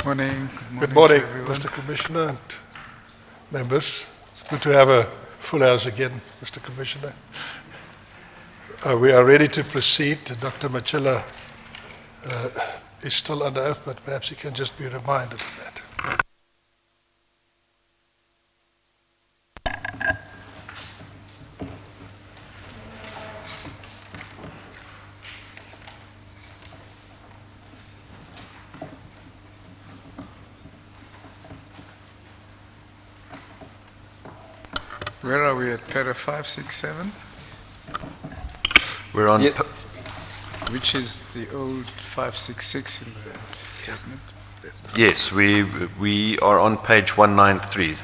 Morning. Good morning, everyone. Mr. Commissioner and members. It's good to have a full house again, Mr. Commissioner. We are ready to proceed. Dr. Matjila is still under oath, but perhaps he can just be reminded of that. Where are we at? Para 5, 6, 7? We're on. Yes. Which is the old 566 in the statement? Yes, we are on page 193.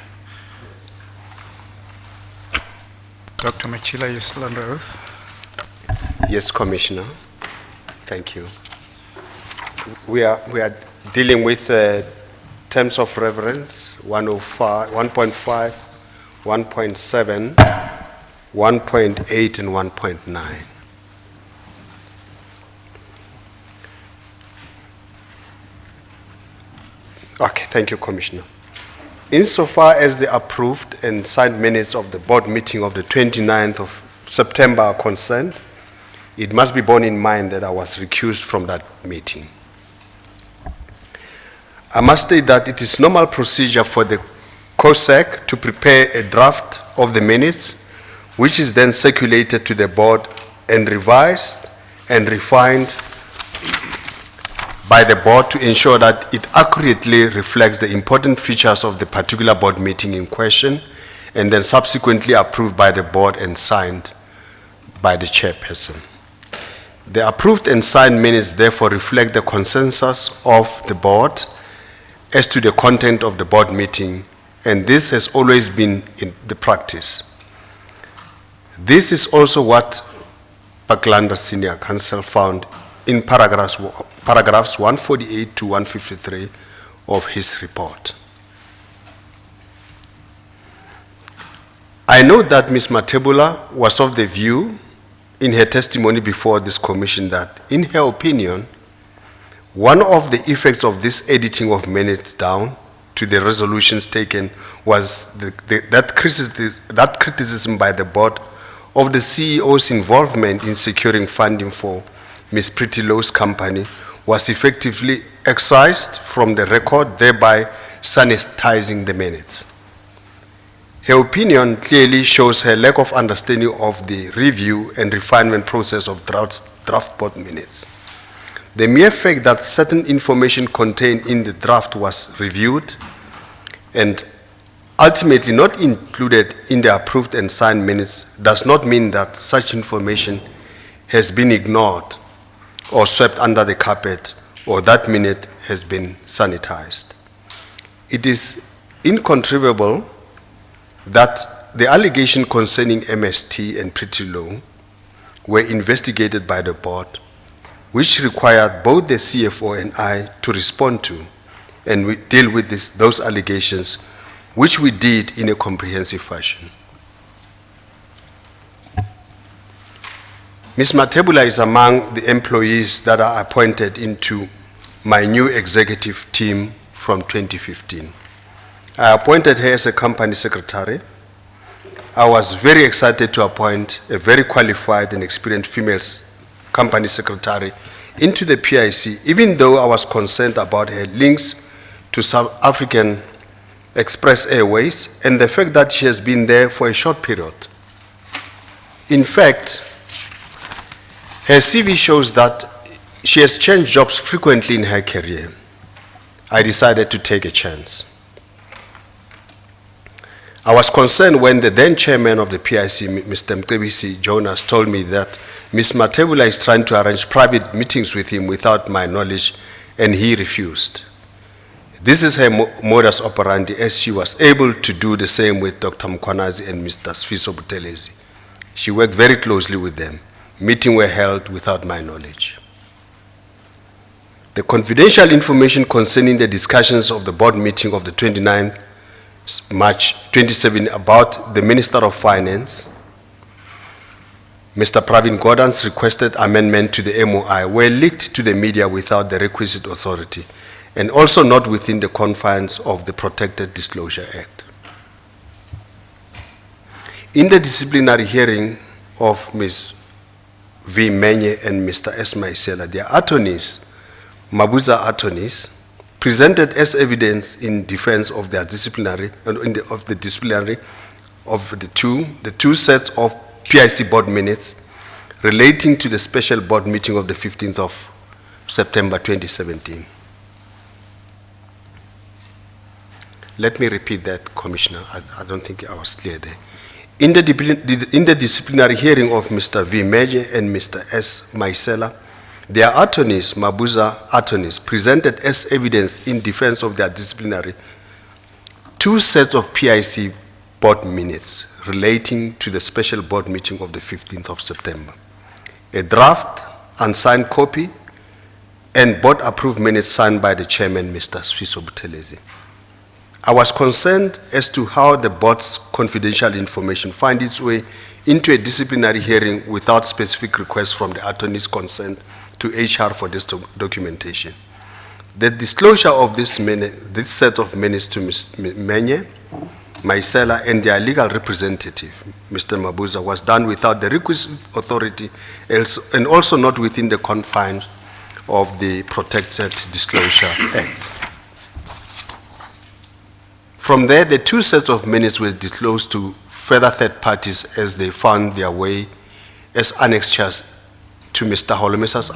Dr. Matjila, you're still under oath? Yes, Commissioner. Thank you. We are dealing with terms of reference 105, 1.5, 1.7, 1.8, and 1.9. Okay, thank you, Commissioner. Insofar as the approved and signed minutes of the board meeting of the 29th of September are concerned, it must be borne in mind that I was recused from that meeting. I must state that it is normal procedure for the COSEC to prepare a draft of the minutes, which is then circulated to the board and revised and refined by the board to ensure that it accurately reflects the important features of the particular board meeting in question, and then subsequently approved by the board and signed by the chairperson. The approved and signed minutes therefore reflect the consensus of the board as to the content of the board meeting, and this has always been in the practice. This is also what Baklanda Senior Counsel found in paragraphs 148 to 153 of his report. I know that Ms. Matjila was of the view in her testimony before this commission that, in her opinion, one of the effects of this editing of minutes down to the resolutions taken was that criticism by the board of the CEO's involvement in securing funding for Ms. Prettilow's company was effectively excised from the record, thereby sanitizing the minutes. Her opinion clearly shows her lack of understanding of the review and refinement process of draft board minutes. The mere fact that certain information contained in the draft was reviewed and ultimately not included in the approved and signed minutes does not mean that such information has been ignored or swept under the carpet, or that minute has been sanitized. It is incontrovertible that the allegation concerning MST and Prettilow were investigated by the board, which required both the CFO and I to respond to and we deal with those allegations, which we did in a comprehensive fashion. Ms. Matjila is among the employees that are appointed into my new executive team from 2015. I appointed her as a company secretary. I was very excited to appoint a very qualified and experienced female company secretary into the PIC, even though I was concerned about her links to South African Express Airways and the fact that she has been there for a short period. In fact, her CV shows that she has changed jobs frequently in her career. I decided to take a chance. I was concerned when the then chairman of the PIC, Mr. Mcebisi Jonas, told me that Ms. Matjila is trying to arrange private meetings with him without my knowledge, and he refused. This is her modus operandi, as she was able to do the same with Dr. Mkwanazi and Mr. Sfiso Butelezi. She worked very closely with them. Meetings were held without my knowledge. The confidential information concerning the discussions of the board meeting of the 29th March 2017 about the Minister of Finance, Mr. Pravin Gordhan's requested amendment to the MOI were leaked to the media without the requisite authority, and also not within the confines of the Protected Disclosure Act. In the disciplinary hearing of Ms. V. Menya and Mr. S. Maisela, their attorneys, Mabuza attorneys, presented as evidence in defense of their disciplinary, of the two sets of PIC board minutes relating to the special board meeting of the 15th of September 2017. Let me repeat that, Commissioner. I don't think I was clear there. In the disciplinary hearing of Mr. V. Menya and Mr. S. Maisela, their attorneys, Mabuza attorneys, presented as evidence in defense of their disciplinary two sets of PIC board minutes relating to the special board meeting of the 15th of September. A draft, unsigned copy, and board-approved minutes signed by the chairman, Mr. Sfiso Buthelezi. I was concerned as to how the board's confidential information find its way into a disciplinary hearing without specific request from the attorney's consent to HR for this documentation. The disclosure of this set of minutes to Ms. Menya, Maisela, and their legal representative, Mr. Mabuza, was done without the requisite authority and also not within the confines of the Protected Disclosure Act. From there, the two sets of minutes were disclosed to further third parties as they found their way as annexures to Mr. Holomesa's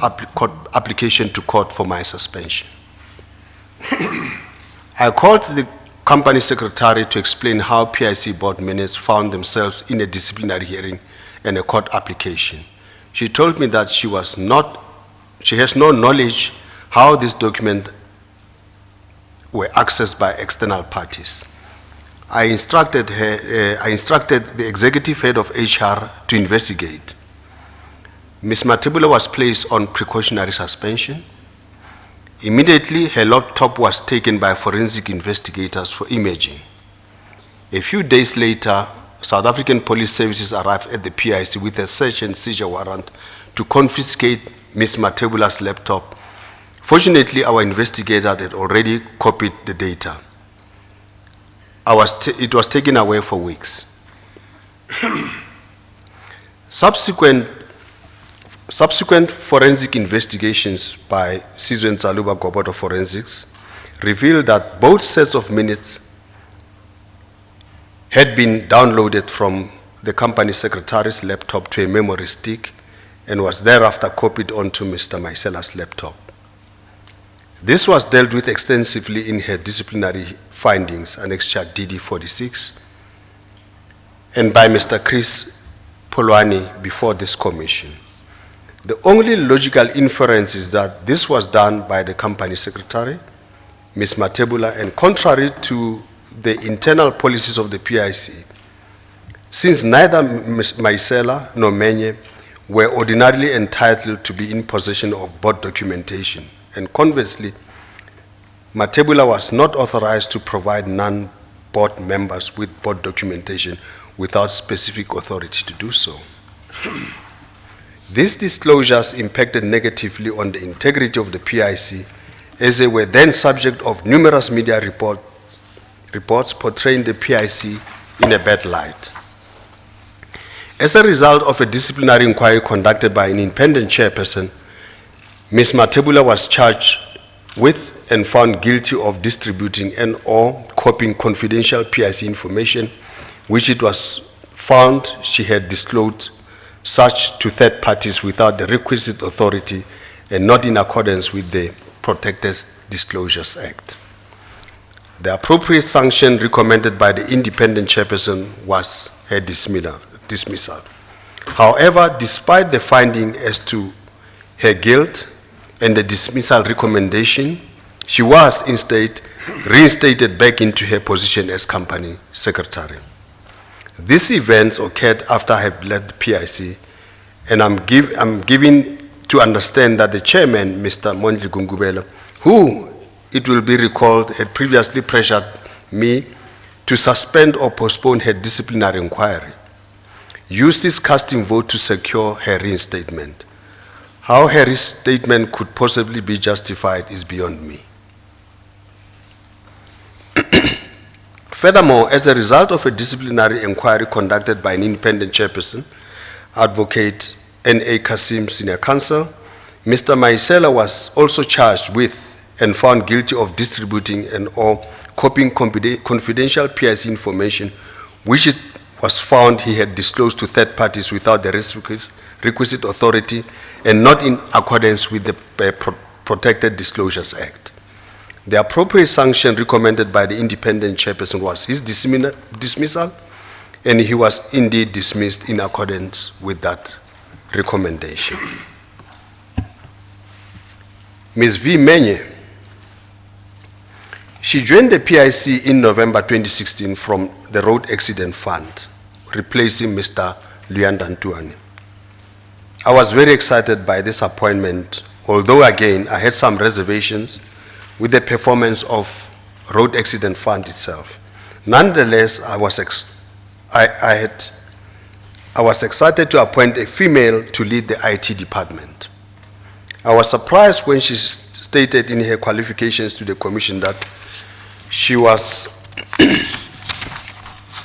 application to court for my suspension. I called the company secretary to explain how PIC board minutes found themselves in a disciplinary hearing and a court application. She told me that she has no knowledge how these documents were accessed by external parties. I instructed the executive head of HR to investigate. Ms. Matjila was placed on precautionary suspension. Immediately, her laptop was taken by forensic investigators for imaging. A few days later, South African Police Services arrived at the PIC with a search and seizure warrant to confiscate Ms. Matjila's laptop. Fortunately, our investigator had already copied the data. It was taken away for weeks. Subsequent forensic investigations by Sizwe Nzaluba Gobodo Forensics revealed that both sets of minutes had been downloaded from the company secretary's laptop to a memory stick and was thereafter copied onto Mr. Maisela's laptop. This was dealt with extensively in her disciplinary findings, Annexure DD 46, and by Mr. Chris Polwani before this commission. The only logical inference is that this was done by the company secretary, Ms. Matjila, and contrary to the internal policies of the PIC, since neither Ms. Maisela nor Menya were ordinarily entitled to be in possession of board documentation, and conversely, Matjila was not authorized to provide non-board members with board documentation without specific authority to do so. These disclosures impacted negatively on the integrity of the PIC, as they were then subject of numerous media reports portraying the PIC in a bad light. As a result of a disciplinary inquiry conducted by an independent chairperson, Ms. Matjila was charged with and found guilty of distributing and/or copying confidential PIC information, which it was found she had disclosed such to third parties without the requisite authority and not in accordance with the Protected Disclosures Act. The appropriate sanction recommended by the independent chairperson was her dismissal. However, despite the finding as to her guilt and the dismissal recommendation, she was instead reinstated back into her position as company secretary. These events occurred after I had left the PIC, and I'm giving to understand that the chairman, Mr. Mondli Gungubelo, who, it will be recalled, had previously pressured me to suspend or postpone her disciplinary inquiry, used his casting vote to secure her reinstatement. How her reinstatement could possibly be justified is beyond me. Furthermore, as a result of a disciplinary inquiry conducted by an independent chairperson, Advocate N.A. Kasim, Senior Counsel, Mr. Maisela was also charged with and found guilty of distributing and or copying confidential PIC information, which it was found he had disclosed to third parties without the requisite authority and not in accordance with the Protected Disclosures Act. The appropriate sanction recommended by the independent chairperson was his dismissal, and he was indeed dismissed in accordance with that recommendation. Ms. V. Menya, she joined the PIC in November 2016 from the Road Accident Fund, replacing Mr. Luanda Ntuane. I was very excited by this appointment, although again I had some reservations with the performance of Road Accident Fund itself. Nonetheless, I was excited to appoint a female to lead the IT department. I was surprised when she stated in her qualifications to the commission that she was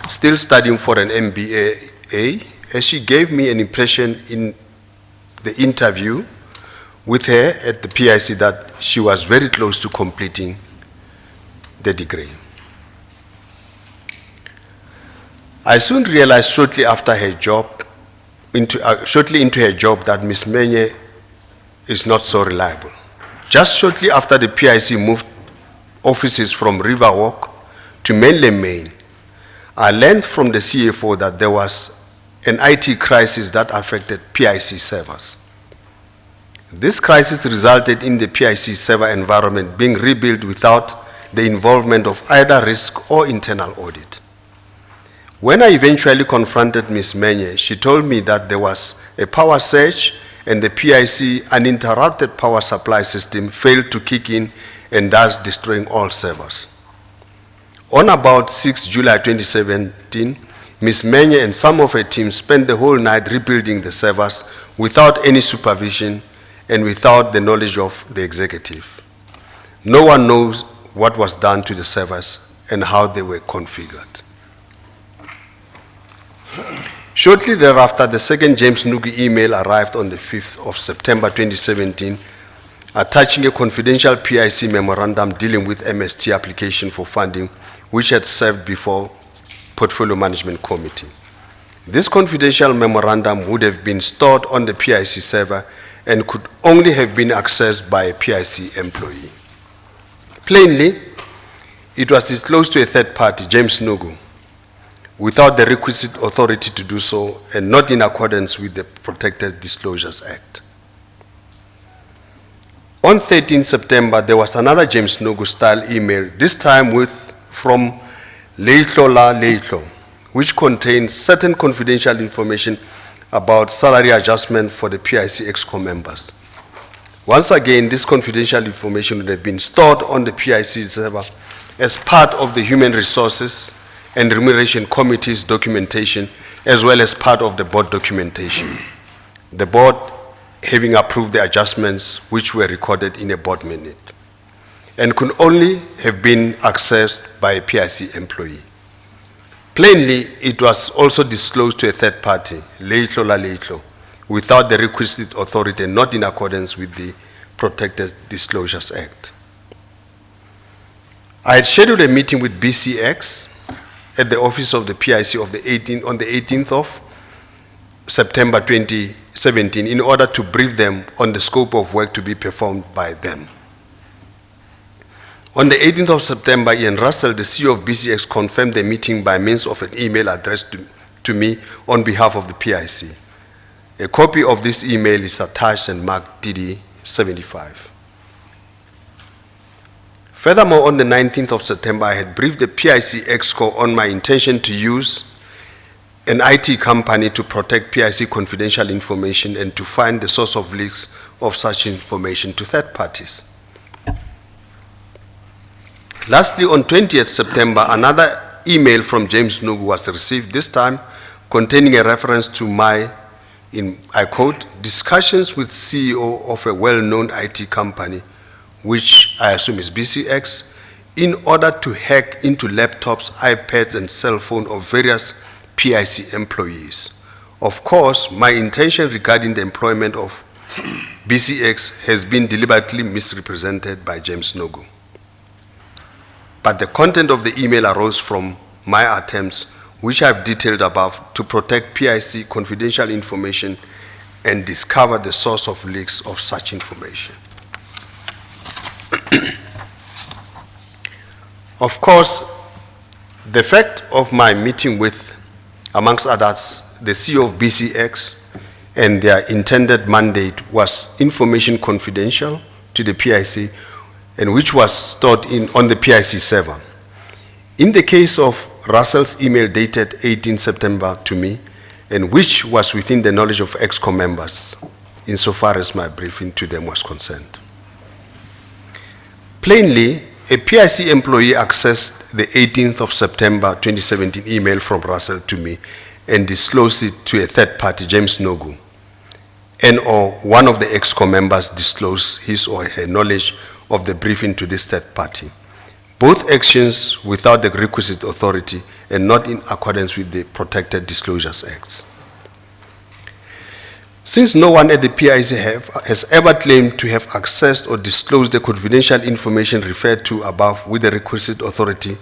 still studying for an MBA, as she gave me an impression in the interview with her at the PIC that she was very close to completing the degree. I soon realized shortly into her job that Ms. Menya is not so reliable. Just shortly after the PIC moved offices from Riverwalk to mainland Maine, I learned from the CFO that there was an IT crisis that affected PIC servers. This crisis resulted in the PIC server environment being rebuilt without the involvement of either risk or internal audit. When I eventually confronted Ms. Menya, she told me that there was a power surge and the PIC uninterrupted power supply system failed to kick in and thus destroying all servers. On about 6 July 2017, Ms. Menya and some of her team spent the whole night rebuilding the servers without any supervision and without the knowledge of the executive. No one knows what was done to the servers and how they were configured. Shortly thereafter, the second James Nugi email arrived on the 5th of September 2017, attaching a confidential PIC memorandum dealing with MST application for funding, which had served before Portfolio Management Committee. This confidential memorandum would have been stored on the PIC server and could only have been accessed by a PIC employee. Plainly, it was disclosed to a third party, James Nugu, without the requisite authority to do so and not in accordance with the Protected Disclosures Act. On 13 September, there was another James Nugu style email, this time from Leitlo La Leitlo, which contains certain confidential information about salary adjustment for the PIC ExCo members. Once again, this confidential information would have been stored on the PIC server as part of the Human Resources and Remuneration Committee's documentation, as well as part of the board documentation. The board having approved the adjustments which were recorded in a board minute and could only have been accessed by a PIC employee. Plainly, it was also disclosed to a third party, Leitlo La Leitlo, without the requisite authority and not in accordance with the Protected Disclosures Act. I had scheduled a meeting with BCX at the office of the PIC on the 18th of September 2017 in order to brief them on the scope of work to be performed by them. On the 18th of September, Ian Russell, the CEO of BCX, confirmed the meeting by means of an email addressed to me on behalf of the PIC. A copy of this email is attached and marked DD 75. Furthermore, on the 19th of September, I had briefed the PIC ExCo on my intention to use an IT company to protect PIC confidential information and to find the source of leaks of such information to third parties. Lastly, on 20th September, another email from James Nugu was received, this time containing a reference to my, I quote, discussions with CEO of a well-known IT company, which I assume is BCX, in order to hack into laptops, iPads, and cell phones of various PIC employees. Of course, my intention regarding the employment of BCX has been deliberately misrepresented by James Nogu. But the content of the email arose from my attempts, which I have detailed above, to protect PIC confidential information and discover the source of leaks of such information. Of course, the fact of my meeting with, amongst others, the CEO of BCX and their intended mandate was information confidential to the PIC and which was stored on the PIC server. In the case of Russell's email dated 18 September to me, and which was within the knowledge of ExCom members, insofar as my briefing to them was concerned. Plainly, a PIC employee accessed the 18th of September 2017 email from Russell to me and disclosed it to a third party, James Nogu, and or one of the ExCom members disclosed his or her knowledge of the briefing to this third party. Both actions without the requisite authority and not in accordance with the Protected Disclosures Act. Since no one at the PIC has ever claimed to have accessed or disclosed the confidential information referred to above with the requisite authority,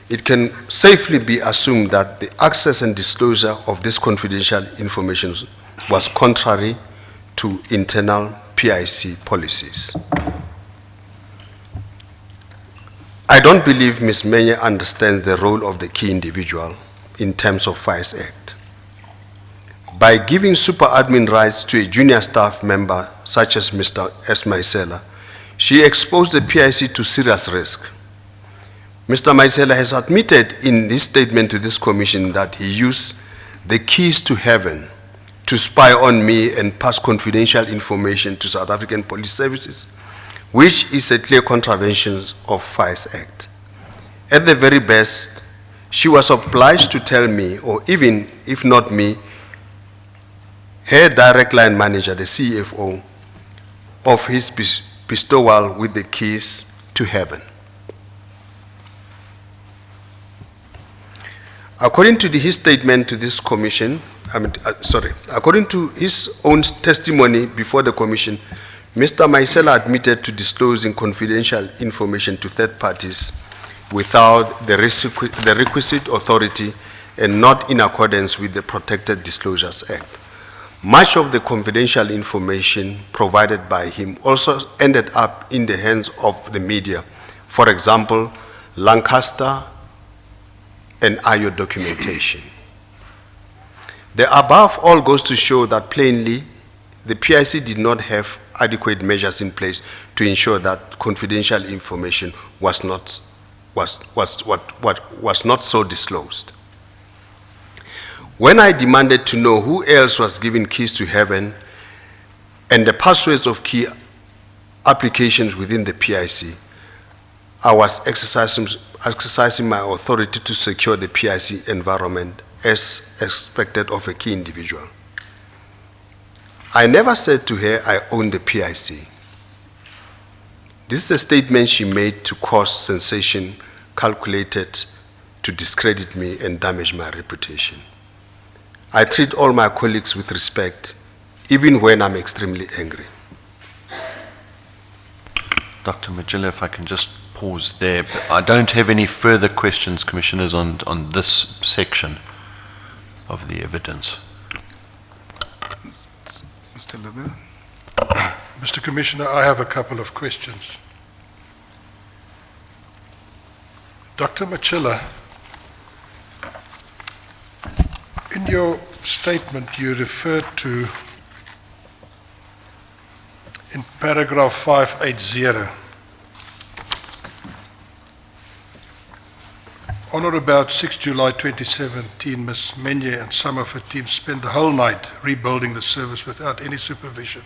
it can safely be assumed that the access and disclosure of this confidential information was contrary to internal PIC policies. I don't believe Ms. Menya understands the role of the key individual in terms of FICE Act. By giving super admin rights to a junior staff member such as Mr. S. Matjila, she exposed the PIC to serious risk. Mr. Matjila has admitted in his statement to this commission that he used the keys to heaven to spy on me and pass confidential information to South African police services, which is a clear contravention of FICE Act. At the very best, she was obliged to tell me, or even if not me, her direct line manager, the CFO, of his bestowal with the keys to heaven. According to his statement to this commission, according to his own testimony before the commission, Mr. Matjila admitted to disclosing confidential information to third parties without the requisite authority and not in accordance with the Protected Disclosures Act. Much of the confidential information provided by him also ended up in the hands of the media. For example, Lancaster and IO documentation. The above all goes to show that plainly the PIC did not have adequate measures in place to ensure that confidential information was not so disclosed. When I demanded to know who else was given keys to heaven and the passwords of key applications within the PIC, I was exercising my authority to secure the PIC environment as expected of a key individual. I never said to her I own the PIC. This is a statement she made to cause sensation calculated to discredit me and damage my reputation. I treat all my colleagues with respect, even when I'm extremely angry. Dr. Matjila, if I can just pause there. But I don't have any further questions, Commissioners, on this section of the evidence. Mr. Lubbe? Mr. Commissioner, I have a couple of questions. Dr. Matjila, in your statement you referred to, in paragraph 580, on or about 6 July 2017, Ms. Menya and some of her team spent the whole night rebuilding the service without any supervision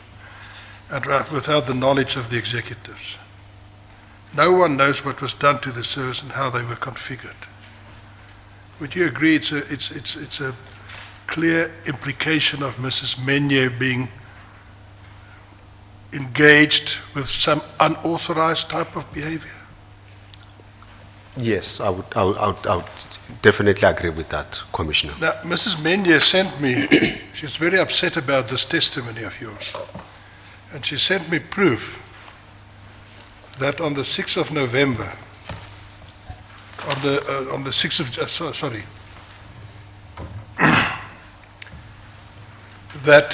and without the knowledge of the executives. No one knows what was done to the service and how they were configured. Would you agree it's a clear implication of Mrs. Menya being engaged with some unauthorized type of behavior? Yes, I would definitely agree with that, Commissioner. Now, Mrs. Menya sent me, she's very upset about this testimony of yours. And she sent me proof that on the 6th of November, on the 6th of, sorry, that,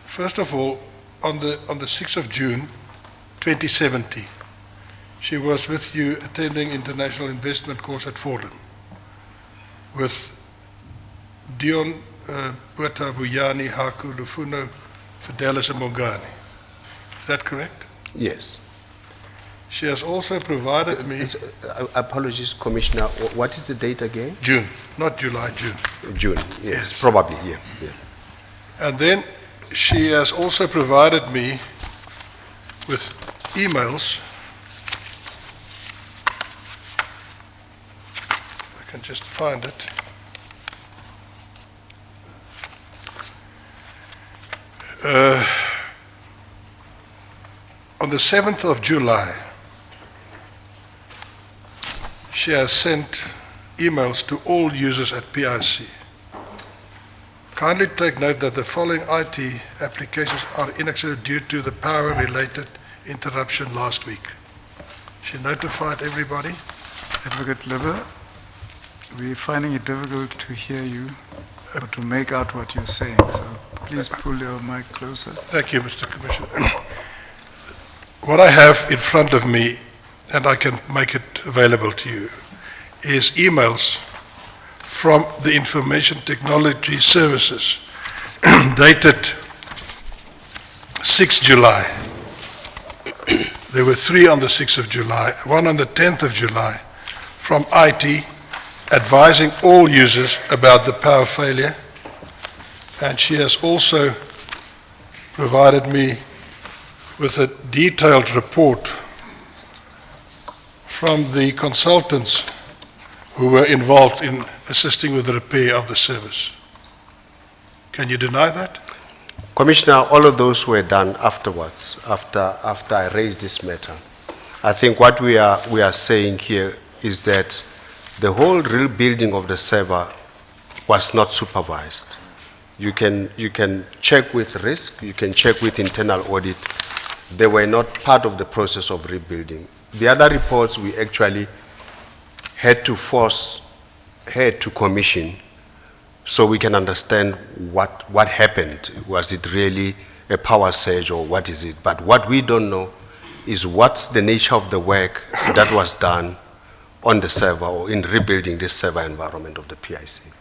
first of all, on the 6th of June, 2070, she was with you attending international investment course at Fordham with Dion, Bota, Buyani, Haku, Lufuno, Fidelis and Mongani. Is that correct? Yes. She has also provided me... Apologies, Commissioner. What is the date again? June, not July, June. June, yes. Probably, yeah. And then she has also provided me with emails. I can just find it. On the 7th of July, she has sent emails to all users at PIC. Kindly take note that the following IT applications are inaccessible due to the power-related interruption last week. She notified everybody. Advocate Libber, we're finding it difficult to hear you or to make out what you're saying, so please pull your mic closer. Thank you, Mr. Commissioner. What I have in front of me, and I can make it available to you, is emails from the Information Technology Services dated 6 July. There were 3 on the 6th of July, 1 on the 10th of July from IT advising all users about the power failure. And she has also provided me with a detailed report from the consultants who were involved in assisting with the repair of the service. Can you deny that? Commissioner, all of those were done afterwards, after I raised this matter. I think what we are saying here is that the whole rebuilding of the server was not supervised. You can check with risk, you can check with internal audit. They were not part of the process of rebuilding. The other reports we actually had to force her to commission so we can understand what happened. Was it really a power surge or what is it? But what we don't know is what's the nature of the work that was done on the server or in rebuilding this server environment of the PIC.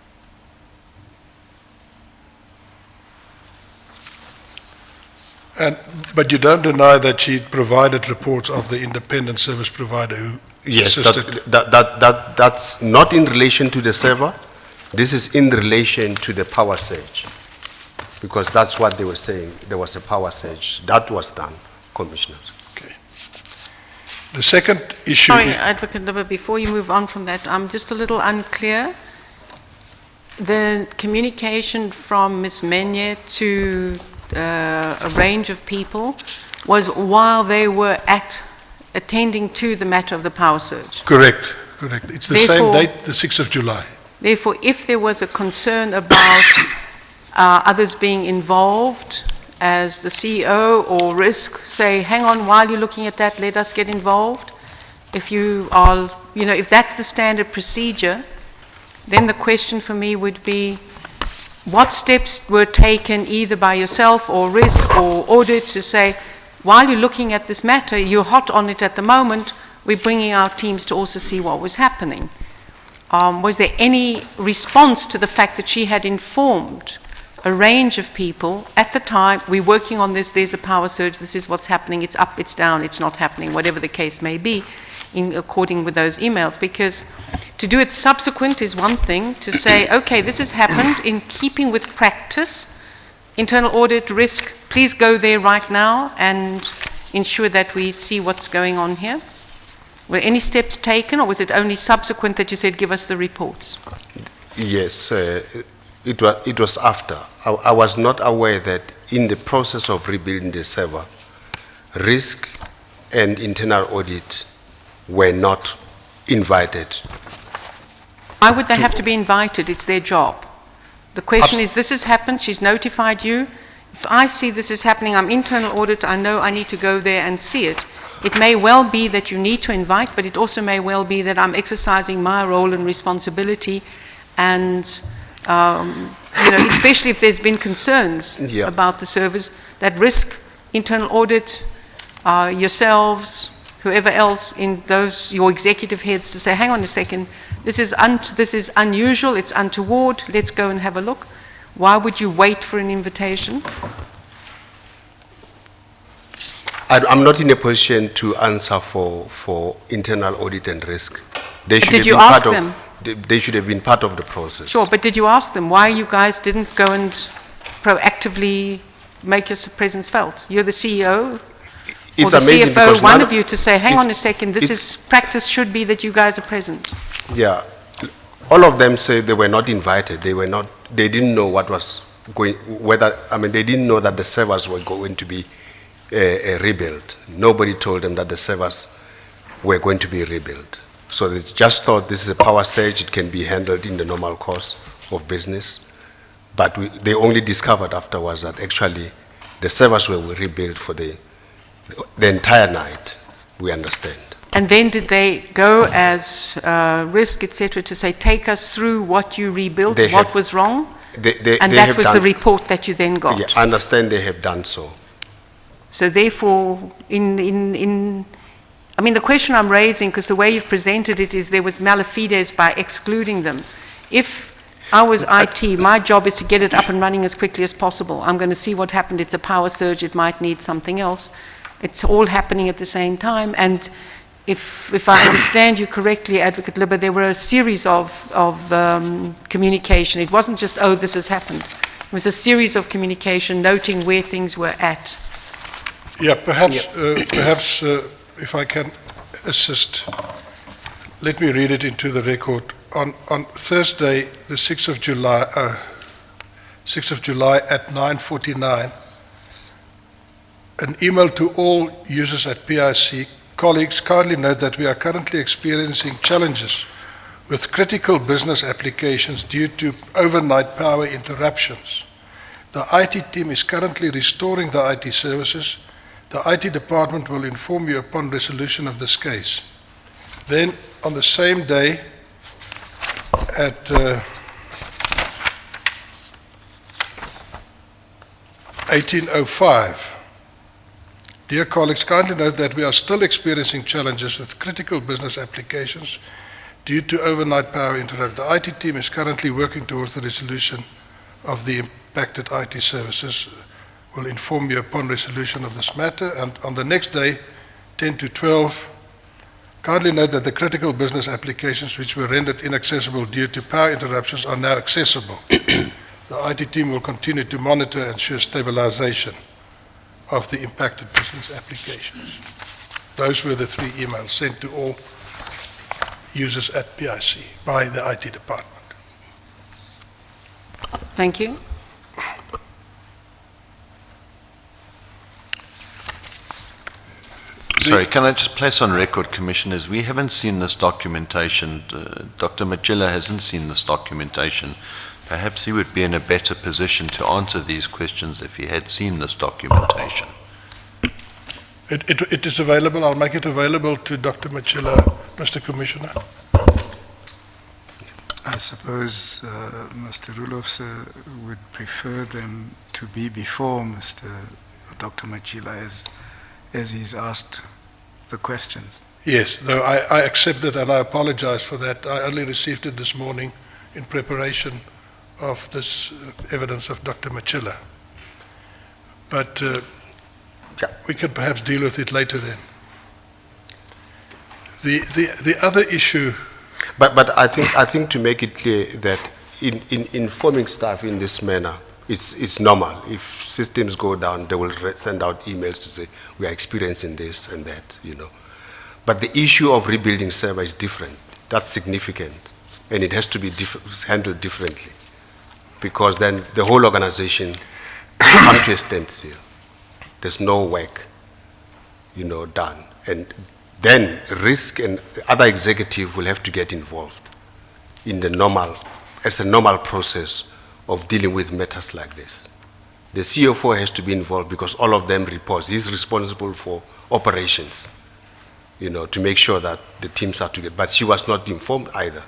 But you don't deny that she provided reports of the independent service provider who assisted? That's not in relation to the server. This is in relation to the power surge, because that's what they were saying. There was a power surge. That was done, Commissioners. Okay. The second issue... Sorry, Advocate Libber, before you move on from that, I'm just a little unclear. The communication from Ms. Menya to a range of people was while they were attending to the matter of the power surge. Correct. It's the same date, the 6th of July. Therefore, if there was a concern about others being involved, as the CEO or risk say, hang on, while you're looking at that, let us get involved. If you are, if that's the standard procedure, then the question for me would be, what steps were taken either by yourself or risk or audit to say, while you're looking at this matter, you're hot on it at the moment, we're bringing our teams to also see what was happening. Was there any response to the fact that she had informed a range of people at the time, we're working on this, there's a power surge, this is what's happening, it's up, it's down, it's not happening, whatever the case may be, in according with those emails? Because to do it subsequent is one thing, to say, okay, this has happened in keeping with practice, internal audit, risk, please go there right now and ensure that we see what's going on here. Were any steps taken, or was it only subsequent that you said, give us the reports? Yes, it was after. I was not aware that in the process of rebuilding the server, risk and internal audit were not invited. Why would they have to be invited? It's their job. The question is, this has happened, she's notified you. If I see this is happening, I'm internal audit, I know I need to go there and see it. It may well be that you need to invite, but it also may well be that I'm exercising my role and responsibility, and especially if there's been concerns about the service, that risk internal audit, yourselves, whoever else in those, your executive heads, to say, hang on a second, this is unusual, it's untoward, let's go and have a look. Why would you wait for an invitation? I'm not in a position to answer for internal audit and risk. They should Did have you been ask part them? They should have been part of the process. Sure, but did you ask them why you guys didn't go and proactively make your presence felt? You're the CEO, or It's the amazing CFO, because one none of you to say, hang it's- on a second, this it's- is, practice should be that you guys are present. Yeah, all of them say they were not invited. They didn't know what was going. They didn't know that the servers were going to be rebuilt. Nobody told them that the servers were going to be rebuilt. So they just thought this is a power surge. It can be handled in the normal course of business. But they only discovered afterwards that actually the servers were rebuilt for the entire night. We understand. And then did they go as risk, etc., to say, take us through what you rebuilt, They what have- was wrong? And They that have was done- the report that you then got. Yeah, I understand they have done so. So therefore, the question I'm raising, because the way you've presented it is there was malafides by excluding them. If I was IT, my job is to get it up and running as quickly as possible. I'm going to see what happened. It's a power surge. It might need something else. It's all happening at the same time. And if I understand you correctly, Advocate Libber, there were a series of communication. It wasn't just, oh, this has happened. It was a series of communication noting where things were at. Yeah, perhaps if I can assist, let me read it into the record. On Thursday, the 6th of July, 6th of July at 9:49, an email to all users at PIC. Colleagues, kindly note that we are currently experiencing challenges with critical business applications due to overnight power interruptions. The IT team is currently restoring the IT services. The IT department will inform you upon resolution of this case. Then, on the same day, at 18:05, dear colleagues, kindly note that we are still experiencing challenges with critical business applications due to overnight power interruption. The IT team is currently working towards the resolution of the impacted IT services. Will inform you upon resolution of this matter. And on the next day, 10 to 12, kindly note that the critical business applications which were rendered inaccessible due to power interruptions are now accessible. The IT team will continue to monitor and ensure stabilization of the impacted business applications. Those were the 3 emails sent to all users at PIC by the IT department. Thank you. Sorry, can I just place on record, Commissioners, we haven't seen this documentation. Dr. Matjila hasn't seen this documentation. Perhaps he would be in a better position to answer these questions if he had seen this documentation. It is available. I'll make it available to Dr. Matjila, Mr. Commissioner. I suppose Mr. Roelofse would prefer them to be before Dr. Matjila as he's asked the questions. Yes, no, I accept it and I apologize for that. I only received it this morning in preparation of this evidence of Dr. Matjila. But we can perhaps deal with it later then. The other issue... But I think to make it clear that in informing staff in this manner, it's normal. If systems go down, they will send out emails to say, we are experiencing this and that, But the issue of rebuilding server is different. That's significant. And it has to be handled differently. Because then the whole organization will come to a standstill. There's no work, done. And then risk and other executive will have to get involved in the normal, as a normal process of dealing with matters like this. The CFO has to be involved because all of them reports. He's responsible for operations, you know, to make sure that the teams are together. But she was not informed either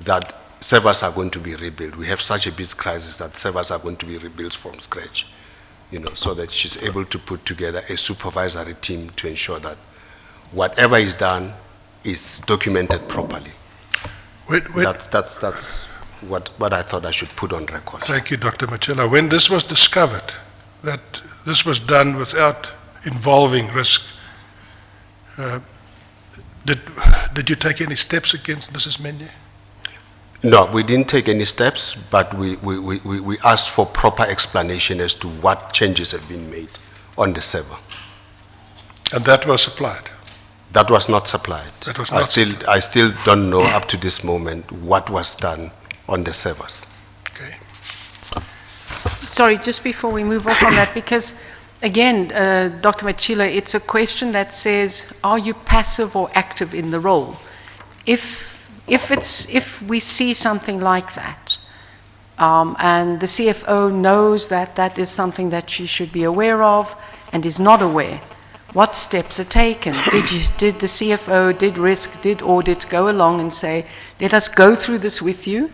that servers are going to be rebuilt. We have such a big crisis that servers are going to be rebuilt from scratch, you know, so that she's able to put together a supervisory team to ensure that whatever is done is documented properly. That's what I thought I should put on record. Thank you, Dr. Matjila. When this was discovered, that this was done without involving risk, did you take any steps against Mrs. Menya? No, we didn't take any steps, but we asked for proper explanation as to what changes have been made on the server. And that was supplied? That was not supplied. That was not I still don't know up to this moment what was done on the servers. Okay. Sorry, just before we move off on that, because again, Dr. Matjila, it's a question that says, are you passive or active in the role? If we see something like that, and the CFO knows that that is something that she should be aware of and is not aware, what steps are taken? Did the CFO, did risk, did audit go along and say, let us go through this with you?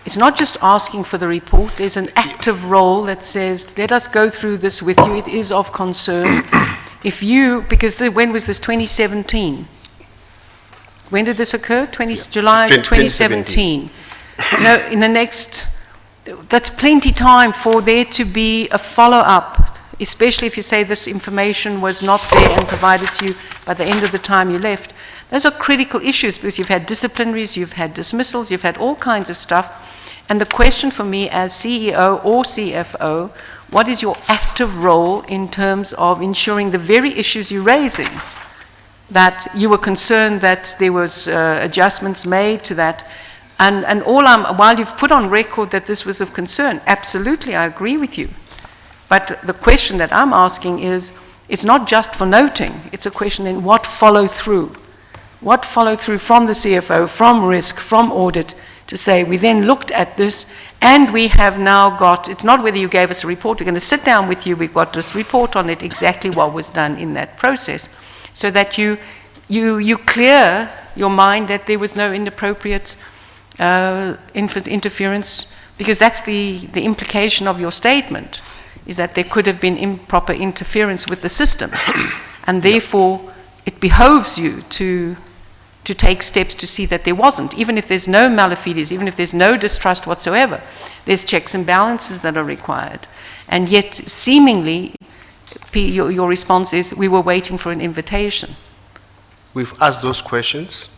It's not just asking for the report. There's an active role that says, let us go through this with you. It is of concern. Because when was this, 2017? When did this occur? July 2017. You know, in the next, that's plenty time for there to be a follow-up, especially if you say this information was not there and provided to you by the end of the time you left. Those are critical issues because you've had disciplinaries, you've had dismissals, you've had all kinds of stuff. And the question for me as CEO or CFO, what is your active role in terms of ensuring the very issues you're raising, that you were concerned that there was adjustments made to that, and while you've put on record that this was of concern, absolutely, I agree with you. But the question that I'm asking is, it's not just for noting, it's a question then what follow through? What follow through from the CFO, from risk, from audit, to say we then looked at this and we have now got, it's not whether you gave us a report, we're going to sit down with you, we've got this report on it, exactly what was done in that process, so that you clear your mind that there was no inappropriate interference, because that's the implication of your statement, is that there could have been improper interference with the system, and therefore it behoves you to take steps to see that there wasn't, even if there's no malafidis, even if there's no distrust whatsoever. There's checks and balances that are required. And yet, seemingly, your response is, we were waiting for an invitation. We've asked those questions.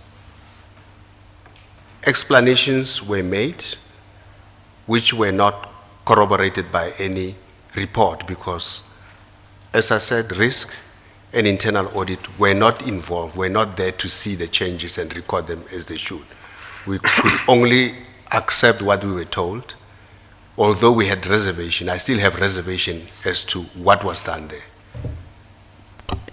Explanations were made, which were not corroborated by any report, because, as I said, risk and internal audit were not involved, were not there to see the changes and record them as they should. We could only accept what we were told. Although we had reservation, I still have reservation as to what was done there.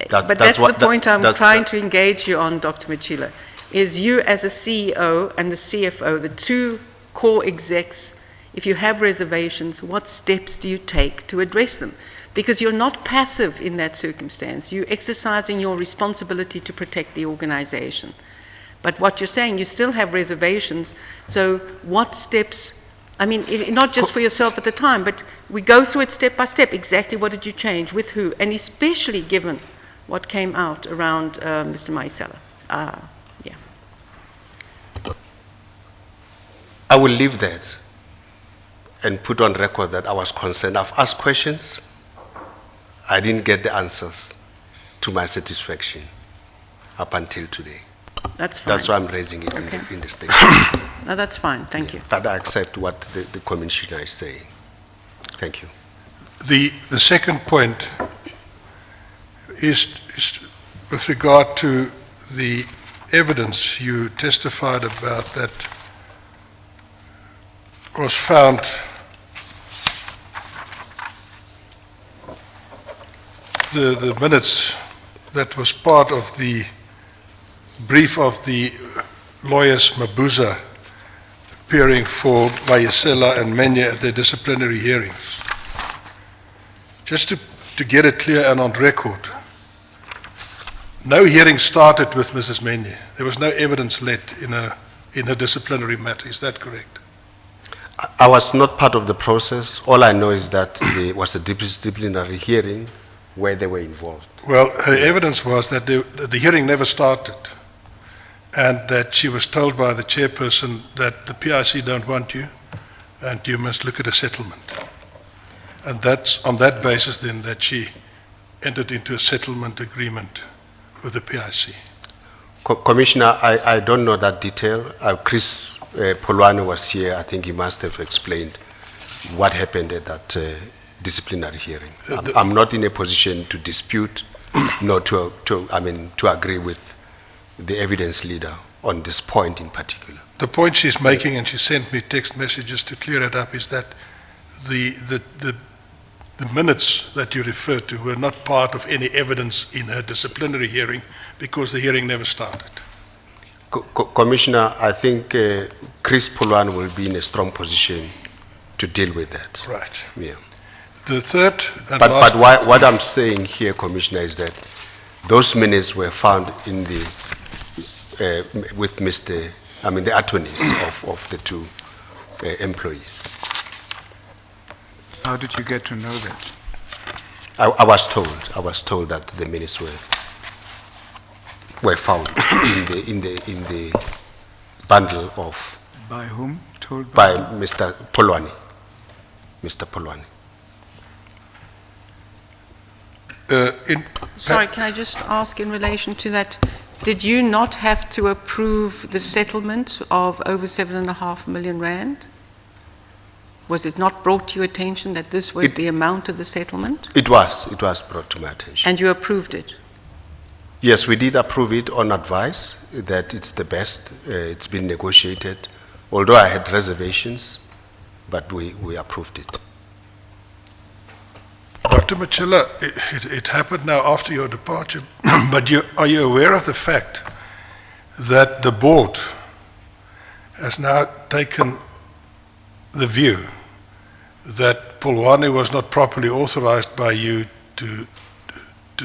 But that's the point I'm trying to engage you on, Dr. Matjila, is you as a CEO and the CFO, the two core execs, if you have reservations, what steps do you take to address them? Because you're not passive in that circumstance. You're exercising your responsibility to protect the organization. But what you're saying, you still have reservations. So what steps, I mean, not just for yourself at the time, but we go through it step by step. Exactly what did you change, with who? And especially given what came out around Mr. Maisela. Yeah. I will leave that and put on record that I was concerned. I've asked questions. I didn't get the answers to my satisfaction up until today. That's fine. That's why I'm raising it Okay. in the statement. No, that's fine. Thank you. But I accept what the commissioner is saying. Thank you. The second point is with regard to the evidence you testified about that was found the minutes that was part of the brief of the lawyers Mabuza appearing for Mayesela and Menya at their disciplinary hearings. Just to get it clear and on record, no hearing started with Mrs. Menya. There was no evidence led in a disciplinary matter. Is that correct? I was not part of the process. All I know is that there was a disciplinary hearing where they were involved. Well, her evidence was that the hearing never started, and that she was told by the chairperson that the PIC don't want you and you must look at a settlement. And that's on that basis then that she entered into a settlement agreement with the PIC. Commissioner, I don't know that detail. Chris Polwane was here. I think he must have explained what happened at that disciplinary hearing. I'm not in a position to dispute, nor to agree with the evidence leader on this point in particular. The point she's making, and she sent me text messages to clear it up, is that the minutes that you referred to were not part of any evidence in her disciplinary hearing because the hearing never started. Commissioner, I think Chris Polwane will be in a strong position to deal with that. Right. Yeah. The third and But last... what I'm saying here, Commissioner, is that those minutes were found in the with the attorneys of the two employees. How did you get to know that? I was told that the minutes were found in the bundle of. By whom? Told by Mr. Polwane. Mr. Polwane. Sorry, can I just ask in relation to that, did you not have to approve the settlement of over 7.5 million rand? Was it not brought to your attention that this was the amount of the settlement? It was brought to my attention. And you approved it? Yes, we did approve it on advice that it's the best. It's been negotiated, although I had reservations, but we approved it. Dr. Matjila, it happened now after your departure, but are you aware of the fact that the board has now taken the view that Polwane was not properly authorized by you to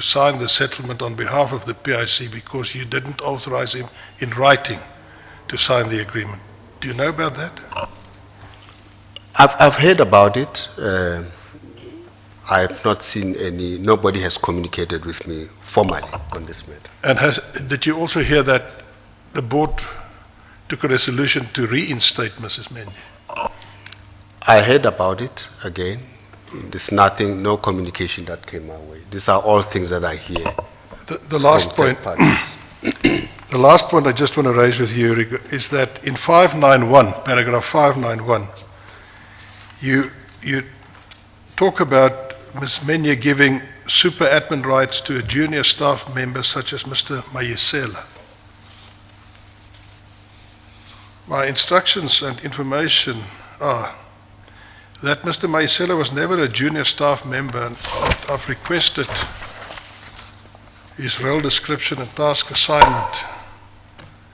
sign the settlement on behalf of the PIC because you didn't authorize him in writing to sign the agreement? Do you know about that? I've heard about it. I have not seen nobody has communicated with me formally on this matter. And did you also hear that the board took a resolution to reinstate Mrs. Menya? I heard about it again. There's no communication that came my way. These are all things that I hear. The last point, the last point I just want to raise with you is that in 591, paragraph 591, you talk about Ms. Menya giving super admin rights to a junior staff member such as Mr. Mayesela. My instructions and information are that Mr. Mayesela was never a junior staff member, and I've requested his role description and task assignment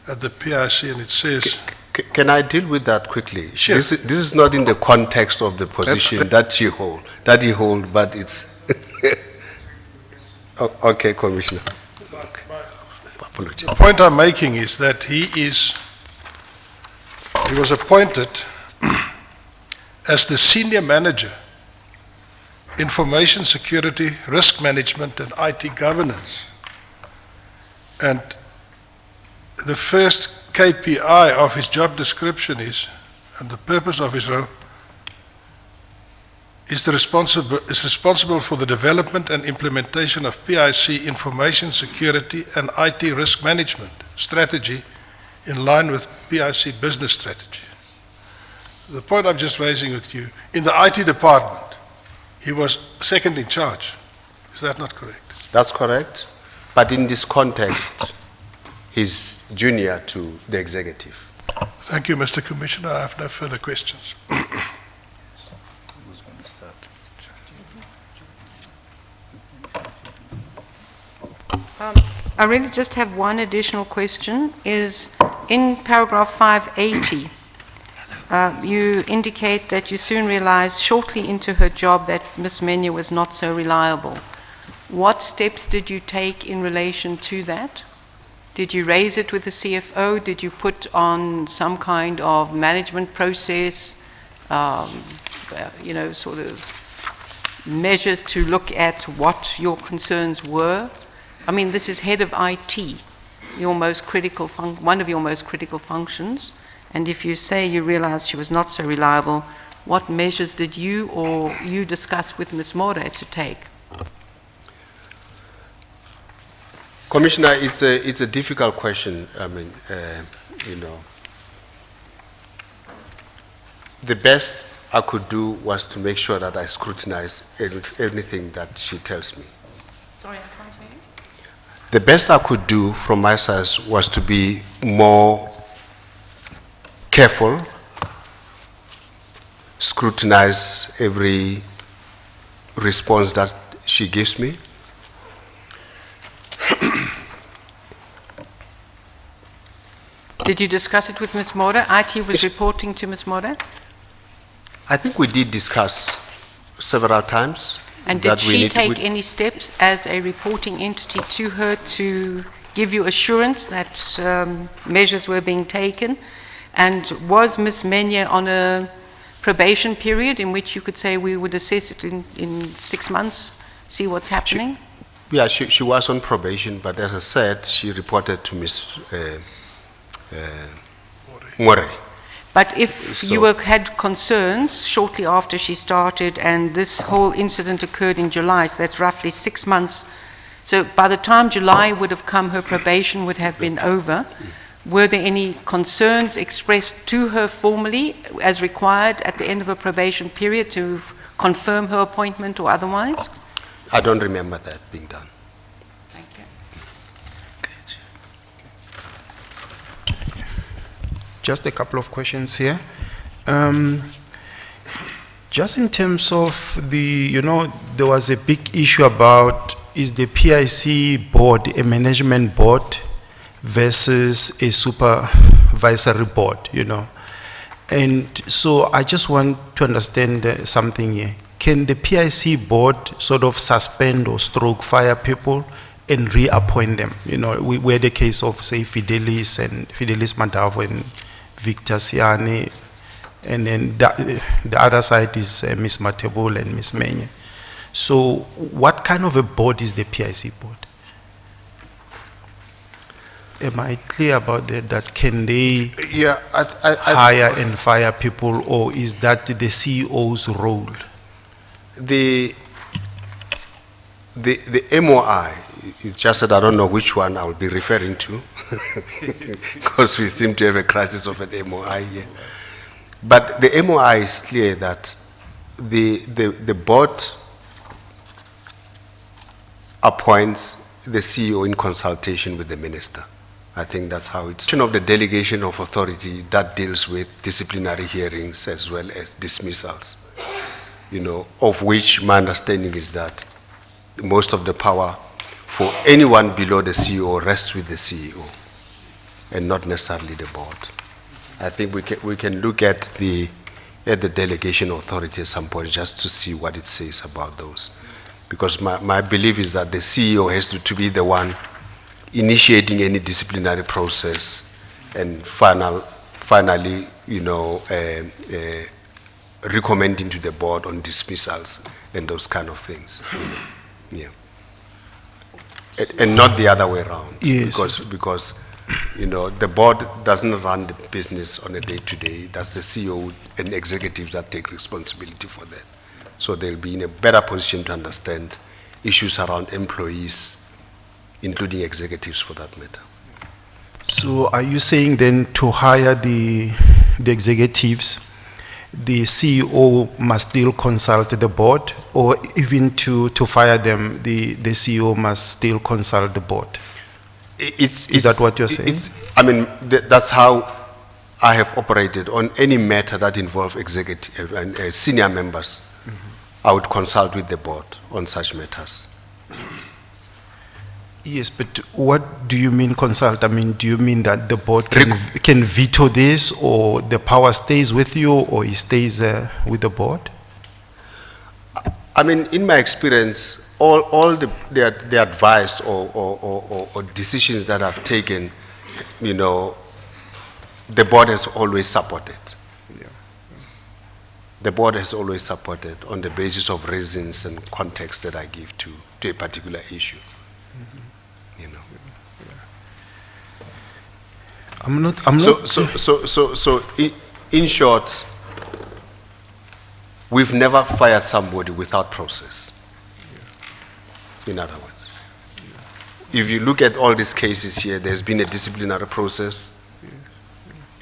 at the PIC, and it says... Can I deal with that quickly? Sure. This is not in the context of the position that you hold, but it's... Okay, Commissioner. The point I'm making is that he was appointed as the senior manager, information security, risk management, and IT governance. And the first KPI of his job description is, and the purpose of his role, is responsible for the development and implementation of PIC information security and IT risk management strategy in line with PIC business strategy. The point I'm just raising with you, in the IT department, he was second in charge. Is that not correct? That's correct. But in this context, he's junior to the executive. Thank you, Mr. Commissioner. I have no further questions. I really just have one additional question, is in paragraph 580, you indicate that you soon realized shortly into her job that Ms. Menya was not so reliable. What steps did you take in relation to that? Did you raise it with the CFO? Did you put on some kind of management process, sort of measures to look at what your concerns were? I mean, this is head of IT, your most critical one of your most critical functions. And if you say you realized she was not so reliable, what measures did you or you discuss with Ms. Mordor to take? Commissioner, it's a difficult question. I mean, the best I could do was to make sure that I scrutinize anything that she tells me. Sorry, I can't hear you. The best I could do from my side was to be more careful, scrutinize every response that she gives me. Did you discuss it with Ms. Mordor? IT was reporting to Ms. Mordor? I think we did discuss several times. And did she take any steps as a reporting entity to her to give you assurance that measures were being taken? And was Ms. Menya on a probation period in which you could say we would assess it in 6 months, see what's happening? She was on probation, but as I said, she reported to Ms. More. But if you had concerns shortly after she started and this whole incident occurred in July, so that's roughly 6 months. So by the time July would have come, her probation would have been over. Were there any concerns expressed to her formally as required at the end of a probation period to confirm her appointment or otherwise? I don't remember that being done. Thank you. Just a couple of questions here. Just in terms of there was a big issue about, is the PIC board a management board versus a supervisory board, And so I just want to understand something here. Can the PIC board sort of suspend or fire people and reappoint them? We had the case of, say, Fidelis Madavo and Victor Siani, and then the other side is Ms. Matjila and Ms. Menya. So what kind of a board is the PIC board? Am I clear about that can they hire and fire people, or is that the CEO's role? The MOI, it's just that I don't know which one I will be referring to, because we seem to have a crisis of an MOI here. But the MOI is clear that the board appoints the CEO in consultation with the minister. I think that's how it's of the delegation of authority that deals with disciplinary hearings as well as dismissals, of which my understanding is that most of the power for anyone below the CEO rests with the CEO and not necessarily the board. I think we can look at the delegation authority at some point just to see what it says about those. Because my belief is that the CEO has to be the one initiating any disciplinary process and finally, recommending to the board on dismissals and those kind of things. Yeah. And not the other way around. Yes. Because the board doesn't run the business on a day-to-day. That's the CEO and executives that take responsibility for that. So they'll be in a better position to understand issues around employees, including executives for that matter. So are you saying then to hire the executives, the CEO must still consult the board, or even to fire them, the CEO must still consult the board? Is that what you're saying? That's how I have operated on any matter that involves executive and senior members. I would consult with the board on such matters. Yes, but what do you mean consult? I mean, do you mean that the board can veto this, or the power stays with you, or it stays with the board? I mean, in my experience, all the advice or decisions that I've taken, you know, the board has always supported. The board has always supported on the basis of reasons and context that I give to a particular issue. You know. I'm not. So in short, we've never fired somebody without process. In other words, if you look at all these cases here, there's been a disciplinary process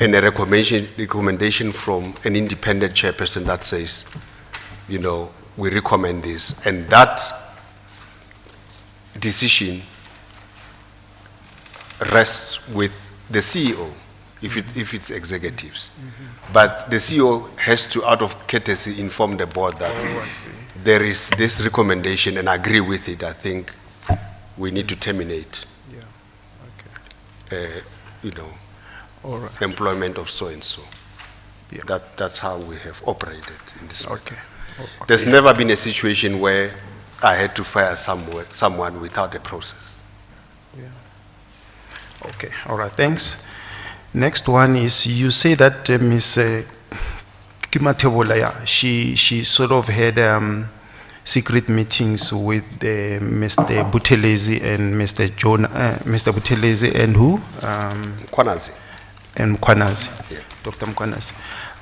and a recommendation from an independent chairperson that says, you know, we recommend this, and that decision rests with the CEO if it's executives. But the CEO has to, out of courtesy, inform the board that there is this recommendation and agree with it. I think we need to terminate, you know, employment of so-and-so. Yeah. That's how we have operated in this matter. Okay. There's never been a situation where I had to fire someone without a process. Okay, all right, thanks. Next one is, you say that Ms. Kimatebola, she sort of had secret meetings with Mr. Buthelezi and Mr. Buthelezi and who? Kwanazi. And Mkwanazi, Yeah. Dr. Mkwanazi.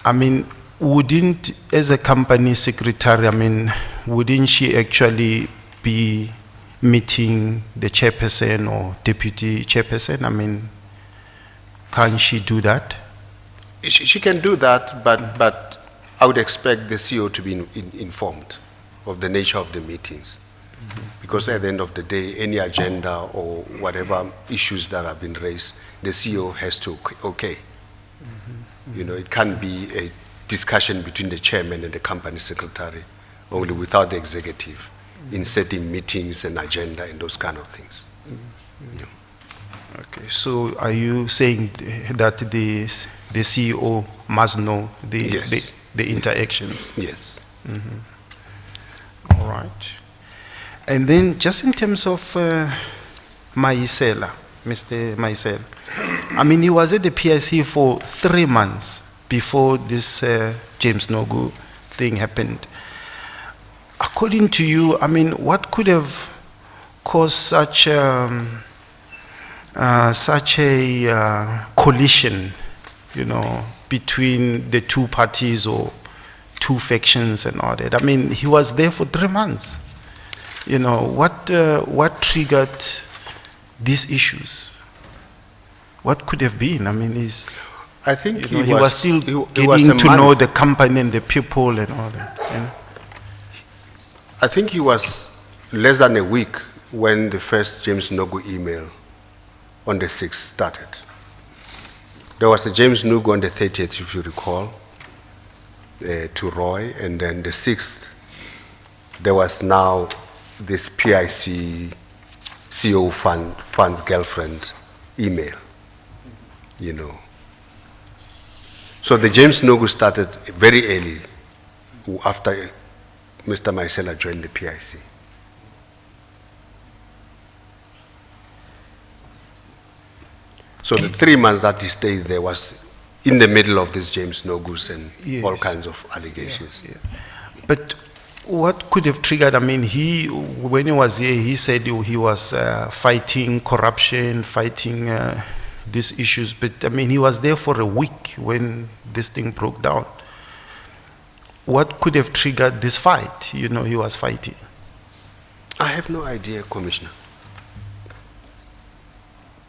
I mean, wouldn't, as a company secretary, I mean, wouldn't she actually be meeting the chairperson or deputy chairperson? I mean, can't she do that? She can do that, but I would expect the CEO to be informed of the nature of the meetings. Because at the end of the day, any agenda or whatever issues that have been raised, the CEO has to okay. You know, it can't be a discussion between the chairman and the company secretary, only without the executive in setting meetings and agenda and those kind of things. Yeah. Okay, so are you saying that the CEO must know Yes. the interactions? Yes. All right. And then just in terms of Maisela, Mr. Maisela, I mean, he was at the PIC for 3 months before this James Nogu thing happened. According to you, I mean, what could have caused such a collision, you know, between the two parties or two factions and all that? I mean, he was there for 3 months. You know, what triggered these issues? What could have been? I mean, I think he was still getting to know the company and the people and all that. You know? I think he was less than a week when the first James Nogu email on the 6th started. There was a James Nogu on the 30th, if you recall, to Roy, and then the 6th, there was now this PIC CEO fund's girlfriend email, you know. So the James Nogu started very early after Mr. Maisela joined the PIC. So the 3 months that he stayed there was in the middle of this James Nogus and all kinds of allegations. Yeah. But what could have triggered, I mean, when he was here, he said he was fighting corruption, fighting these issues, but I mean, he was there for a week when this thing broke down. What could have triggered this fight, you know, he was fighting? I have no idea, Commissioner.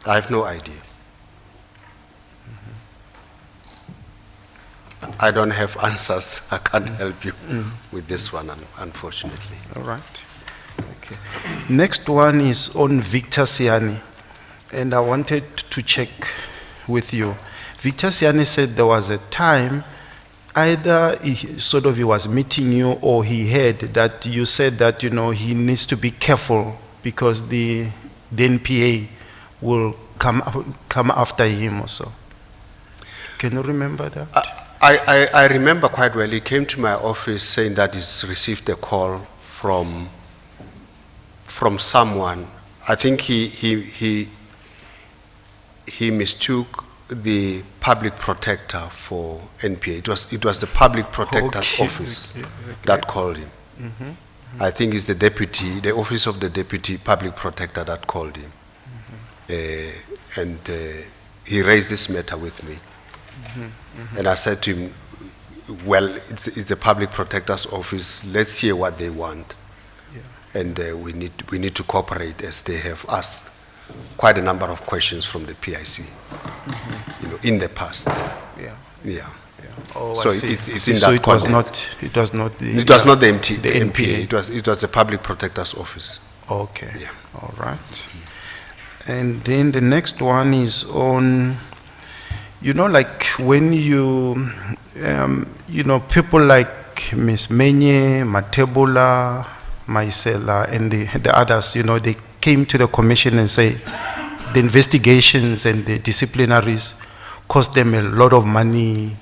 I have no idea. I don't have answers. I can't help you with this one, unfortunately. All right. Okay. Next one is on Victor Siani, and I wanted to check with you. Victor Siani said there was a time either he was meeting you or he heard that you said that, you know, he needs to be careful because the the NPA will come after him also. Can you remember that? I remember quite well. He came to my office saying that he's received a call from someone. I think he mistook the public protector for NPA. It was the public protector's office that called him. I think it's the office of the deputy public protector that called him. And he raised this matter with me. And I said to him, well, it's the public protector's office. Let's hear what they want. And we need to cooperate, as they have asked quite a number of questions from the PIC, in the past. Yeah. Oh, so I see. it's in So that it was context. It was not the. It was not the the NPA. NPA. It was the public protector's office. Okay. Yeah. All right. And then the next one is on, like when you, people like Ms. Menya, Matjila, Myself, and the others, they came to the commission and say the investigations and the disciplinaries cost them a lot of money.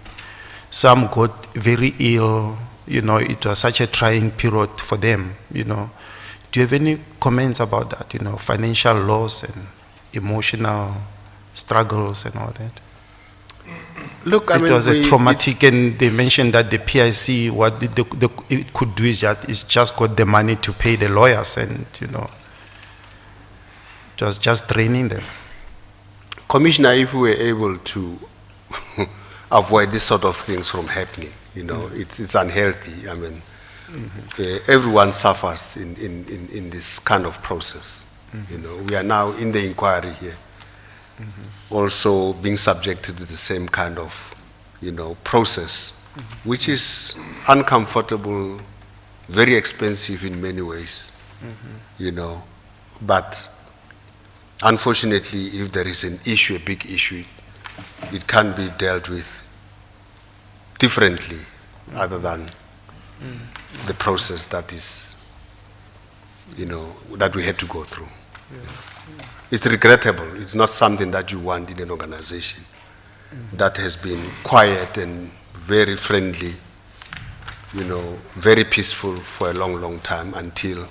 Some got very ill. It was such a trying period for them. Do you have any comments about that? Financial loss and emotional struggles and all that. Look, It was a traumatic, and they mentioned that the PIC, what it could do is that it's just got the money to pay the lawyers, and it was just draining them. Commissioner, if we were able to avoid this sort of things from happening, it's unhealthy. Everyone suffers in this kind of process. We are now in the inquiry here, also being subjected to the same kind of, process, which is uncomfortable, very expensive in many ways, but unfortunately, if there is an issue, a big issue, it can be dealt with differently other than the process that is, that we had to go through. It's regrettable. It's not something that you want in an organization that has been quiet and very friendly, very peaceful for a long, long time until,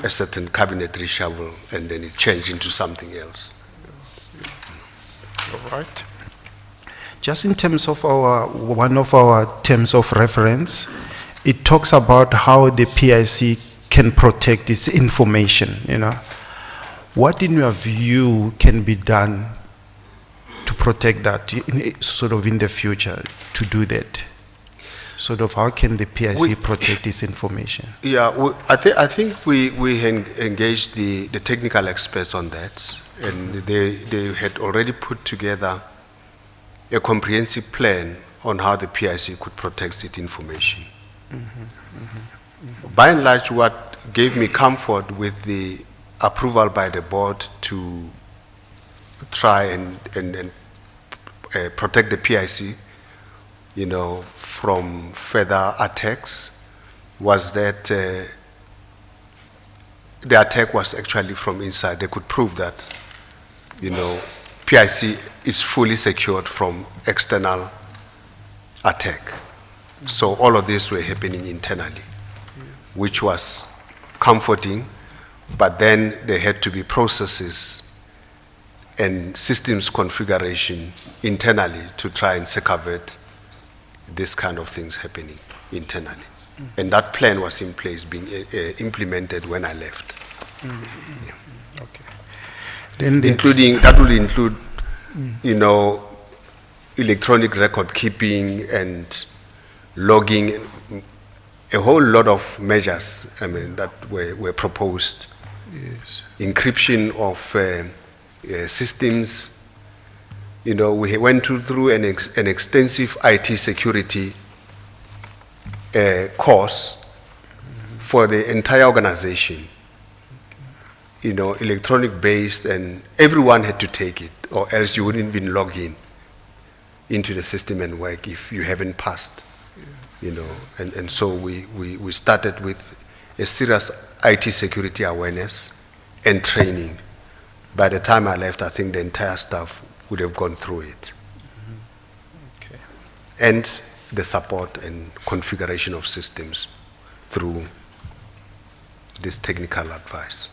a certain cabinet reshuffle, and then it changed into something else. All right. Just in terms of one of our terms of reference, it talks about how the PIC can protect its information, What, in your view, can be done to protect that, in the future, to do that? How can the PIC protect its information? Yeah, I think we engaged the technical experts on that, and they had already put together a comprehensive plan on how the PIC could protect its information. By and large, what gave me comfort with the approval by the board to try and protect the PIC, from further attacks, was that the attack was actually from inside. They could prove that, PIC is fully secured from external attack. So all of this were happening internally, which was comforting, but then there had to be processes and systems configuration internally to try and circumvent this kind of things happening internally. And that plan was in place, being implemented when I left. Yeah. Okay. Then that would include, electronic record keeping and logging, a whole lot of measures, that were proposed. Yes. Encryption of systems. We went through an extensive IT security course for the entire organization. Electronic based, and everyone had to take it, or else you wouldn't even log into the system and work if you haven't passed. And so we started with a serious IT security awareness and training. By the time I left, I think the entire staff would have gone through it. Okay. And the support and configuration of systems through this technical advice.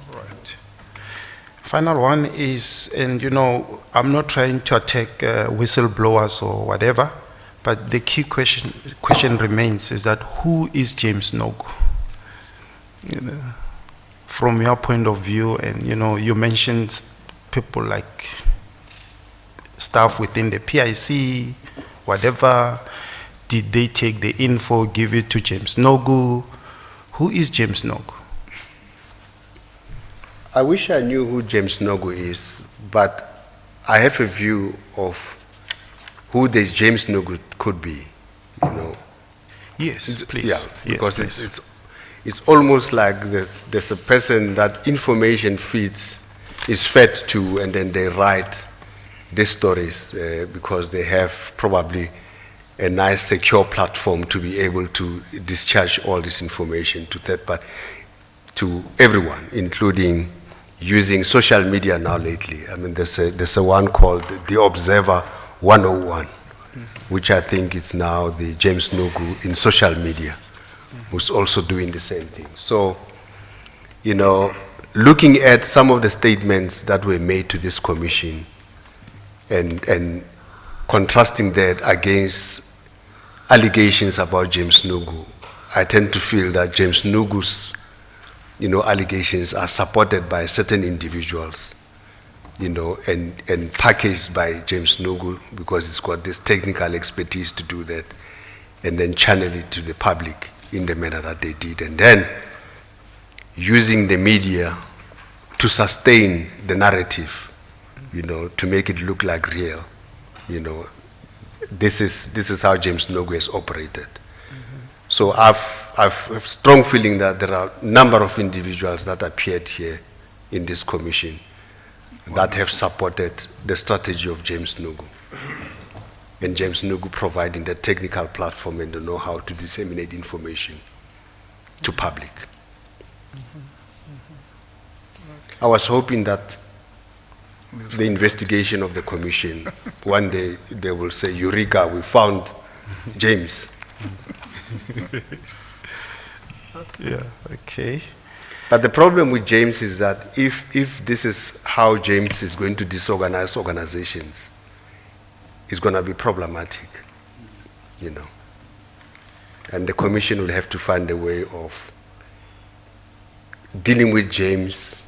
All right. Final one is, and you know, I'm not trying to attack whistleblowers or whatever, but the key question remains is that who is James Nogu? You know, from your point of view, and you know, you mentioned people like staff within the PIC, whatever. Did they take the info, give it to James Nogu? Who is James Nogu? I wish I knew who James Nogu is, but I have a view of who the James Nogu could be, you know. Yes, please. Yeah, Yes, because please. it's almost like there's a person that information is fed to, and then they write these stories because they have probably a nice secure platform to be able to discharge all this information to everyone, including using social media now lately. I mean, there's a one called The Observer 101, which I think is now the James Nogu in social media, who's also doing the same thing. So, you know, looking at some of the statements that were made to this commission and contrasting that against allegations about James Nogu, I tend to feel that James Nogu's, you know, allegations are supported by certain individuals, you know, and packaged by James Nogu because he's got this technical expertise to do that, and then channel it to the public in the manner that they did, and then using the media to sustain the narrative, you know, to make it look like real, you know. This is how James Nogu has operated. So I've a strong feeling that there are a number of individuals that appeared here in this commission that have supported the strategy of James Nogu. And James Nogu providing the technical platform and the know-how to disseminate information to public. I was hoping that the investigation of the commission, one day they will say, Eureka, we found James. Yeah, okay. But the problem with James is that if this is how James is going to disorganize organizations, it's going to be problematic, you know. And the commission will have to find a way of dealing with James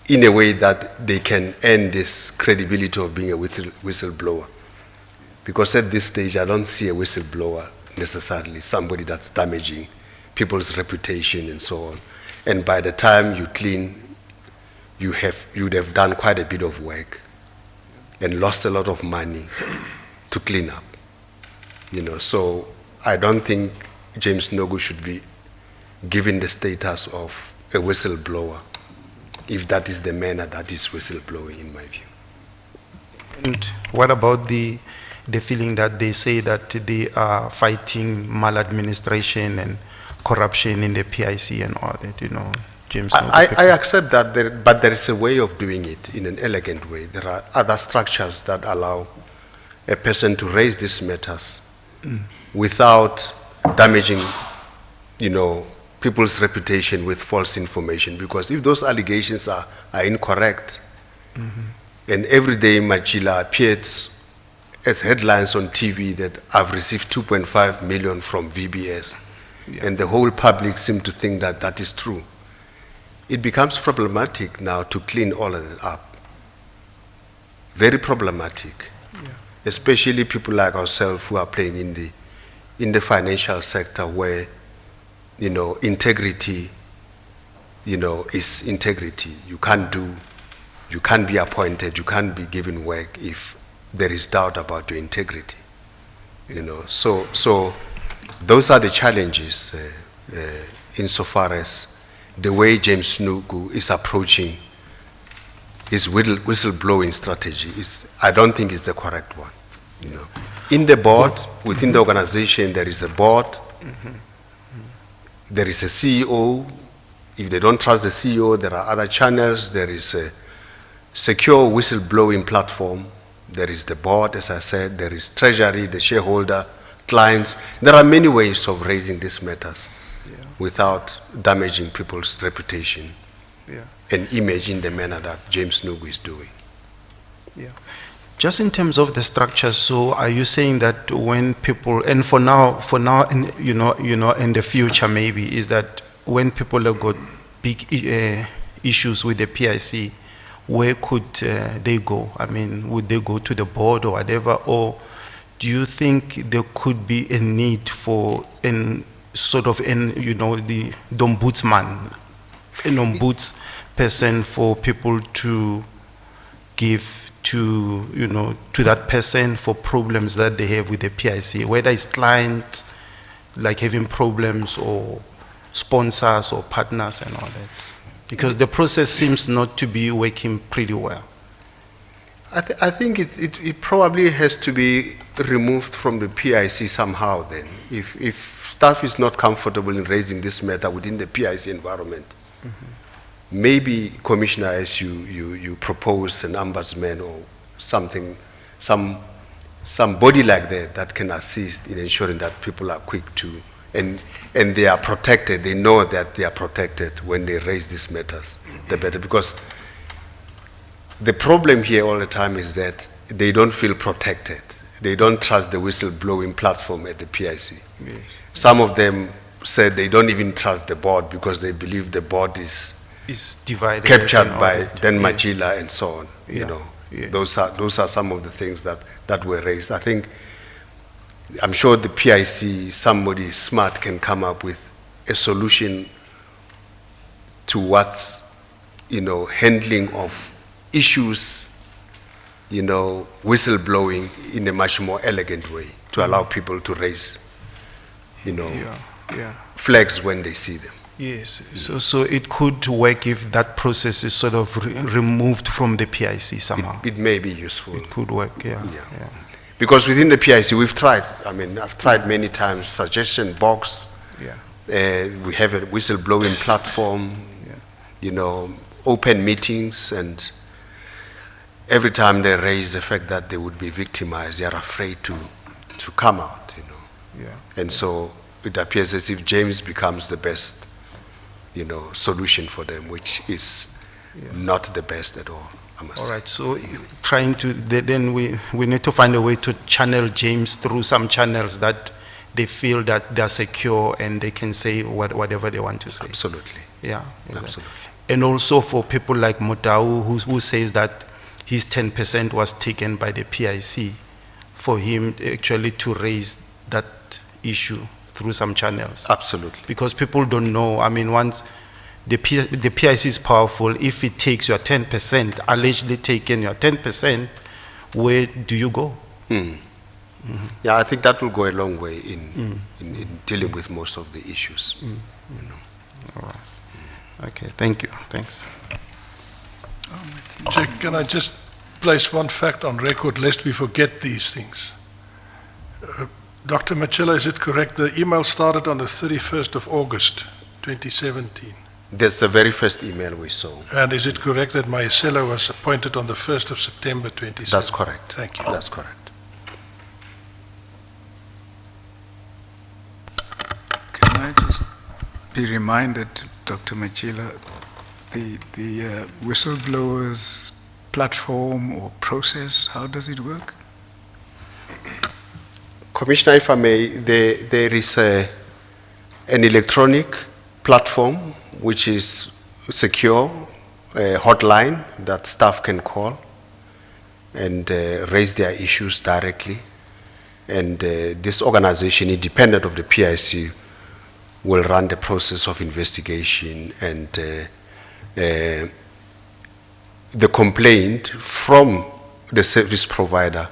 in a way that they can earn this credibility of being a whistleblower. Because at this stage, I don't see a whistleblower necessarily, somebody that's damaging people's reputation and so on. And by the time you clean, you'd have done quite a bit of work and lost a lot of money to clean up. You know, so I don't think James Nogu should be given the status of a whistleblower, if that is the manner that is whistleblowing, in my view. And what about the feeling that they say that they are fighting maladministration and corruption in the PIC and all that, you know, James? I accept that, but there is a way of doing it in an elegant way. There are other structures that allow a person to raise these matters without damaging, you know, people's reputation with false information. Because if those allegations are incorrect, and every day Matjila appears as headlines on TV that I've received 2.5 million from VBS, and the whole public seem to think that that is true, it becomes problematic now to clean all of that up. Very problematic. Especially people like ourselves who are playing in the financial sector where, you know, integrity, you know, is integrity. You can't be appointed, you can't be given work if there is doubt about your integrity. You know, so those are the challenges insofar as the way James Nogu is approaching his whistleblowing strategy I don't think is the correct one. You know, in the board, within the organization, there is a board, there is a CEO, If they don't trust the CEO, there are other channels. There is a secure whistleblowing platform. There is the board, as I said. There is treasury, the shareholder, clients. There are many ways of raising these matters without damaging people's reputation and image in the manner that James Nugu is doing. Yeah. Just in terms of the structure, so are you saying that when people, and for now, in, you know, in the future maybe, is that when people have got big issues with the PIC, where could they go? I mean, would they go to the board or whatever, or do you think there could be a need for the ombudsman, an ombuds person for people to give to, to that person for problems that they have with the PIC, whether it's clients like having problems or sponsors or partners and all that? Because the process seems not to be working pretty well. I think it probably has to be removed from the PIC somehow then. If staff is not comfortable in raising this matter within the PIC environment, maybe, Commissioner, as you propose an ombudsman or something, somebody like that can assist in ensuring that people are quick to, and they are protected, they know that they are protected when they raise these matters, the better. Because the problem here all the time is that they don't feel protected. They don't trust the whistleblowing platform at the PIC. Yes. Some of them said they don't even trust the board because they believe the board is divided, captured by that. then Matjila and so on. Yeah. Those are some of the things that were raised. I'm sure the PIC, somebody smart can come up with a solution to what's, handling of issues, whistleblowing in a much more elegant way to allow people to raise, flags when they see them. Yes, so it could work if that process is sort of removed from the PIC somehow. It may be useful. It could work, yeah. Because within the PIC, we've tried. I've tried many times. Suggestion box. We have a whistleblowing platform. Open meetings, and every time they raise the fact that they would be victimized, they are afraid to come out. And so it appears as if James becomes the best, solution for them, which is not the best at all. All right, so then we need to find a way to channel James through some channels that they feel that they're secure and they can say whatever they want to say. Absolutely. Yeah. Absolutely. And also for people like Motau, who says that his 10% was taken by the PIC, for him actually to raise that issue through some channels. Absolutely. Because people don't know. Once the PIC is powerful, if it takes your 10%, allegedly taken your 10%, where do you go? Yeah, I think that will go a long way in dealing with most of the issues. All right. Okay, thank you. Thanks. Jack, can I just place one fact on record lest we forget these things? Dr. Matjila, is it correct the email started on the 31st of August 2017? That's the very first email we saw. And is it correct that Mayasela was appointed on the 1st of September 2017? That's correct. Thank you. That's correct. Can I just be reminded, Dr. Matjila, the whistleblowers platform or process, how does it work? Commissioner, if I may, there is an electronic platform which is secure, a hotline that staff can call and raise their issues directly. And this organization, independent of the PIC, will run the process of investigation, and the complaint from the service provider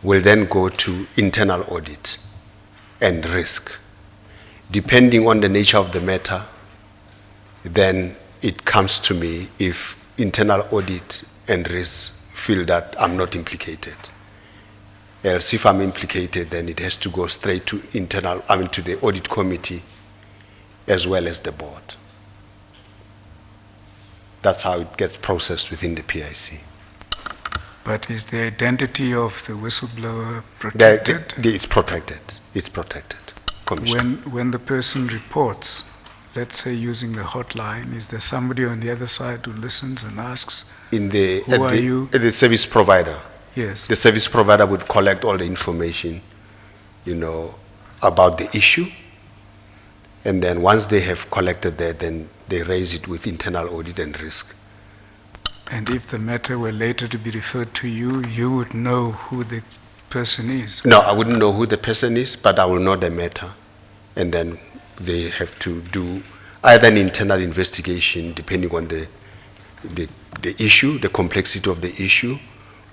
will then go to internal audit and risk. Depending on the nature of the matter, then it comes to me if internal audit and risk feel that I'm not implicated. Else, if I'm implicated, then it has to go straight to to the audit committee as well as the board. That's how it gets processed within the PIC. But is the identity of the whistleblower protected? It's protected. It's protected, Commissioner. When the person reports, let's say using the hotline, is there somebody on the other side who listens and asks, who are you? The service provider. Yes. The service provider would collect all the information, about the issue. And then once they have collected that, then they raise it with internal audit and risk. And if the matter were later to be referred to you, you would know who the person is? No, I wouldn't know who the person is, but I will know the matter. And then they have to do either an internal investigation, depending on the issue, the complexity of the issue,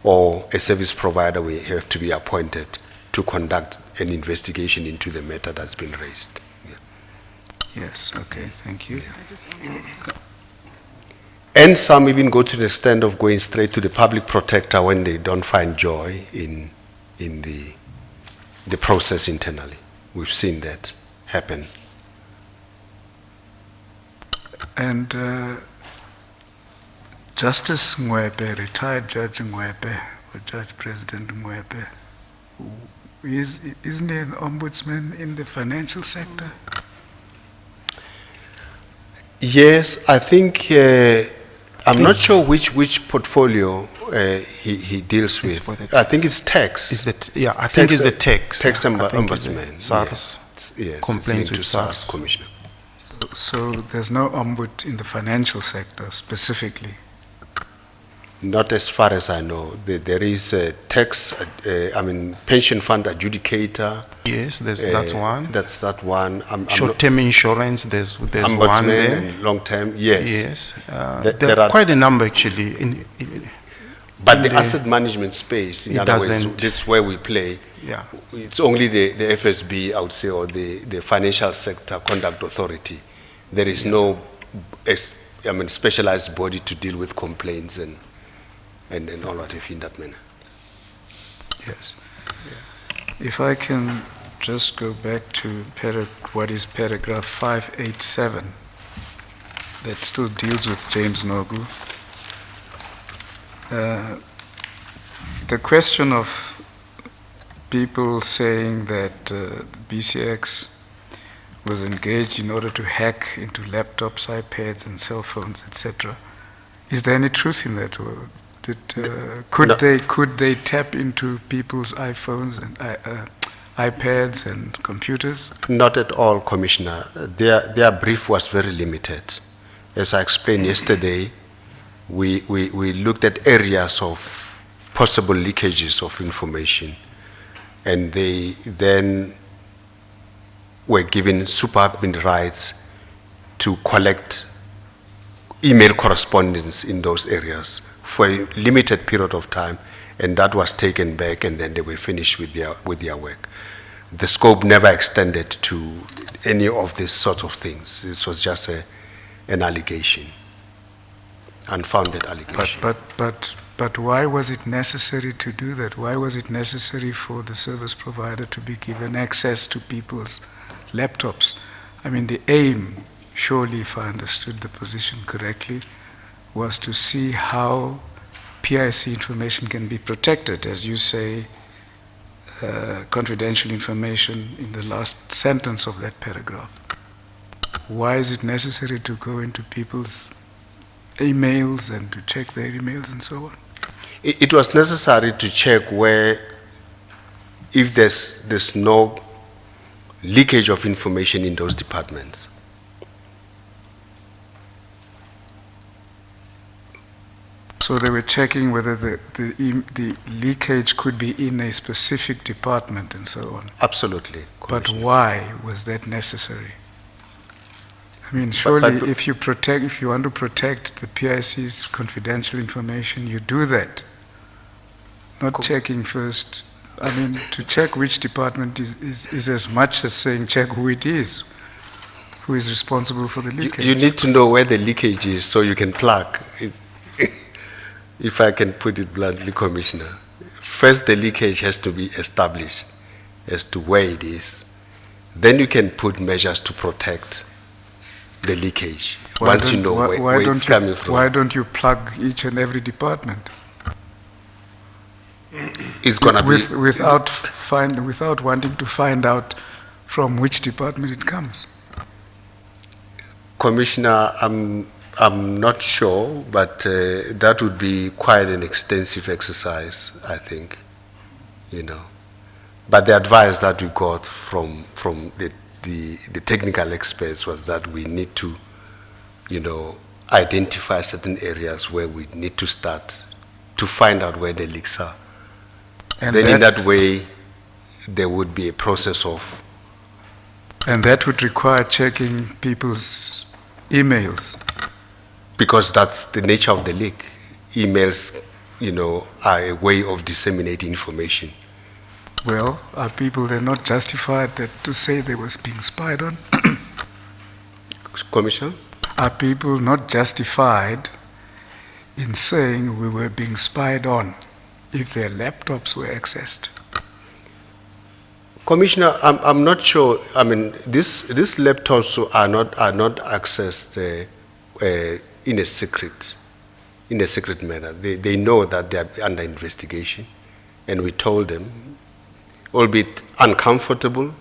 or a service provider will have to be appointed to conduct an investigation into the matter that's been raised. Yeah. Yes, okay, thank you. And some even go to the extent of going straight to the public protector when they don't find joy in the process internally. We've seen that happen. And Justice Mwepe, retired Judge Mwepe, or Judge President Mwepe, isn't he an ombudsman in the financial sector? Yes, I think, I'm not sure which portfolio he deals with. I think it's tax. I think it's the tax. Tax ombudsman. SARS. Yes, complaints with SARS. Commissioner. So there's no ombud in the financial sector specifically? Not as far as I know. There is a tax, pension fund adjudicator. Yes, there's that one. That's that one. Short-term insurance, there's one there. And long-term, yes. Yes, there are quite a number actually. But the asset management space, in other words, this is where we play. Yeah. It's only the FSB, I would say, or the Financial Sector Conduct Authority. There is no specialized body to deal with complaints and all that, if in that manner. Yes. Yeah. If I can just go back to what is paragraph 587, that still deals with James Nogu. The question of people saying that BCX was engaged in order to hack into laptops, iPads, and cell phones, etc. Is there any truth in that? Or could they tap into people's iPhones and iPads and computers? Not at all, Commissioner. Their brief was very limited. As I explained yesterday, we looked at areas of possible leakages of information, and they then were given superadmin rights to collect email correspondence in those areas for a limited period of time, and that was taken back, and then they were finished with their work. The scope never extended to any of these sorts of things. This was just an allegation, unfounded allegation. But why was it necessary to do that? Why was it necessary for the service provider to be given access to people's laptops? I mean, the aim, surely if I understood the position correctly, was to see how PIC information can be protected, as you say, confidential information in the last sentence of that paragraph. Why is it necessary to go into people's emails and to check their emails and so on? It was necessary to check if there's no leakage of information in those departments. So they were checking whether the leakage could be in a specific department and so on. Absolutely. But why was that necessary? I mean, surely if you want to protect the PIC's confidential information, you do that. Not checking first. I mean, to check which department is as much as saying check who it is, who is responsible for the leakage. You need to know where the leakage is so you can plug. If I can put it bluntly, Commissioner. First, the leakage has to be established as to where it is. Then you can put measures to protect the leakage once you know where it's coming from. Why don't you plug each and every department? It's going to be... Without wanting to find out from which department it comes. Commissioner, I'm not sure, but that would be quite an extensive exercise, I think, you know. But the advice that we got from the technical experts was that we need to, you know, identify certain areas where we need to start to find out where the leaks are. And then in that way, there would be a process of... And that would require checking people's emails. Because that's the nature of the leak. Emails, you know, are a way of disseminating information. Well, are people then not justified to say they was being spied on? Commissioner? Are people not justified in saying we were being spied on if their laptops were accessed? Commissioner, I'm not sure. I mean, these laptops are not accessed in a secret manner. They know that they are under investigation, and we told them, albeit uncomfortable.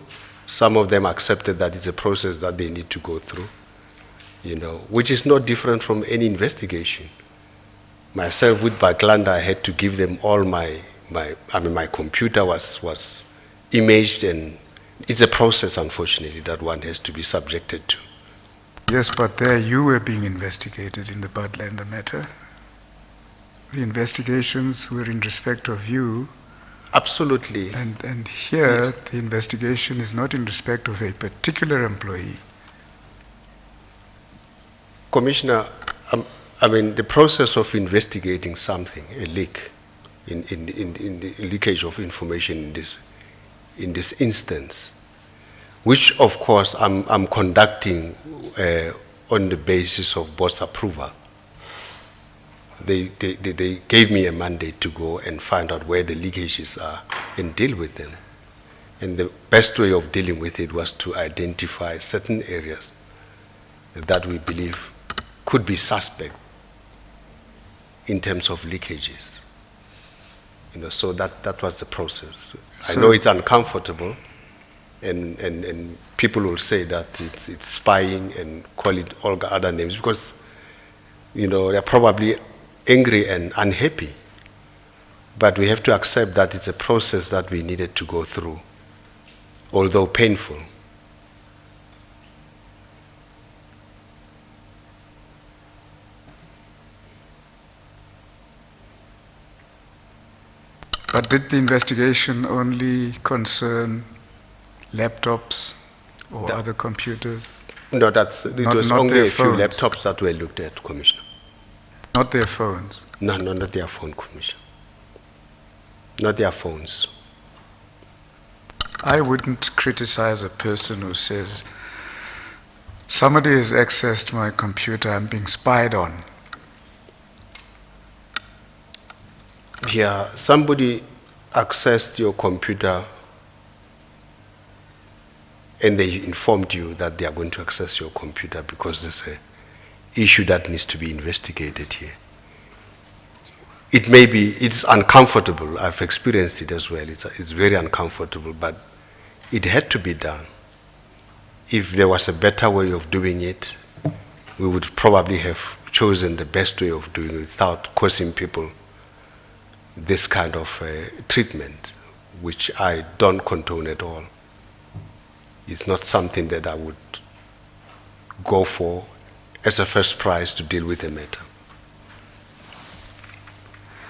Some of them accepted that it's a process that they need to go through, you know, which is not different from any investigation. Myself with Baklanda, I had to give them all my computer was imaged, and it's a process, unfortunately, that one has to be subjected to. Yes, but there you were being investigated in the Budlander matter. The investigations were in respect of you. Absolutely. And here, the investigation is not in respect of a particular employee. Commissioner, I mean, the process of investigating something, a leak, in the leakage of information in this instance, which of course I'm conducting on the basis of board's approval. They gave me a mandate to go and find out where the leakages are and deal with them. And the best way of dealing with it was to identify certain areas that we believe could be suspect in terms of leakages. You know, so that was the process. I know it's uncomfortable, and people will say that it's spying and call it all other names because, you know, they're probably angry and unhappy. But we have to accept that it's a process that we needed to go through, although painful. But did the investigation only concern laptops or other computers? No, it was only a few laptops that were looked at, Commissioner. Not their phones? No, not their phone, Commissioner. Not their phones. I wouldn't criticize a person who says, somebody has accessed my computer, I'm being spied on. Yeah, somebody accessed your computer and they informed you that they are going to access your computer because there's an issue that needs to be investigated here. It's uncomfortable. I've experienced it as well. It's very uncomfortable, but it had to be done. If there was a better way of doing it, we would probably have chosen the best way of doing it without causing people this kind of treatment, which I don't condone at all. It's not something that I would go for as a first prize to deal with the matter.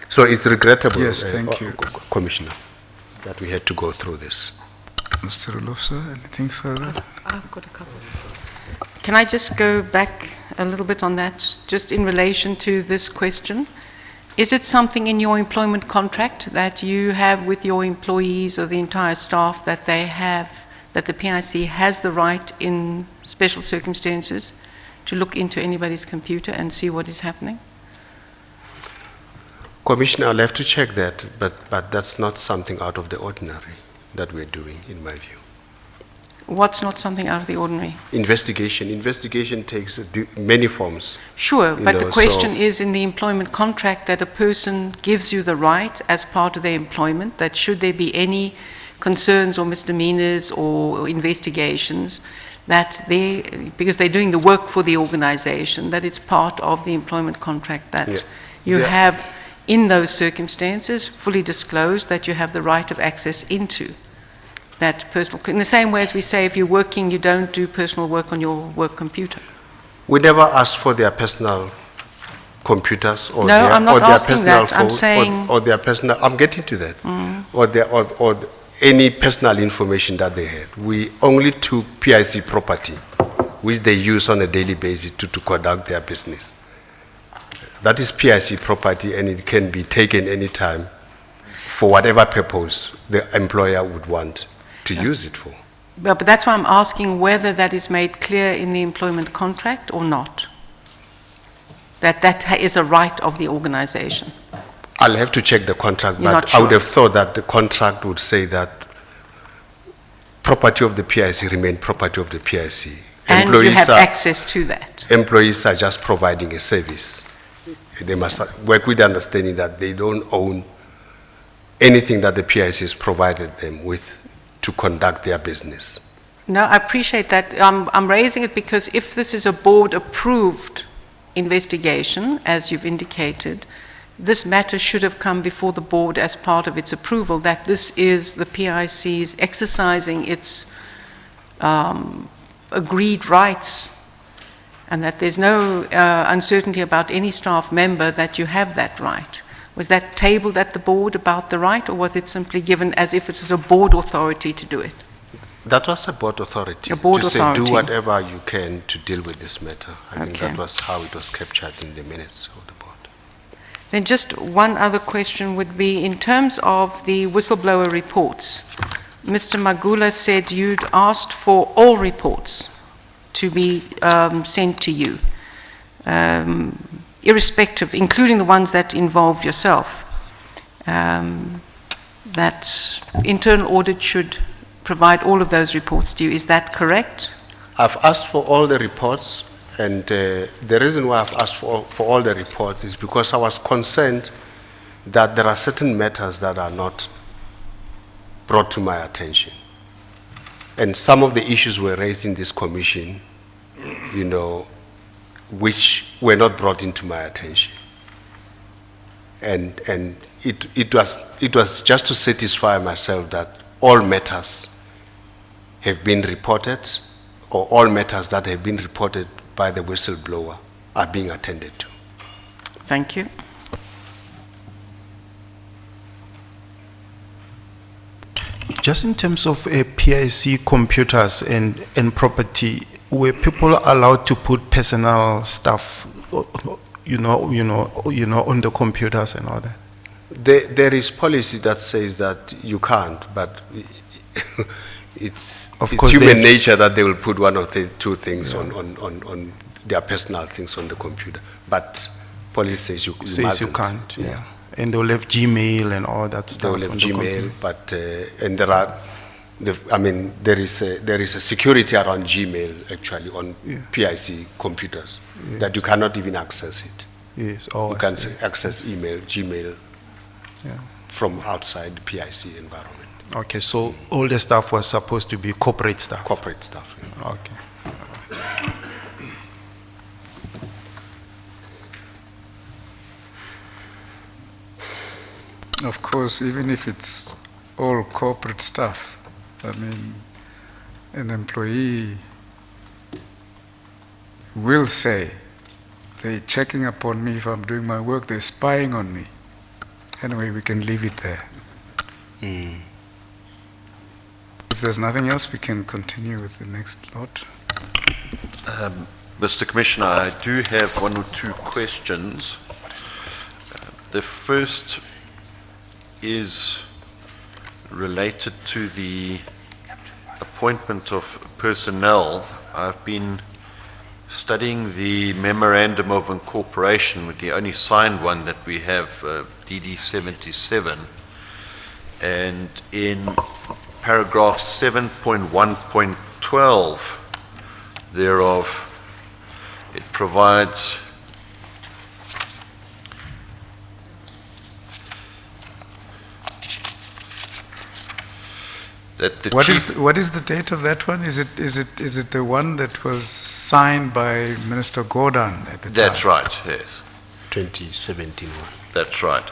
So it's regrettable, yes, thank you, Commissioner, that we had to go through this. Mr. Rolofsa, anything further? I've got a couple. Can I just go back a little bit on that, just in relation to this question? Is it something in your employment contract that you have with your employees or the entire staff that they have, that the PIC has the right in special circumstances to look into anybody's computer and see what is happening? Commissioner, I'll have to check that, but that's not something out of the ordinary that we're doing, in my view. What's not something out of the ordinary? Investigation takes many forms. Sure, You but the know, question so- is in the employment contract that a person gives you the right as part of their employment that should there be any concerns or misdemeanors or investigations that they, because they're doing the work for the organization, that it's part of the employment contract that Yeah. you Yeah. have in those circumstances fully disclosed that you have the right of access into that personal, in the same way as we say if you're working, you don't do personal work on your work computer. We never ask for their personal computers or No, their, I'm not or their asking personal that. I'm phones saying- or their personal. I'm getting to that. Or any personal information that they had. We only took PIC property, which they use on a daily basis to conduct their business. That is PIC property, and it can be taken anytime for whatever purpose the employer would want to use it for. But that's why I'm asking whether that is made clear in the employment contract or not. That is a right of the organization. I'll have to check the contract, You're but not I would sure? have thought that the contract would say that property of the PIC remain property of the PIC. And you have access to that. Employees are just providing a service. They must work with the understanding that they don't own anything that the PIC has provided them with to conduct their business. No, I appreciate that. I'm raising it because if this is a board-approved investigation, as you've indicated, this matter should have come before the board as part of its approval, that this is the PIC's exercising its agreed rights, and that there's no uncertainty about any staff member that you have that right. Was that tabled at the board about the right, or was it simply given as if it was a board authority to do it? That was a board authority. A board to say authority. do whatever you can to deal with this matter. I think Okay. that was how it was captured in the minutes of the board. Then just one other question would be, in terms of the whistleblower reports, Mr. Magula said you'd asked for all reports to be sent to you, irrespective, including the ones that involved yourself. That internal audit should provide all of those reports to you. Is that correct? I've asked for all the reports, and the reason why I've asked for all the reports is because I was concerned that there are certain matters that are not brought to my attention. And some of the issues were raised in this commission, you know, which were not brought into my attention. And it was just to satisfy myself that all matters have been reported, or all matters that have been reported by the whistleblower are being attended to. Thank you. Just in terms of PIC computers and property, were people allowed to put personal stuff, you know, on the computers and all that? There is policy that says that you can't, but it's course human they've- nature that they will put one or two things on their personal things on the computer. But policy says you Says you mustn't. can't, yeah. And they will have Gmail and all that stuff. They will have on the Gmail, computer. but and there are, there is a security around Gmail actually on Yeah. PIC computers that you cannot even access it. Yes, oh, You I can see. access email, Gmail Yeah. from outside the PIC environment, Okay, so all the stuff was supposed to be corporate stuff? corporate stuff. Okay. Of course, even if it's all corporate stuff, I mean, an employee will say, they're checking upon me if I'm doing my work, they're spying on me. Anyway, we can leave it there. If there's nothing else, we can continue with the next lot. Mr. Commissioner, I do have one or two questions. The first is related to the appointment of personnel. I've been studying the Memorandum of Incorporation, with the only signed one that we have, DD 77, and in paragraph 7.1.2 12 thereof, it provides that the chief... What is the date of that one? Is it the one that was signed by Minister Gordon at the time? That's right, yes. 2017 one. That's right.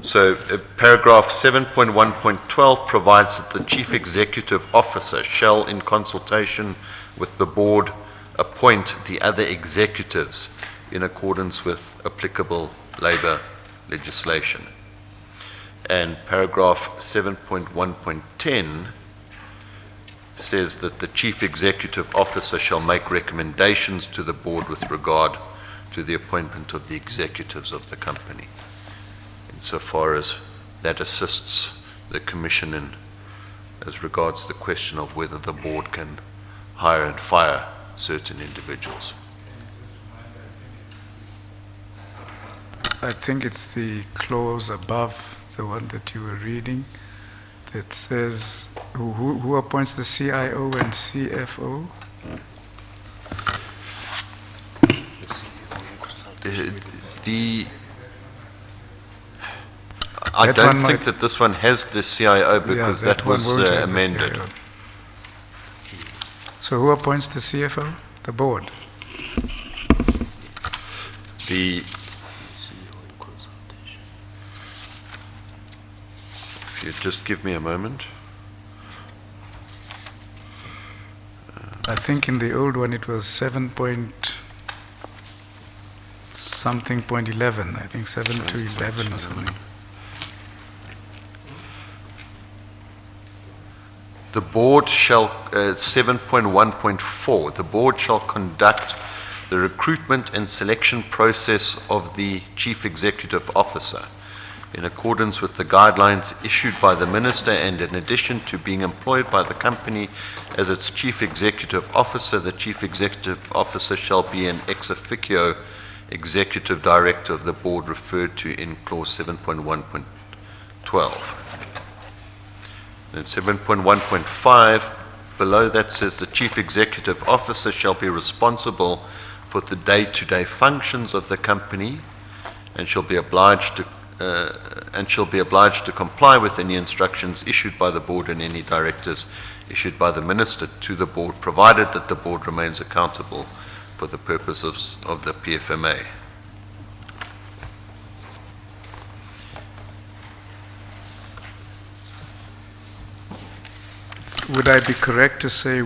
So paragraph 7.1.12 provides that the Chief Executive Officer shall, in consultation with the board, appoint the other executives in accordance with applicable labour legislation. And paragraph 7.1.10 says that the Chief Executive Officer shall make recommendations to the board with regard to the appointment of the executives of the company, insofar as that assists the Commission in as regards the question of whether the board can hire and fire certain individuals. I think it's the clause above the one that you were reading that says who appoints the CIO and CFO? I That don't one think might- that this one has the CIO because Yeah, that one was won't have the amended. CIO. So who appoints the CFO? The board. The, if you just give me a moment. I think in the old one it was 7 point something point 11. I think 7 to 11 or something. The board shall, 7.1.4, the board shall conduct the recruitment and selection process of the Chief Executive Officer in accordance with the guidelines issued by the Minister, and in addition to being employed by the company as its Chief Executive Officer, the Chief Executive Officer shall be an ex officio Executive Director of the board referred to in clause 7.1.12. And 7.1.5, below that says the Chief Executive Officer shall be responsible for the day-to-day functions of the company and shall be obliged to comply with any instructions issued by the board and any directives issued by the Minister to the board, provided that the board remains accountable for the purposes of the PFMA. Would I be correct to say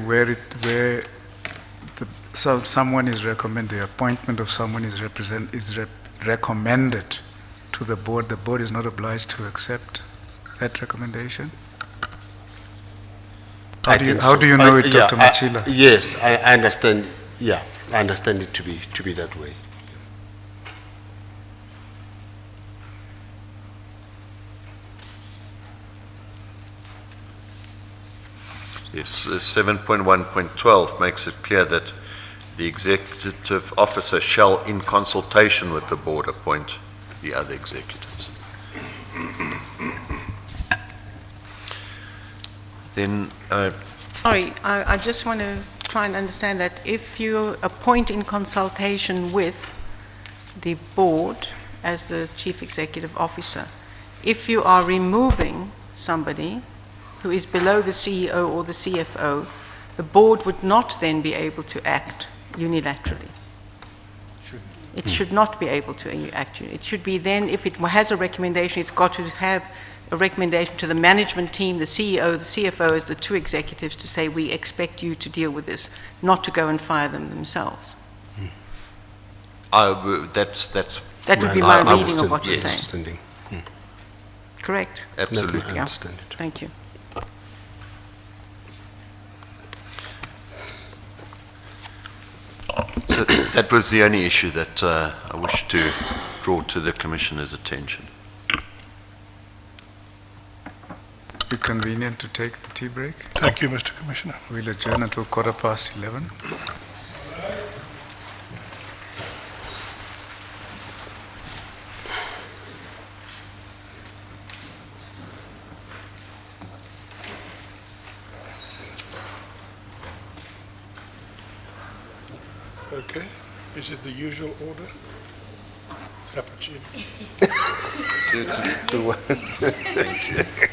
someone is recommended, the appointment of someone is recommended to the board is not obliged to accept that recommendation? How do you know it, Dr. Matjila? Yes, I understand. Yeah, I understand it to be that way. Yes, 7.1.12 makes it clear that the executive officer shall, in consultation with the board, appoint the other executives. Then, Sorry, I just want to try and understand that if you appoint in consultation with the board as the Chief Executive Officer, if you are removing somebody who is below the CEO or the CFO, the board would not then be able to act unilaterally. It should not be able to act. It should be then, if it has a recommendation, it's got to have a recommendation to the management team, the CEO, the CFO as the two executives to say, we expect you to deal with this, not to go and fire them themselves. that That would be my reading of what you're saying. Understanding. Correct? absolutely. I understand it. Thank you. So that was the only issue that I wish to draw to the Commissioner's attention. Be convenient to take the tea break. Thank you, Mr. Commissioner. We'll adjourn until 11:15. Okay. Is it the usual order? Cappuccino. Thank you.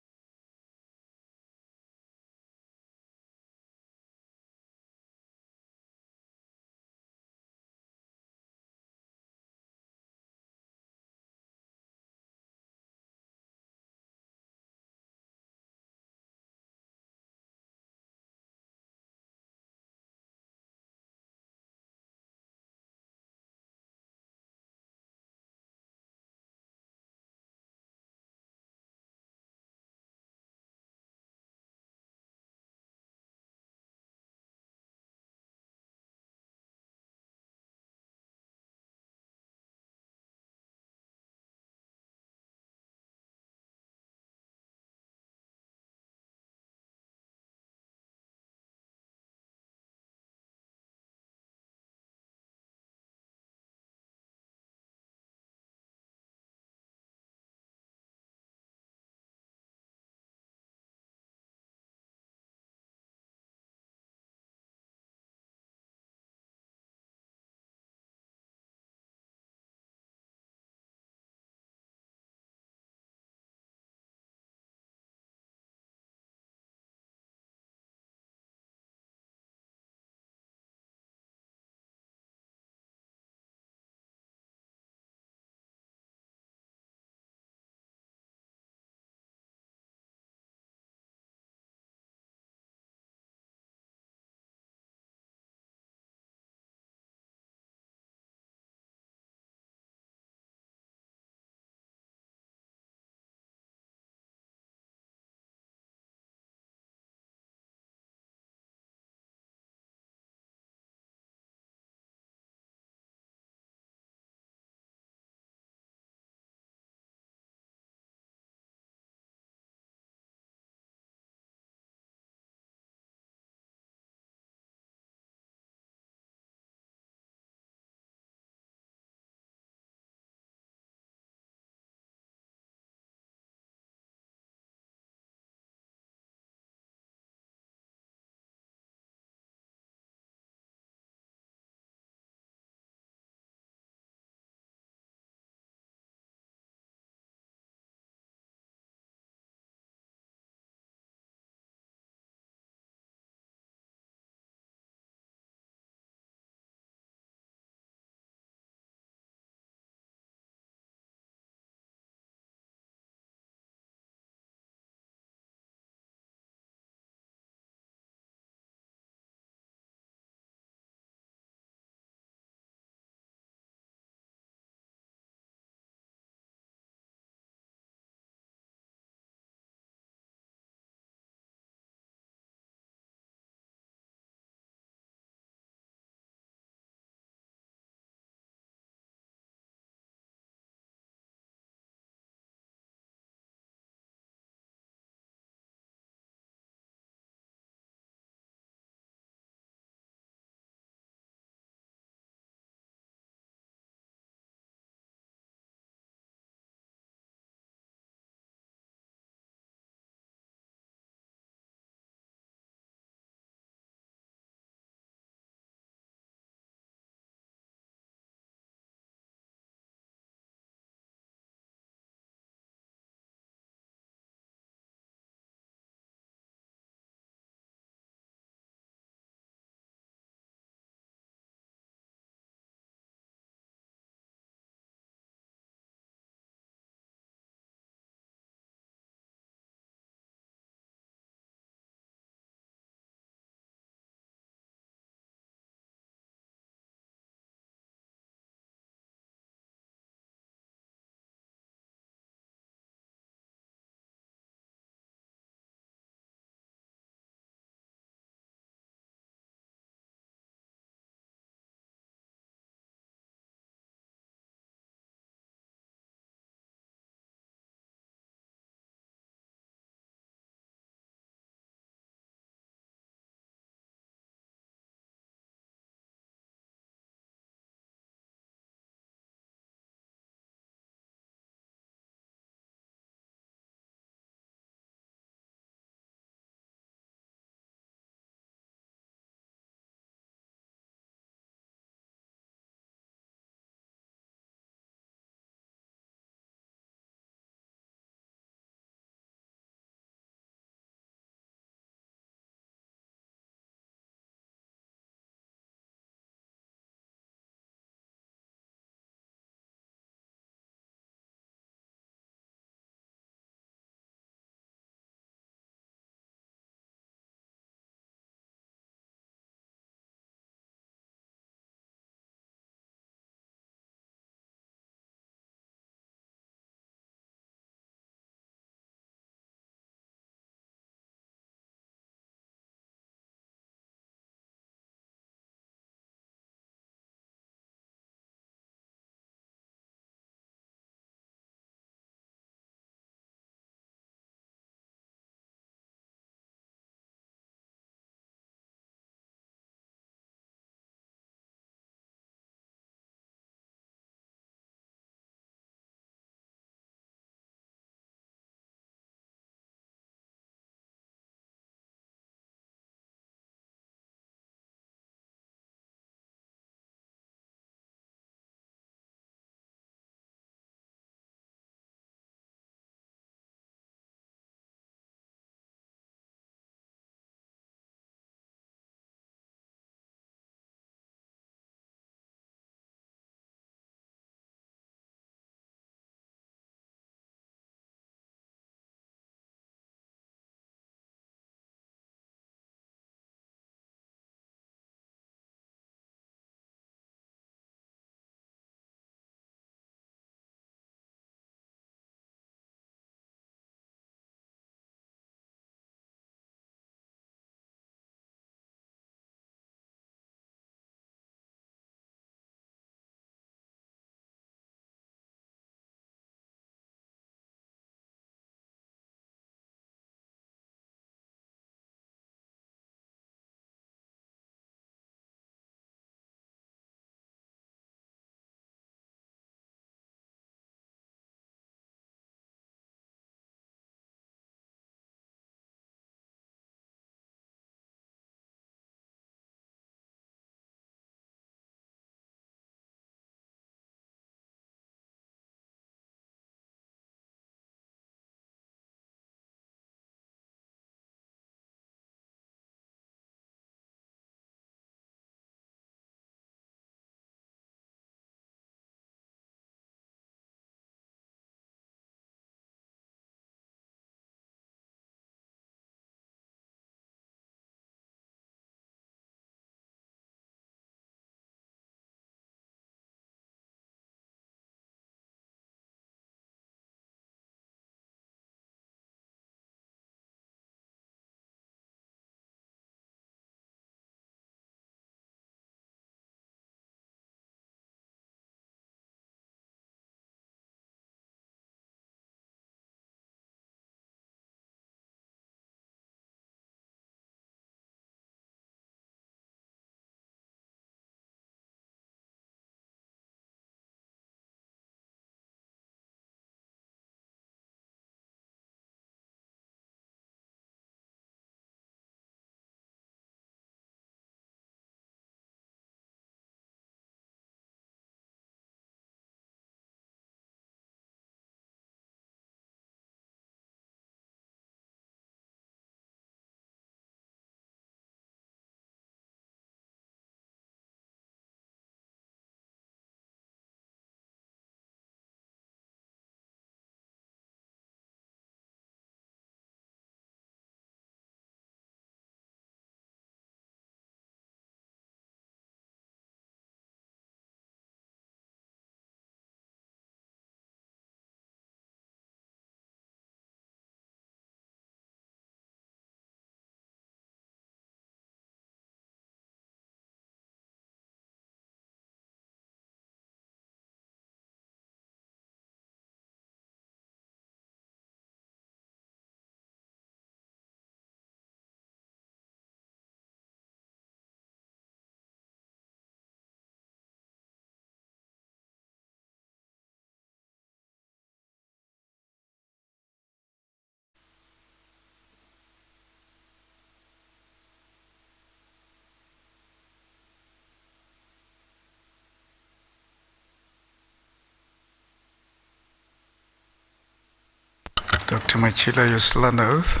Dr. Matjila, you're still under oath?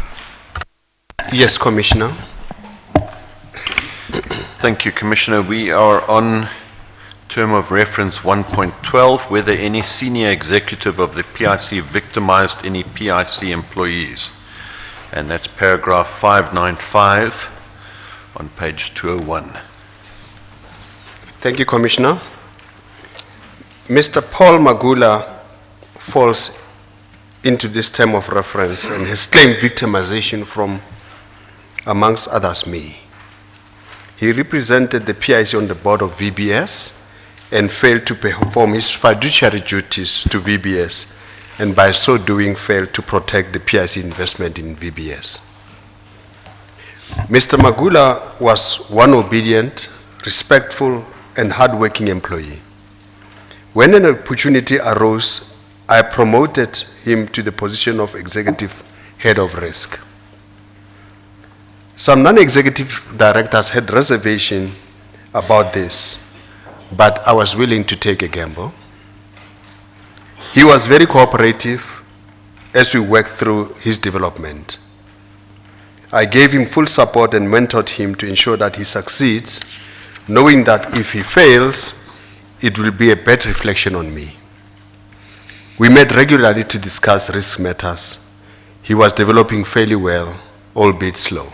Yes, Commissioner. Thank you, Commissioner. We are on term of reference 1.12, whether any senior executive of the PIC victimized any PIC employees. And that's paragraph 595 on page 201. Thank you, Commissioner. Mr. Paul Magula falls into this term of reference and has claimed victimization from, amongst others, me. He represented the PIC on the board of VBS and failed to perform his fiduciary duties to VBS, and by so doing failed to protect the PIC investment in VBS. Mr. Magula was one obedient, respectful, and hardworking employee. When an opportunity arose, I promoted him to the position of executive head of risk. Some non-executive directors had reservation about this, but I was willing to take a gamble. He was very cooperative as we worked through his development. I gave him full support and mentored him to ensure that he succeeds, knowing that if he fails, it will be a bad reflection on me. We met regularly to discuss risk matters. He was developing fairly well, albeit slow.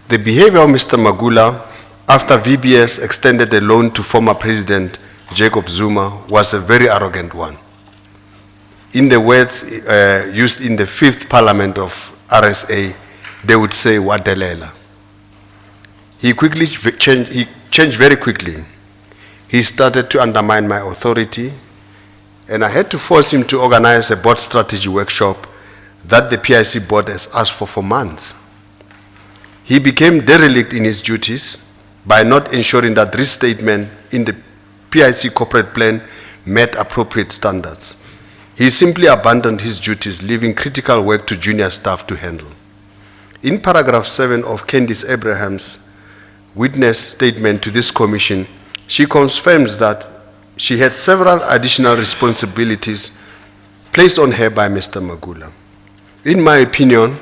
The behavior of Mr. Magula after VBS extended a loan to former President Jacob Zuma was a very arrogant one. In the words used in the 5th Parliament of RSA, they would say, "Wadelela." He changed very quickly. He started to undermine my authority, and I had to force him to organize a board strategy workshop that the PIC board has asked for months. He became derelict in his duties by not ensuring that restatement in the PIC corporate plan met appropriate standards. He simply abandoned his duties, leaving critical work to junior staff to handle. In paragraph 7 of Candice Abraham's witness statement to this commission, she confirms that she had several additional responsibilities placed on her by Mr. Magula. In my opinion,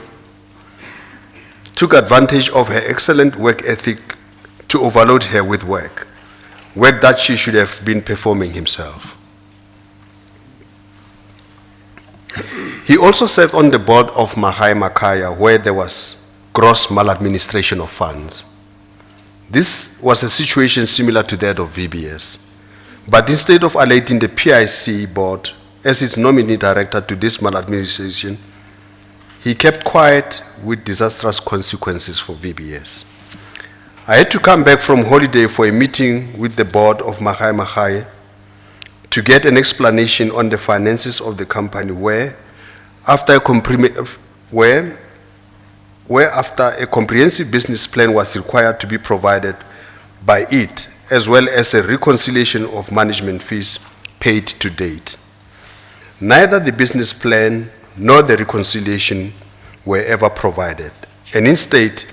took advantage of her excellent work ethic to overload her with work that she should have been performing himself. He also served on the board of Mahai Makaya, where there was gross maladministration of funds. This was a situation similar to that of VBS. But instead of alerting the PIC board as its nominee director to this maladministration, he kept quiet with disastrous consequences for VBS. I had to come back from holiday for a meeting with the board of Mahai to get an explanation on the finances of the company where after a comprehensive business plan was required to be provided by it, as well as a reconciliation of management fees paid to date. Neither the business plan nor the reconciliation were ever provided, and instead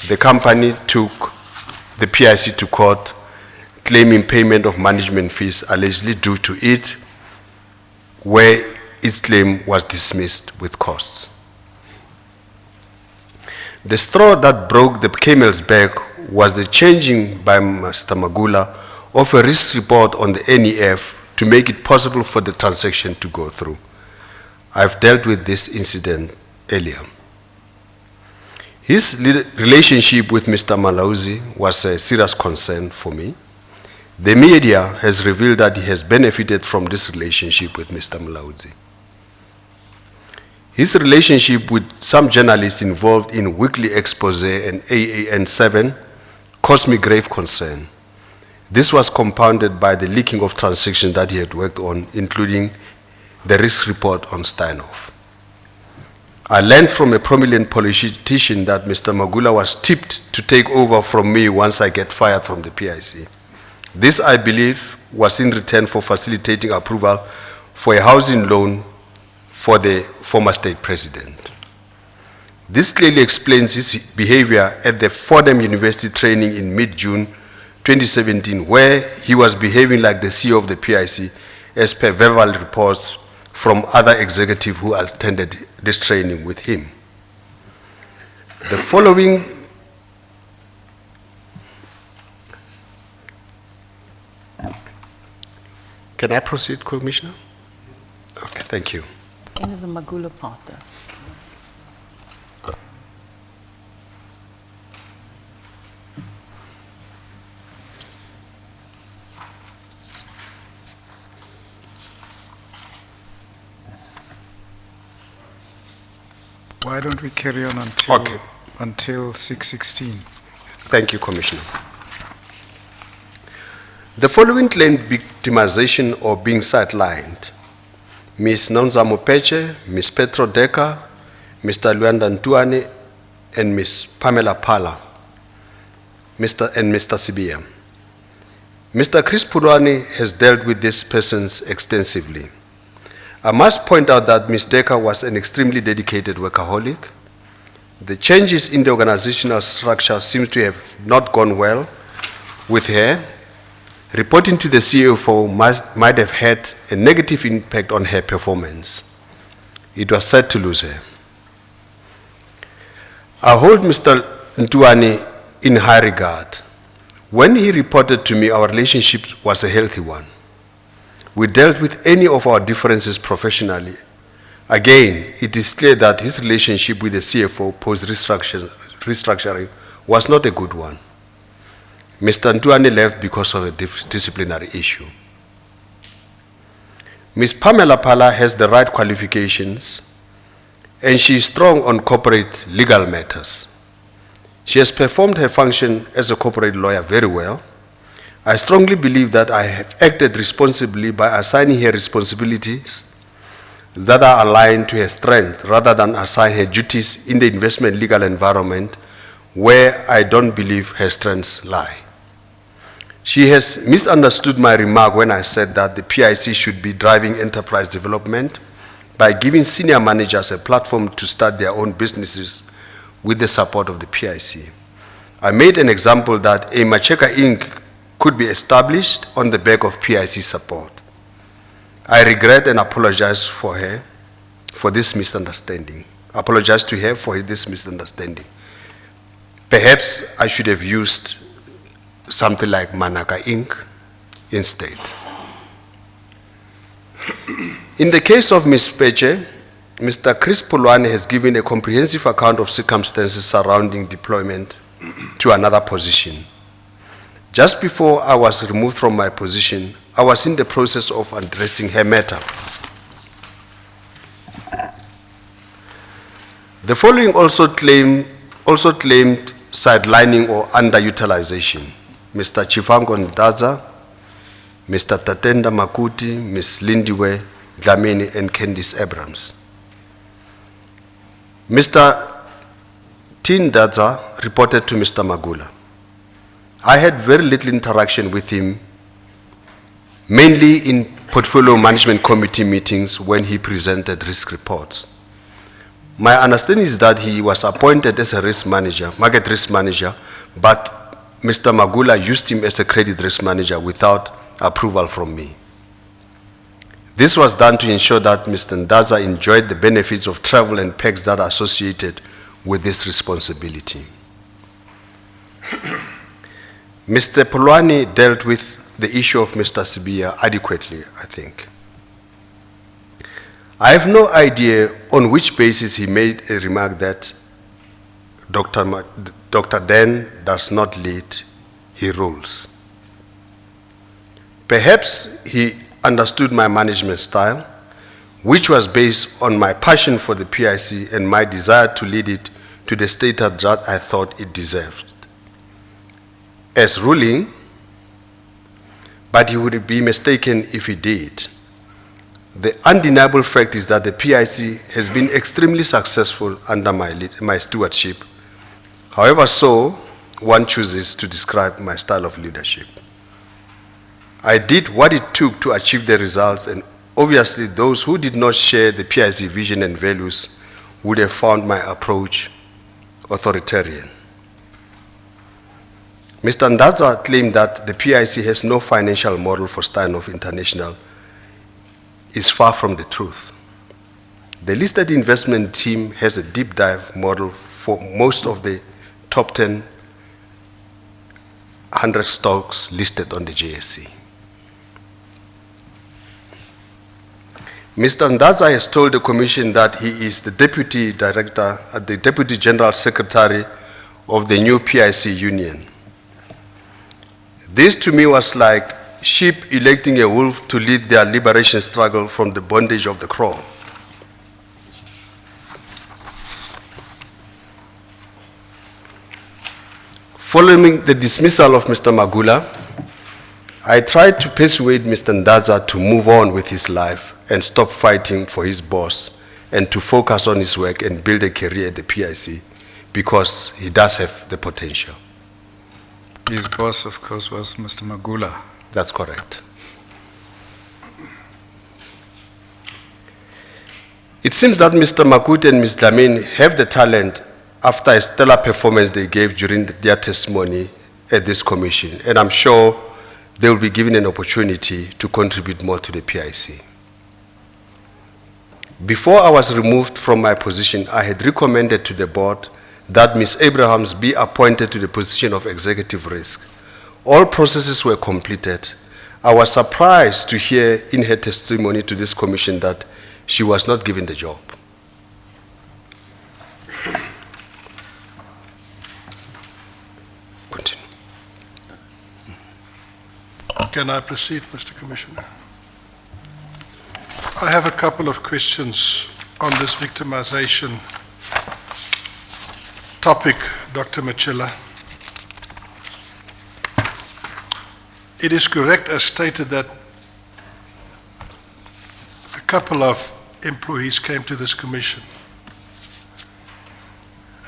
the company took the PIC to court claiming payment of management fees allegedly due to it, where its claim was dismissed with costs. The straw that broke the camel's back was the changing by Mr. Magula of a risk report on the NEF to make it possible for the transaction to go through. I've dealt with this incident earlier. His relationship with Mr. Malauzi was a serious concern for me. The media has revealed that he has benefited from this relationship with Mr. Malauzi. His relationship with some journalists involved in weekly expose and AAN7 caused me grave concern. This was compounded by the leaking of transactions that he had worked on, including the risk report on Steinhoff. I learned from a prominent politician that Mr. Magula was tipped to take over from me once I get fired from the PIC. This, I believe, was in return for facilitating approval for a housing loan for the former state president. This clearly explains his behavior at the Fordham University training in mid-June 2017, where he was behaving like the CEO of the PIC as per verbal reports from other executives who attended this training with him. The following Can I proceed, Commissioner? Okay, thank you. End of the Magula part though. Why don't we carry on until, Okay. until 6:16? Thank you, Commissioner. The following claimed victimization or being sidelined: Ms. Nonza Mopeche, Ms. Petro Decker, Mr. Luanda Ntuane, and Ms. Pamela Pala, Mr. Sibia. Mr. Chris Purwani has dealt with these persons extensively. I must point out that Ms. Decker was an extremely dedicated workaholic. The changes in the organizational structure seem to have not gone well with her. Reporting to the CFO might have had a negative impact on her performance. It was sad to lose her. I hold Mr. Ntuani in high regard. When he reported to me, our relationship was a healthy one. We dealt with any of our differences professionally. Again, it is clear that his relationship with the CFO post-restructuring was not a good one. Mr. Ntuane left because of a disciplinary issue. Ms. Pamela Pala has the right qualifications, and she is strong on corporate legal matters. She has performed her function as a corporate lawyer very well. I strongly believe that I have acted responsibly by assigning her responsibilities that are aligned to her strength rather than assign her duties in the investment legal environment where I don't believe her strengths lie. She has misunderstood my remark when I said that the PIC should be driving enterprise development by giving senior managers a platform to start their own businesses with the support of the PIC. I made an example that a Macheka Inc. could be established on the back of PIC support. I regret and apologize for her for this misunderstanding. Apologize to her for this misunderstanding. Perhaps I should have used something like Manaka Inc. instead. In the case of Ms. Peche, Mr. Chris Pulwane has given a comprehensive account of circumstances surrounding deployment to another position. Just before I was removed from my position, I was in the process of addressing her matter. The following also claimed sidelining or underutilization: Mr. Chifango Ndaza, Mr. Tatenda Makuti, Ms. Lindiwe Dlamini, and Candice Abrams. Mr. Tindaza reported to Mr. Magula. I had very little interaction with him, mainly in portfolio management committee meetings when he presented risk reports. My understanding is that he was appointed as a risk manager, market risk manager, but Mr. Magula used him as a credit risk manager without approval from me. This was done to ensure that Mr. Ndaza enjoyed the benefits of travel and perks that are associated with this responsibility. Mr. Pulwani dealt with the issue of Mr. Sibia adequately, I think. I have no idea on which basis he made a remark that Dr. Dan does not lead, he rules. Perhaps he understood my management style, which was based on my passion for the PIC and my desire to lead it to the status that I thought it deserved as ruling, but he would be mistaken if he did. The undeniable fact is that the PIC has been extremely successful under my stewardship. However, so one chooses to describe my style of leadership. I did what it took to achieve the results, and obviously those who did not share the PIC vision and values would have found my approach authoritarian. Mr. Ndaza claimed that the PIC has no financial model for Steinhoff International. Is far from the truth. The listed investment team has a deep dive model for most of the top 10 100 stocks listed on the JSE. Mr. Ndaza has told the Commission that he is the Deputy Director, the Deputy General Secretary of the new PIC union. This to me was like sheep electing a wolf to lead their liberation struggle from the bondage of the crow. Following the dismissal of Mr. Magula, I tried to persuade Mr. Ndaza to move on with his life and stop fighting for his boss and to focus on his work and build a career at the PIC because he does have the potential. His boss, of course, was Mr. Magula. That's correct. It seems that Mr. Makut and Ms. Dlamini have the talent after a stellar performance they gave during their testimony at this commission, and I'm sure they will be given an opportunity to contribute more to the PIC. Before I was removed from my position, I had recommended to the board that Ms. Abrahams be appointed to the position of executive risk. All processes were completed. I was surprised to hear in her testimony to this commission that she was not given the job. Continue. Can I proceed, Mr. Commissioner? I have a couple of questions on this victimization topic, Dr. Matjila. It is correct as stated that a couple of employees came to this commission.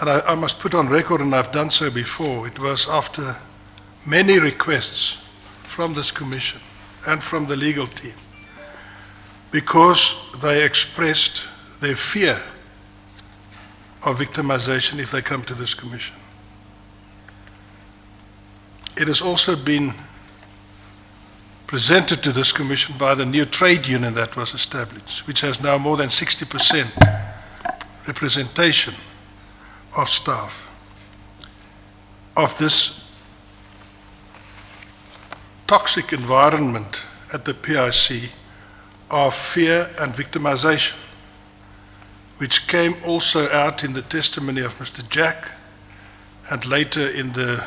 And I must put on record, and I've done so before, it was after many requests from this commission and from the legal team, because they expressed their fear of victimization if they come to this commission. It has also been presented to this commission by the new trade union that was established, which has now more than 60% representation of staff, of this toxic environment at the PIC of fear and victimization, which came also out in the testimony of Mr. Jack and later in the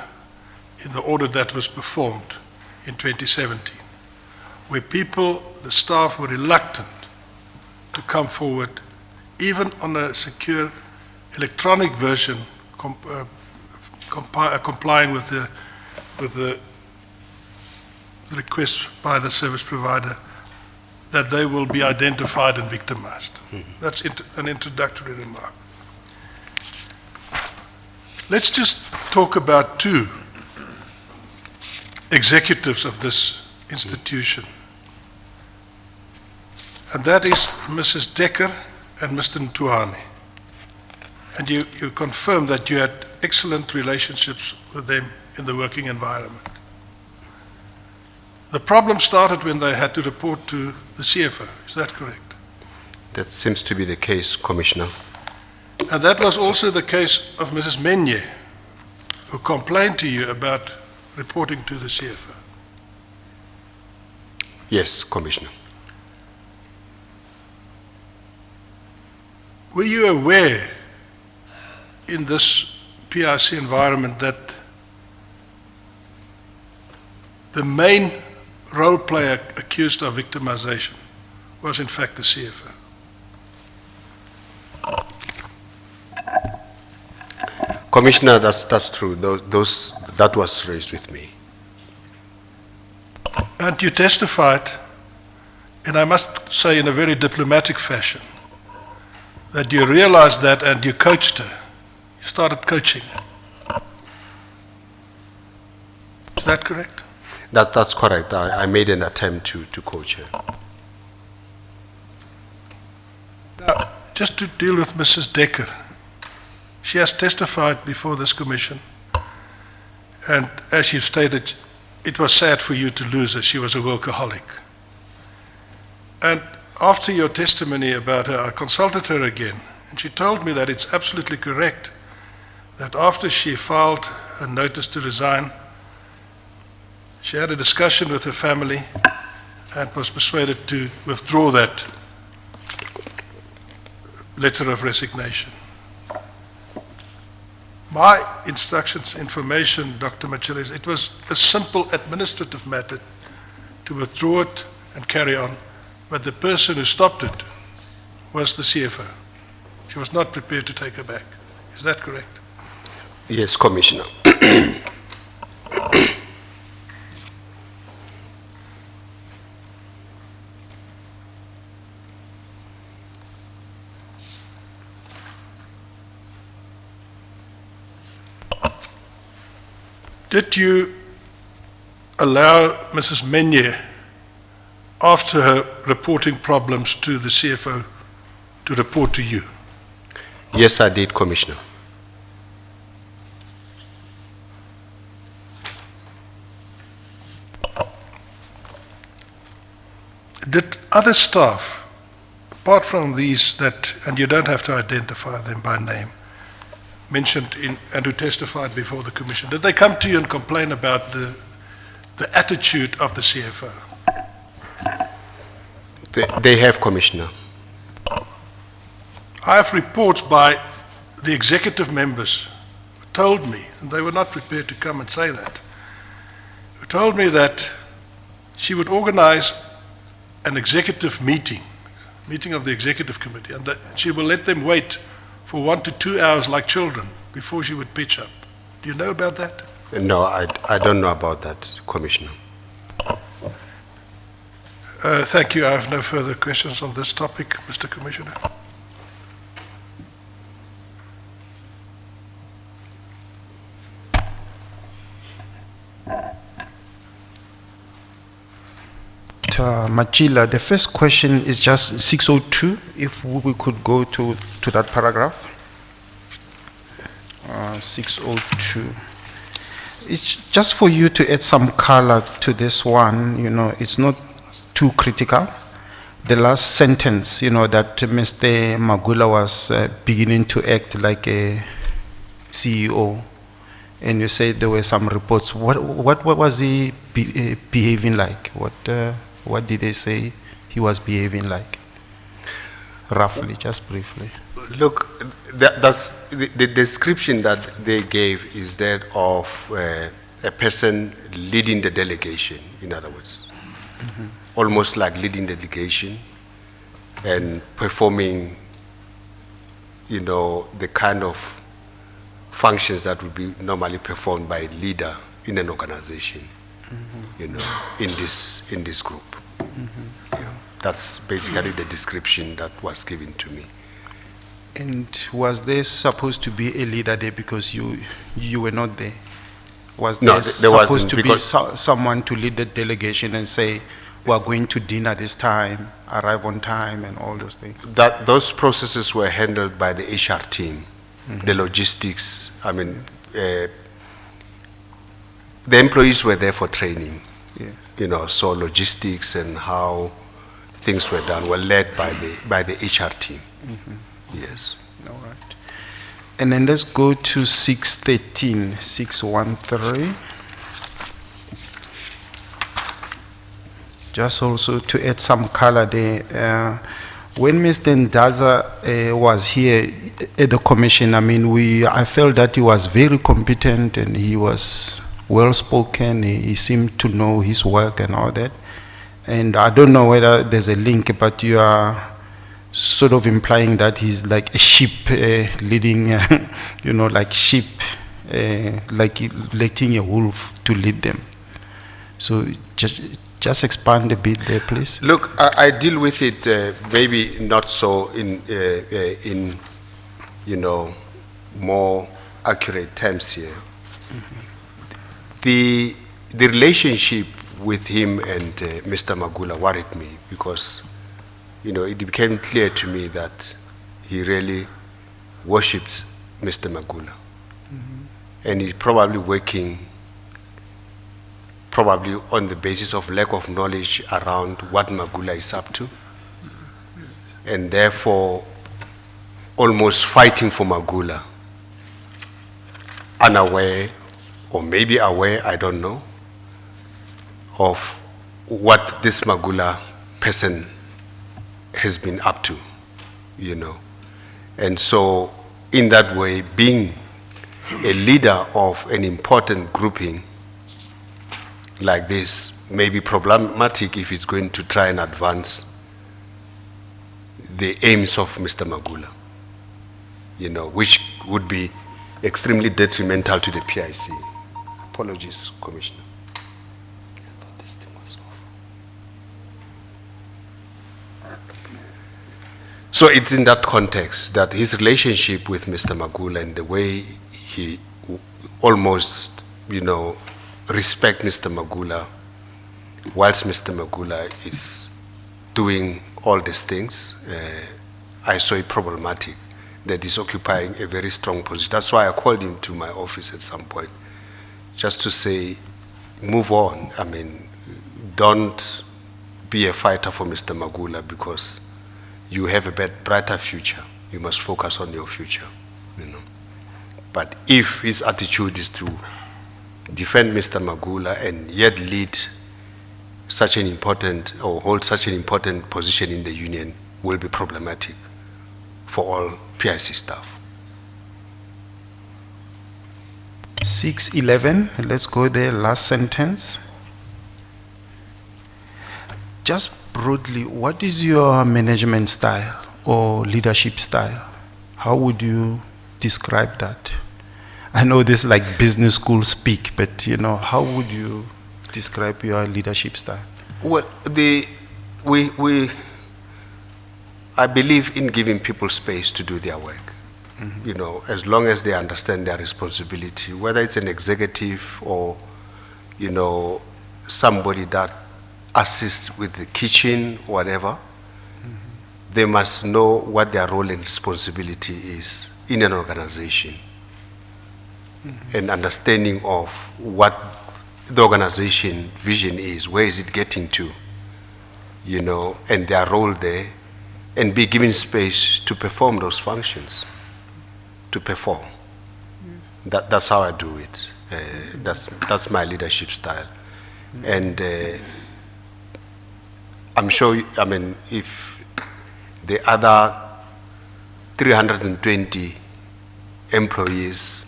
audit that was performed in 2017, where people, the staff, were reluctant to come forward, even on a secure electronic version, complying with the request by the service provider that they will be identified and victimized. That's an introductory remark. Let's just talk about two executives of this institution, and that is Mrs. Decker and Mr. Ntuani. And you confirmed that you had excellent relationships with them in the working environment. The problem started when they had to report to the CFO, is that correct? That seems to be the case, Commissioner. And that was also the case of Mrs. Menya, who complained to you about reporting to the CFO. Yes, Commissioner. Were you aware in this PIC environment that the main role player accused of victimization was in fact the CFO? Commissioner, that's true. That was raised with me. And you testified, and I must say in a very diplomatic fashion, that you realized that and you coached her. You started coaching her. Is that correct? That's correct. I made an attempt to coach her. Now, just to deal with Mrs. Decker, she has testified before this commission, and as you stated, it was sad for you to lose her. She was a workaholic. And after your testimony about her, I consulted her again, and she told me that it's absolutely correct that after she filed a notice to resign, she had a discussion with her family and was persuaded to withdraw that letter of resignation. My instructions, information, Dr. Matjila, is it was a simple administrative matter to withdraw it and carry on, but the person who stopped it was the CFO. She was not prepared to take her back. Is that correct? Yes, Commissioner. Did you allow Mrs. Menya, after her reporting problems to the CFO, to report to you? Yes, I did, Commissioner. Did other staff, apart from these that, and you don't have to identify them by name, mentioned in, and who testified before the commission, did they come to you and complain about the attitude of the CFO? They have, Commissioner. I have reports by the executive members who told me, and they were not prepared to come and say that, who told me that she would organize an executive meeting of the executive committee, and that she will let them wait for 1 to 2 hours like children before she would pitch up. Do you know about that? No, I don't know about that, Commissioner. Thank you. I have no further questions on this topic, Mr. Commissioner. Matjila, the first question is just 602, if we could go to that paragraph. 602. It's just for you to add some color to this one, you know, it's not too critical. The last sentence, you know, that Mr. Magula was beginning to act like a CEO, and you said there were some reports. What was he behaving like? What did they say he was behaving like? Roughly, just briefly. Look, that's the description that they gave is that of a person leading the delegation, in other words. Mm-hmm. Almost like leading the delegation and performing, you know, the kind of functions that would be normally performed by a leader in an organization, mm-hmm. you know, in this group. Mm-hmm. Yeah. That's basically the description that was given to me. And was there supposed to be a leader there because you were not there? Was there supposed to be someone to lead the delegation and say, we are going to dinner this time, arrive on time, and all those things? Those processes were handled by the HR team, mm-hmm. the logistics. I mean, the employees were there for training. Yes. You know, so logistics and how things were done were led by the HR team. Mm-hmm. Yes. All right. And then let's go to 613, 613. Just also to add some color there. When Mr. Ndaza was here at the commission, I mean, I felt that he was very competent and he was well-spoken. He seemed to know his work and all that. And I don't know whether there's a link, but you are sort of implying that he's like a sheep leading, you know, like sheep, like letting a wolf to lead them. So just expand a bit there, please. Look, I deal with it maybe not so in you know, more accurate terms here. Mm-hmm. The relationship with him and Mr. Magula worried me because, you know, it became clear to me that he really worshipped Mr. Magula. Mm-hmm. And he's probably working on the basis of lack of knowledge around what Magula is up to. and therefore almost fighting for Magula, unaware, or maybe aware, I don't know, of what this Magula person has been up to, you know. And so, in that way, being a leader of an important grouping like this may be problematic if it's going to try and advance the aims of Mr. Magula, you know, which would be extremely detrimental to the PIC. Apologies, Commissioner. So it's in that context that his relationship with Mr. Magula and the way he almost, you know, respect Mr. Magula, whilst Mr. Magula is doing all these things, I saw it problematic that he's occupying a very strong position. That's why I called him to my office at some point, just to say, move on. I mean, don't be a fighter for Mr. Magula because you have a brighter future. You must focus on your future, you know. But if his attitude is to defend Mr. Magula and yet lead such an important, or hold such an important position in the union, will be problematic for all PIC staff. 611, let's go there, last sentence. Just broadly, what is your management style or leadership style? How would you describe that? I know this is like business school speak, but you know, how would you describe your leadership style? Well, I believe in giving people space to do their work. You know, as long as they understand their responsibility, whether it's an executive or, you know, somebody that assists with the kitchen, whatever, they must know what their role and responsibility is in an organization, and understanding of what the organization vision is, where is it getting to, you know, and their role there, and be given space to perform those functions, to perform. That's how I do it. That's my leadership style. And I'm sure, I mean, if the other 320 employees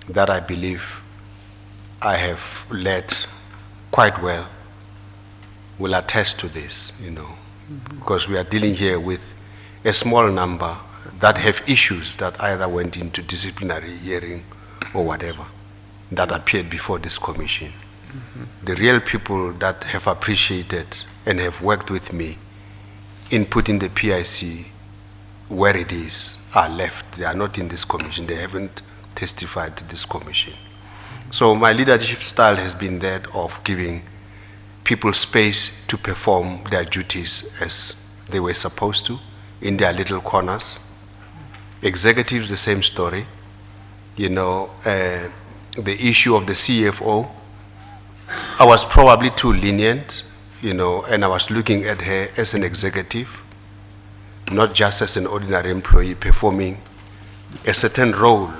that I believe I have led quite well will attest to this, you know, because we are dealing here with a small number that have issues that either went into disciplinary hearing or whatever that appeared before this commission. The real people that have appreciated and have worked with me in putting the PIC where it is are left. They are not in this commission. They haven't testified to this commission. So my leadership style has been that of giving people space to perform their duties as they were supposed to in their little corners. Executives, the same story. You know, the issue of the CFO, I was probably too lenient, you know, and I was looking at her as an executive, not just as an ordinary employee performing a certain role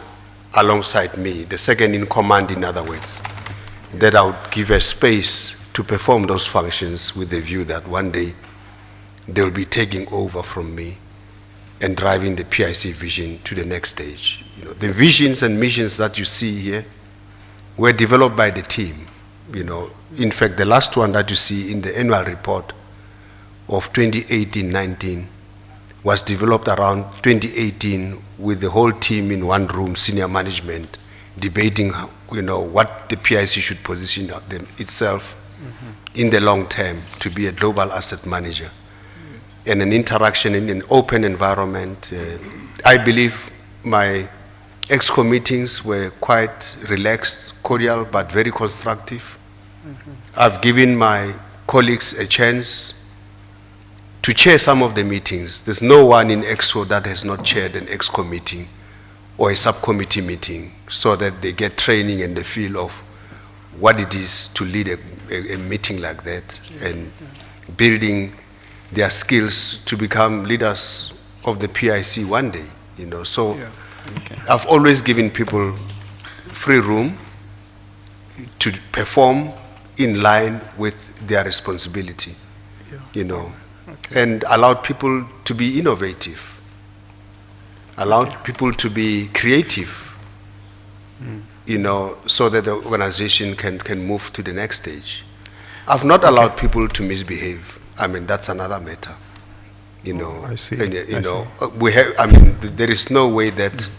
alongside me, the second in command, in other words, that I would give her space to perform those functions with the view that one day they'll be taking over from me and driving the PIC vision to the next stage. You know, the visions and missions that you see here were developed by the team. You know, in fact, the last one that you see in the annual report of 2018-19 was developed around 2018 with the whole team in one room, senior management, debating, you know, what the PIC should position itself in the long term to be a global asset manager. And an interaction in an open environment. I believe my EXCO meetings were quite relaxed, cordial, but very constructive. I've given my colleagues a chance to chair some of the meetings. There's no one in EXCO that has not chaired an EXCO meeting or a subcommittee meeting, so that they get training and the feel of what it is to lead a meeting like that, and building their skills to become leaders of the PIC one day, you know. So Yeah. Okay. I've always given people free room to perform in line with their responsibility, you know, and allowed people to be innovative, allowed people to be creative, you know, so that the organization can move to the next stage. I've not allowed people to misbehave. I mean, that's another matter, you know. I see. And, you I know, we have. I mean, there is no way that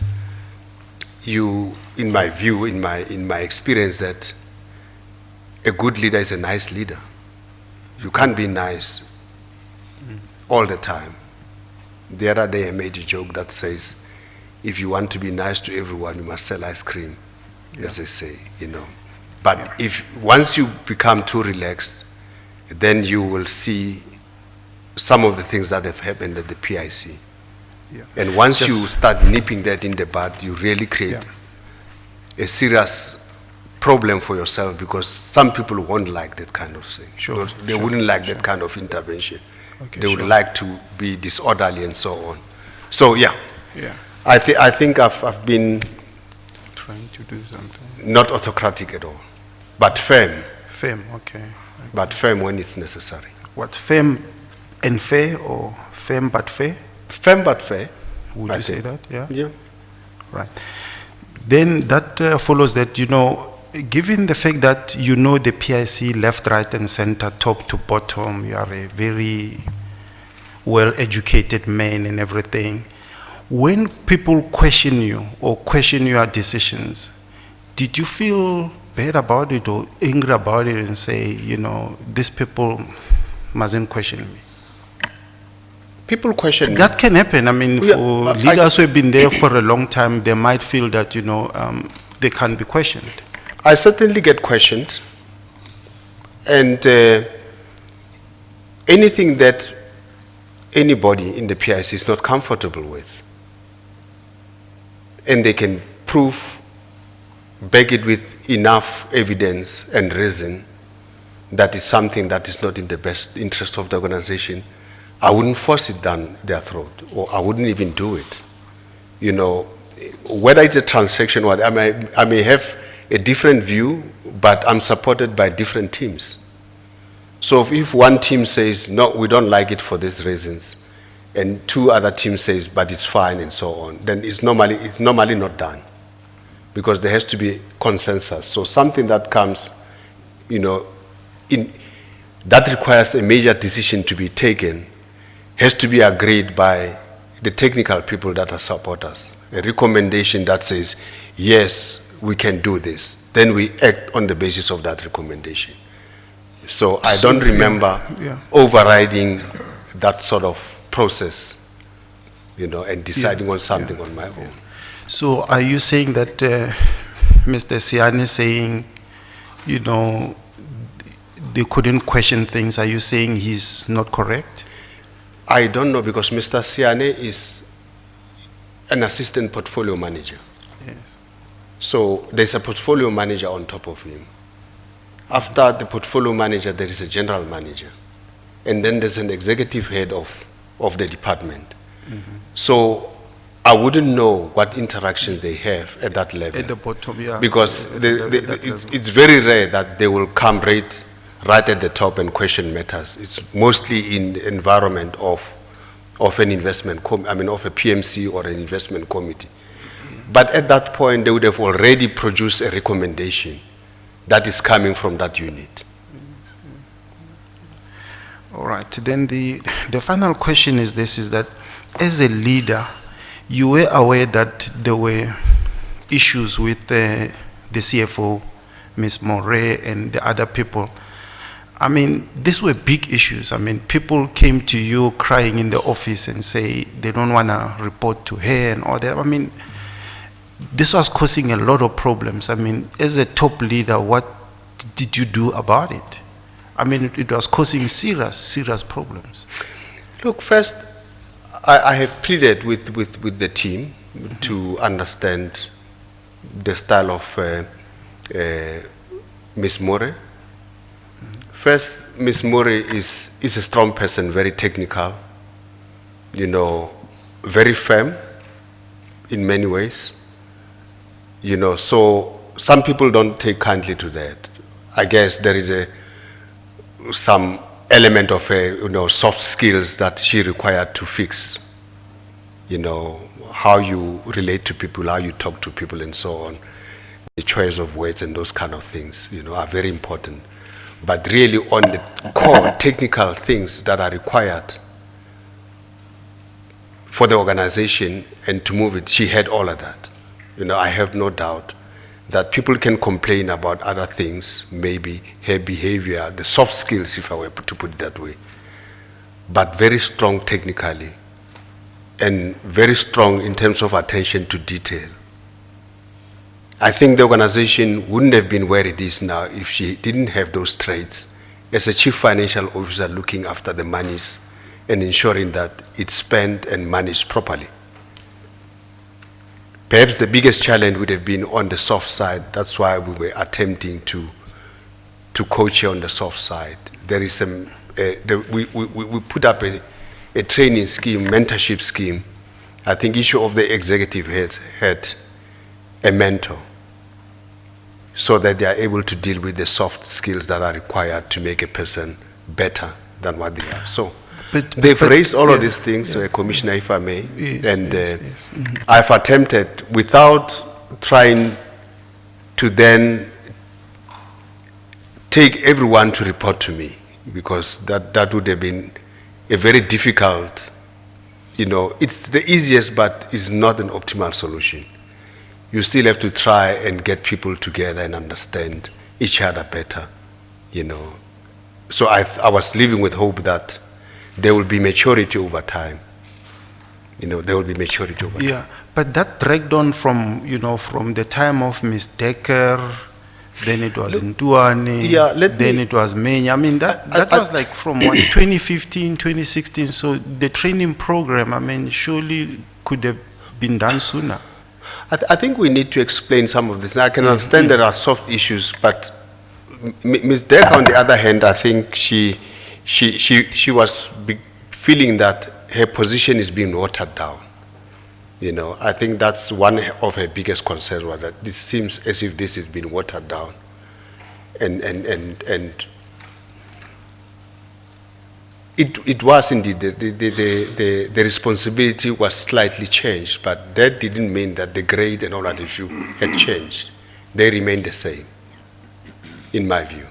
you, in my view, in my experience, that a good leader is a nice leader. You can't be nice all the time. The other day I made a joke that says, if you want to be nice to everyone, you must sell ice cream, as they say, you know. But if once you become too relaxed, then you will see some of the things that have happened at the PIC. Yeah. And once you Just- start nipping that in the bud, you really create a serious problem for yourself, because some people won't like that kind of thing. Sure, They sure, wouldn't like sure. that kind of intervention. Okay, They would sure. like to be disorderly and so on. So yeah, Yeah. I think I've been Trying to do something. not autocratic at all, but firm Okay. when it's necessary. What, firm and fair, or firm but fair? Firm but fair. Would I you say think. that? Yeah. Yeah. Right. Then that follows that, you know, given the fact that you know the PIC left, right, and center, top to bottom, you are a very well-educated man and everything. When people question you or question your decisions, did you feel bad about it or angry about it and say, you know, these people mustn't question me? People question me. That can happen. I mean, Yeah, for I- leaders who have been there for a long time, they might feel that, you know, they can't be questioned. I certainly get questioned, and anything that anybody in the PIC is not comfortable with, and they can back it with enough evidence and reason that is something that is not in the best interest of the organization, I wouldn't force it down their throat, or I wouldn't even do it. You know, whether it's a transaction or I may have a different view, but I'm supported by different teams. So if one team says, no, we don't like it for these reasons, and two other teams says, but it's fine and so on, then it's normally not done, because there has to be consensus. So something that comes, you know, that requires a major decision to be taken, has to be agreed by the technical people that are supporters. A recommendation that says, yes, we can do this. Then we act on the basis of that recommendation. So I don't remember overriding that sort of process, you know, and deciding on something on my own. So are you saying that Mr. Siane is saying, you know, they couldn't question things? Are you saying he's not correct? I don't know, because Mr. Siane is an assistant portfolio manager. Yes. So there's a portfolio manager on top of him. After the portfolio manager, there is a general manager. And then there's an executive head of the department. So I wouldn't know what interactions they have at that level. At the bottom, yeah. Because At the level that it's very rare that they will come right at the top and question matters. It's mostly in the environment of an investment, of a PMC or an investment committee. But at that point, they would have already produced a recommendation that is coming from that unit. All right. Then the final question is this, is that as a leader, you were aware that there were issues with the CFO, Ms. Moray, and the other people. I mean, these were big issues. I mean, people came to you crying in the office and say they don't want to report to her and all that. I mean, this was causing a lot of problems. I mean, as a top leader, what did you do about it? I mean, it was causing serious problems. Look, first, I have pleaded with the team to understand the style of Ms. Moray, First, Ms. Murray is a strong person, very technical, you know, very firm in many ways. You know, so some people don't take kindly to that. I guess there is some element of soft skills that she required to fix. You know, how you relate to people, how you talk to people and so on. The choice of words and those kind of things, you know, are very important. But really on the core technical things that are required for the organization and to move it, she had all of that. You know, I have no doubt that people can complain about other things, maybe her behavior, the soft skills, if I were to put it that way, but very strong technically and very strong in terms of attention to detail. I think the organization wouldn't have been where it is now if she didn't have those traits as a chief financial officer looking after the monies and ensuring that it's spent and managed properly. Perhaps the biggest challenge would have been on the soft side. That's why we were attempting to coach her on the soft side. There is we put up a training scheme, mentorship scheme. I think each of the executive heads had a mentor, so that they are able to deal with the soft skills that are required to make a person better than what they are. So they've raised all of these things, Commissioner, if I may, and I've attempted, without trying to then take everyone to report to me, because that would have been a very difficult, you know, it's the easiest, but it's not an optimal solution. You still have to try and get people together and understand each other better, you know. So I was living with hope that there will be maturity over time. You know, there will be maturity over time. Yeah, but that dragged on from, you know, from the time of Ms. Decker, then it was Ntuani, then it was Menya. I mean, that was like from 2015, 2016, so the training program, I mean, surely could have been done sooner. I think we need to explain some of this. I can understand there are soft issues, but Ms. Decker, on the other hand, I think she was feeling that her position is being watered down. You know, I think that's one of her biggest concerns, was that this seems as if this has been watered down, and it was indeed the responsibility was slightly changed, but that didn't mean that the grade and all that issue had changed. They remained the same, in my view.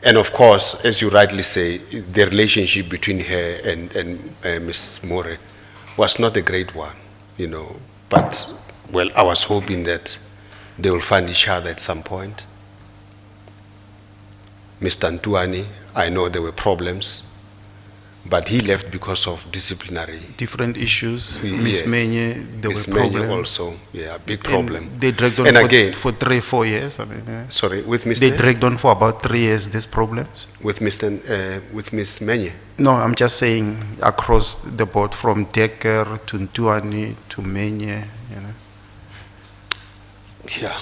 And of course, as you rightly say, the relationship between her and Mrs. More was not a great one, you know. But, well, I was hoping that they will find each other at some point. Mr. Ntuani, I know there were problems, but he left because of disciplinary. Different issues. Yes. Ms. Menya, there Ms. were Menya problems. also, yeah, big problem. And they dragged on And for, again, for 3-4 years. I mean, sorry, with Mr. they dragged on for about 3 years, these problems. with Ms. Menya. No, I'm just saying across the board, from Decker to Ntuani to Menya, you know. Yeah.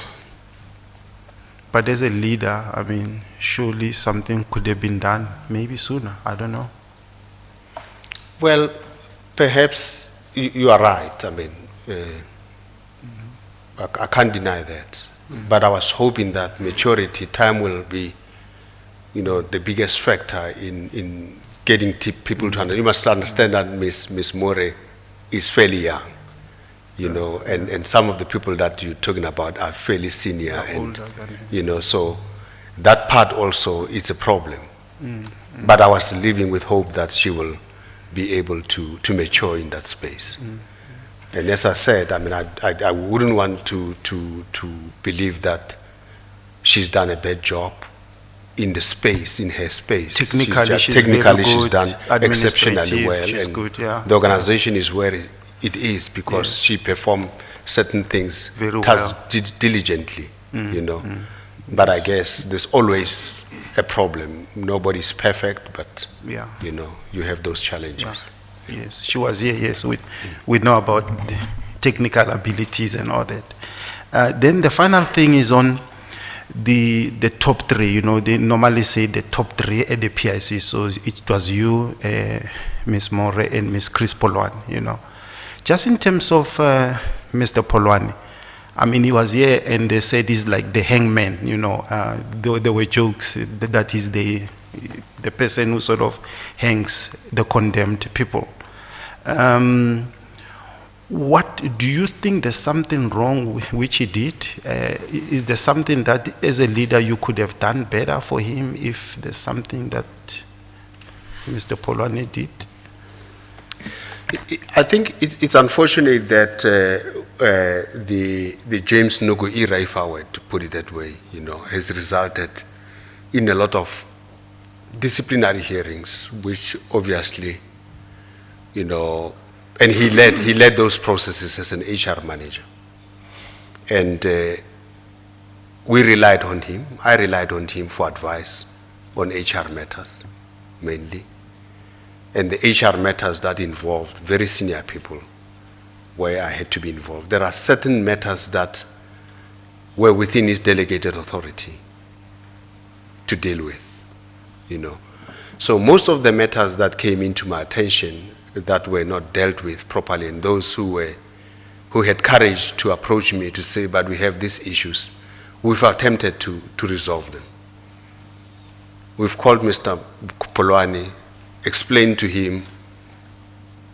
But as a leader, I mean, surely something could have been done, maybe sooner, I don't know. Well, perhaps you are right. I mean, I can't deny that. But I was hoping that maturity, time will be, you know, the biggest factor in getting people to understand. You must understand that Ms. More is fairly young, you know, and some of the people that you're talking about are fairly senior, and you know, so that part also is a problem. But I was living with hope that she will be able to mature in that space. And as I said, I mean, I wouldn't want to believe that she's done a bad job in the space, in her space. Technically, she's done exceptionally well. She's and good, yeah. the organization is where it is because she performed certain things very well, diligently, you know. But I guess there's always a problem. Nobody's perfect, but yeah, you know, you have those challenges. Yeah. Yes, she was here. Yes, we know about the technical abilities and all that. Then the final thing is on the top three, you know, they normally say the top three at the PIC. So it was you, Ms. More, and Ms. Chris Polwani, you know. Just in terms of Mr. Polwani, I mean, he was here and they said he's like the hangman, you know. There were jokes that he's the person who sort of hangs the condemned people. What do you think there's something wrong with which he did? Is there something that as a leader you could have done better for him if there's something that Mr. Polwani did? I think it's unfortunate that the James Nugu era, if I were to put it that way, you know, has resulted in a lot of disciplinary hearings, which obviously, you know, and he led those processes as an HR manager. And we relied on him. I relied on him for advice on HR matters, mainly. And the HR matters that involved very senior people, where I had to be involved. There are certain matters that were within his delegated authority to deal with, you know. So most of the matters that came into my attention that were not dealt with properly, and those who had courage to approach me to say, but we have these issues, we've attempted to resolve them. We've called Mr. Polwani, explained to him,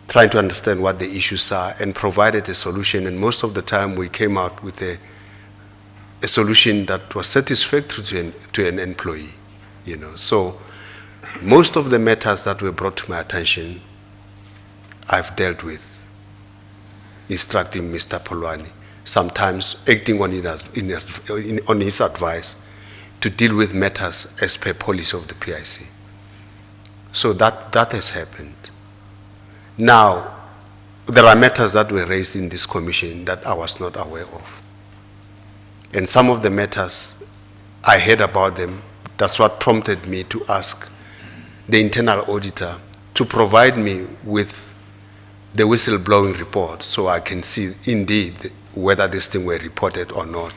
trying to understand what the issues are, and provided a solution, and most of the time we came out with a solution that was satisfactory to an employee, you know. So most of the matters that were brought to my attention, I've dealt with, instructing Mr. Polwani, sometimes acting on his advice to deal with matters as per policy of the PIC. So that has happened. Now, there are matters that were raised in this commission that I was not aware of. And some of the matters, I heard about them. That's what prompted me to ask the internal auditor to provide me with the whistleblowing report so I can see indeed whether this thing were reported or not,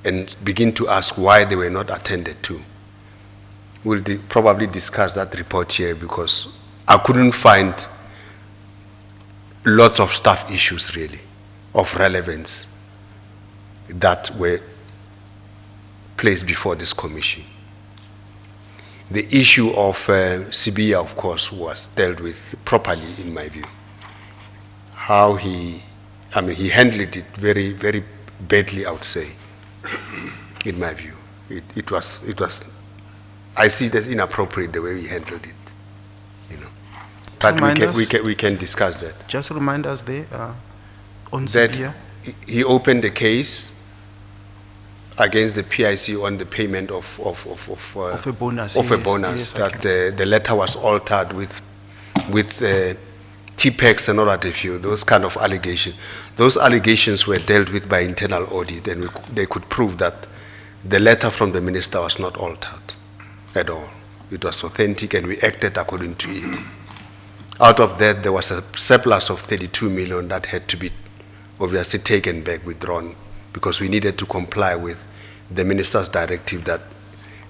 and begin to ask why they were not attended to. We'll probably discuss that report here because I couldn't find lots of staff issues really of relevance that were placed before this commission. The issue of CBA, of course, was dealt with properly in my view. How he handled it very, very badly, I would say, in my view. It was, I see it as inappropriate the way he handled it, you know. But we can discuss that. Just remind us there on that CBA. He opened a case against the PIC on the payment of a bonus. Of a Yes, bonus, yes, that the letter was altered with TPEX and all that, if you, those kind of allegations. Those allegations were dealt with by internal audit, and they could prove that the letter from the minister was not altered at all. It was authentic, and we acted according to it. Out of that, there was a surplus of 32 million that had to be obviously taken back, withdrawn, because we needed to comply with the minister's directive that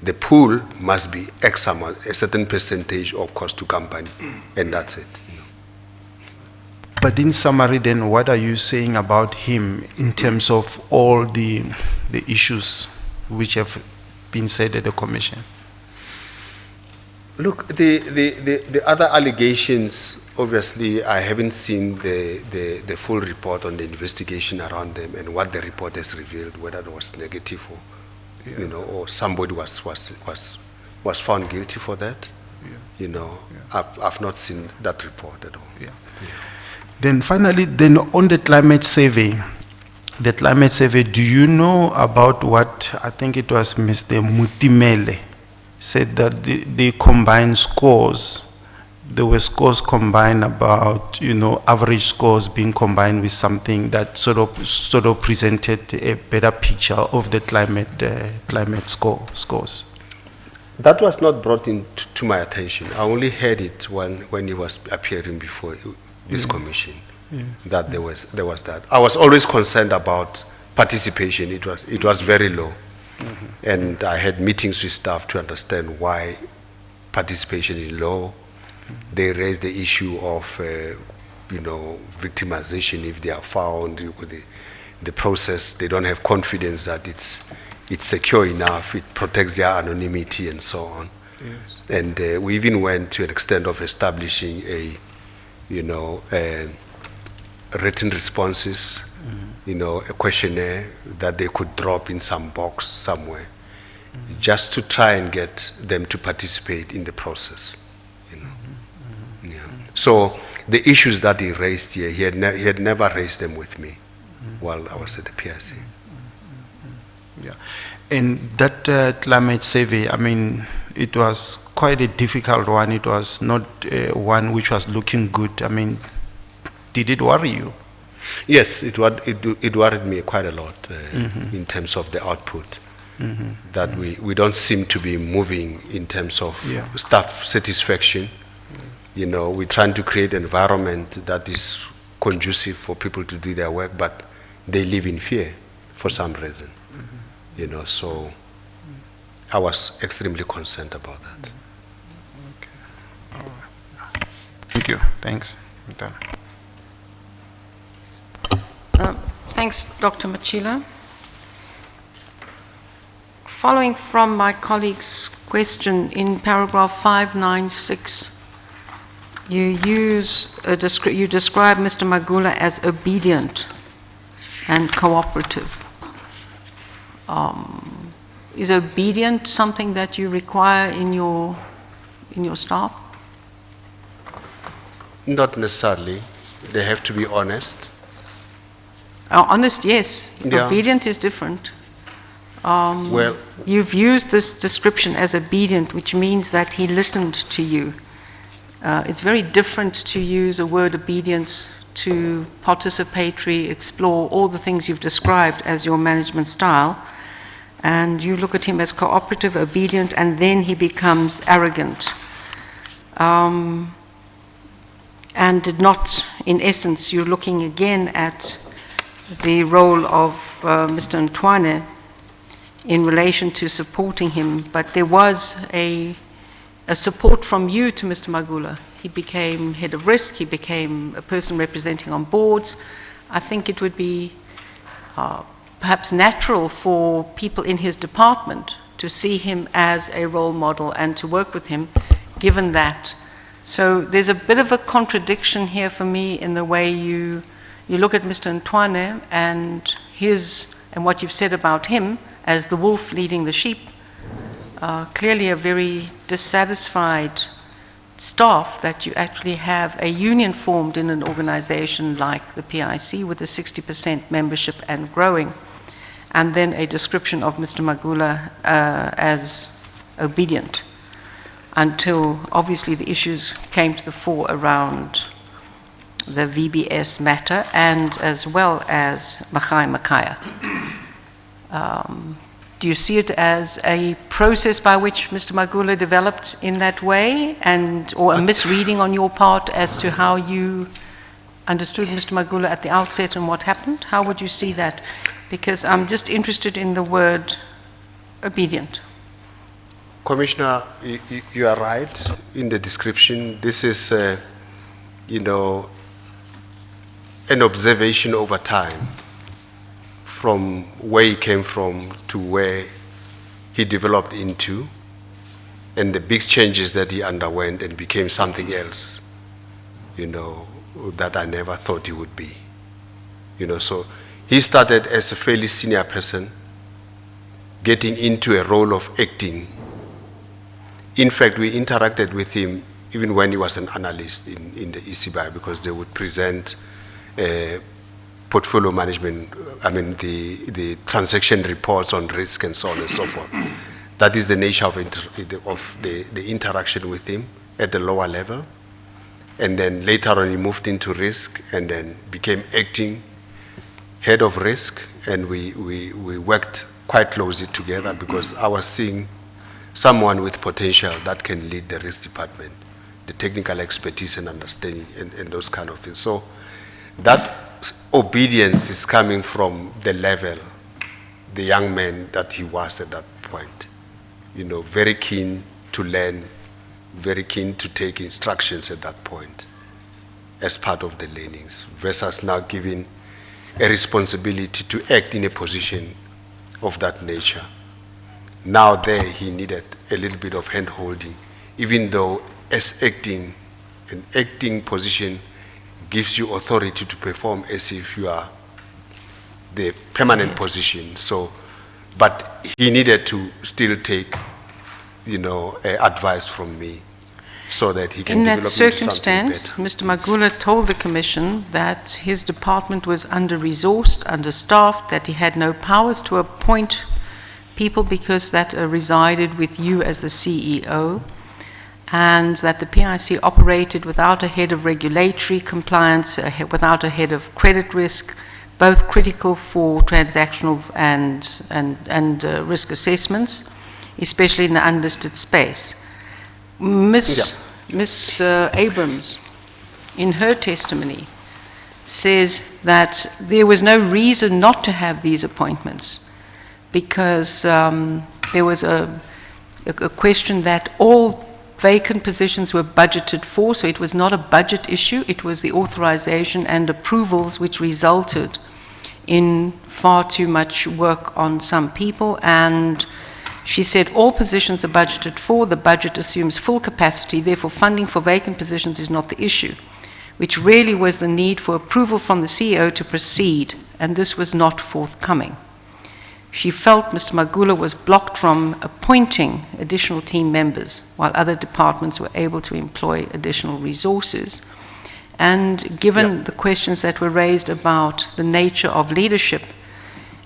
the pool must be X amount, a certain percentage of cost to company, and that's it. You know. But in summary then, what are you saying about him in terms of all the issues which have been said at the commission? Look, the other allegations, obviously, I haven't seen the full report on the investigation around them and what the report has revealed, whether it was negative or, you know, or somebody was found guilty for that. You know, I've not seen that report at all. Then finally, then on the climate survey, do you know about what, I think it was Mr. Mutimele, said that they combined scores. There were scores combined about, you know, average scores being combined with something that sort of presented a better picture of the climate scores. That was not brought to my attention. I only heard it when he was appearing before this commission. That there was that. I was always concerned about participation. It was very low. And I had meetings with staff to understand why participation is low. They raised the issue of, victimization if they are found with the process. They don't have confidence that it's secure enough, it protects their anonymity and so on. Yes. And we even went to an extent of establishing written responses, a questionnaire that they could drop in some box somewhere, just to try and get them to participate in the process. Yeah. So the issues that he raised here, he had never raised them with me while I was at the PIC. Yeah. And that climate survey, I mean, it was quite a difficult one. It was not one which was looking good. I mean, did it worry you? Yes, it worried me quite a lot in terms of the output. That we don't seem to be moving in terms of staff satisfaction. We're trying to create an environment that is conducive for people to do their work, but they live in fear for some reason. So I was extremely concerned about that. Okay. All right. Thank you. Thanks. I'm done. Thanks, Dr. Matjila. Following from my colleague's question, in paragraph 596, you describe Mr. Magula as obedient and cooperative. Is obedient something that you require in your staff? Not necessarily. They have to be honest. Honest, yes. Yeah. Obedient is different. Well, You've used this description as obedient, which means that he listened to you. It's very different to use a word obedient to participatory, explore, all the things you've described as your management style. And you look at him as cooperative, obedient, and then he becomes arrogant. And did not, in essence, you're looking again at the role of Mr. Ntwane in relation to supporting him, but there was a support from you to Mr. Magula. He became head of risk, he became a person representing on boards. I think it would be perhaps natural for people in his department to see him as a role model and to work with him, given that. So there's a bit of a contradiction here for me in the way you look at Mr. Ntwane and what you've said about him as the wolf leading the sheep. Clearly a very dissatisfied staff that you actually have a union formed in an organization like the PIC with a 60% membership and growing, and then a description of Mr. Magula as obedient, until obviously the issues came to the fore around the VBS matter and as well as Makaya. Do you see it as a process by which Mr. Magula developed in that way, or a misreading on your part as to how you understood Mr. Magula at the outset and what happened? How would you see that? Because I'm just interested in the word obedient. Commissioner, you are right in the description. This is, an observation over time, from where he came from to where he developed into, and the big changes that he underwent and became something else, that I never thought he would be. So he started as a fairly senior person, getting into a role of acting. In fact, we interacted with him even when he was an analyst in the ECBI, because they would present portfolio management, the transaction reports on risk and so on and so forth. That is the nature of the interaction with him at the lower level. And then later on he moved into risk and then became acting head of risk, and we worked quite closely together because I was seeing someone with potential that can lead the risk department, the technical expertise and understanding and those kind of things. So that obedience is coming from the level the young man that he was at that point. You know, very keen to learn, very keen to take instructions at that point as part of the learnings, versus now giving a responsibility to act in a position of that nature. Now there he needed a little bit of hand-holding, even though as acting, an acting position gives you authority to perform as if you are the permanent position. So, but he needed to still take, you know, advice from me so that he can In develop that into something circumstance, better. Mr. Magula told the Commission that his department was under-resourced, understaffed, that he had no powers to appoint people because that resided with you as the CEO, and that the PIC operated without a head of regulatory compliance, without a head of credit risk, both critical for transactional and risk assessments, especially in the unlisted space. Ms. Abrams, in her testimony, says that there was no reason not to have these appointments because there was a question that all vacant positions were budgeted for, so it was not a budget issue, it was the authorization and approvals which resulted in far too much work on some people, and she said all positions are budgeted for, the budget assumes full capacity, therefore funding for vacant positions is not the issue, which really was the need for approval from the CEO to proceed, and this was not forthcoming. She felt Mr. Magula was blocked from appointing additional team members while other departments were able to employ additional resources. And given the questions that were raised about the nature of leadership,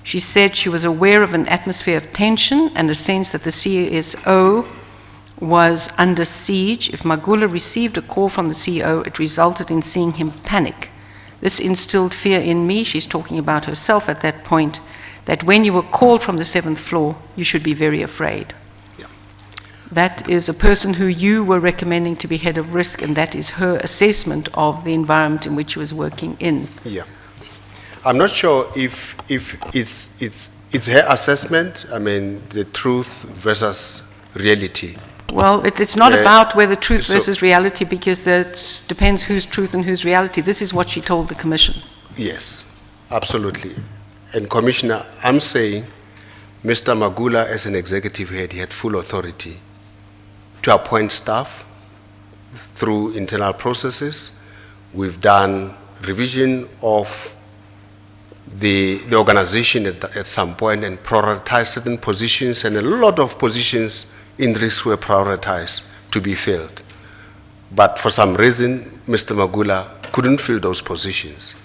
she said she was aware of an atmosphere of tension and a sense that the CSO was under siege. If Magula received a call from the CEO, it resulted in seeing him panic. This instilled fear in me, she's talking about herself at that point, that when you were called from the 7th floor, you should be very afraid. Yeah. That is a person who you were recommending to be head of risk, and that is her assessment of the environment in which she was working in. Yeah. I'm not sure if it's her assessment, I mean, the truth versus reality. Well, it's not about whether truth so- versus reality, because that depends whose truth and whose reality. This is what she told the Commission. Yes, absolutely. And Commissioner, I'm saying Mr. Magula as an executive head, he had full authority to appoint staff through internal processes. We've done revision of the organization at some point and prioritized certain positions, and a lot of positions in risk were prioritized to be filled. But for some reason, Mr. Magula couldn't fill those positions.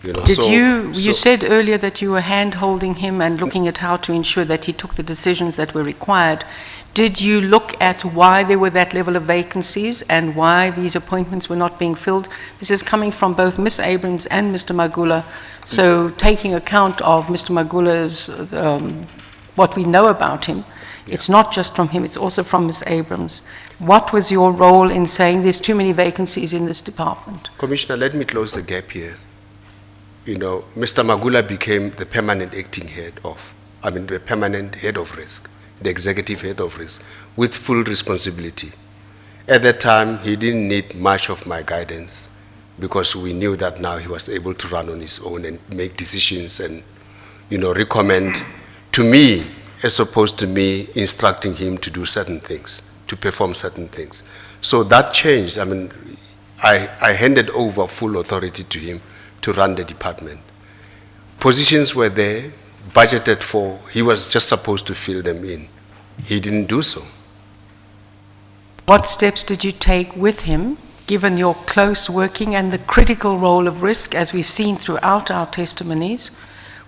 You know, Did you said earlier that you were hand-holding him and looking at how to ensure that he took the decisions that were required. Did you look at why there were that level of vacancies and why these appointments were not being filled? This is coming from both Ms. Abrams and Mr. Magula. So taking account of Mr. Magula's, what we know about him, it's not just from him, it's also from Ms. Abrams. What was your role in saying there's too many vacancies in this department? Commissioner, let me close the gap here. You know, Mr. Magula became the permanent acting head of, the permanent head of risk, the executive head of risk, with full responsibility. At that time, he didn't need much of my guidance because we knew that now he was able to run on his own and make decisions and, you know, recommend to me as opposed to me instructing him to do certain things, to perform certain things. So that changed. I handed over full authority to him to run the department. Positions were there, budgeted for, he was just supposed to fill them in. He didn't do so. What steps did you take with him, given your close working and the critical role of risk, as we've seen throughout our testimonies?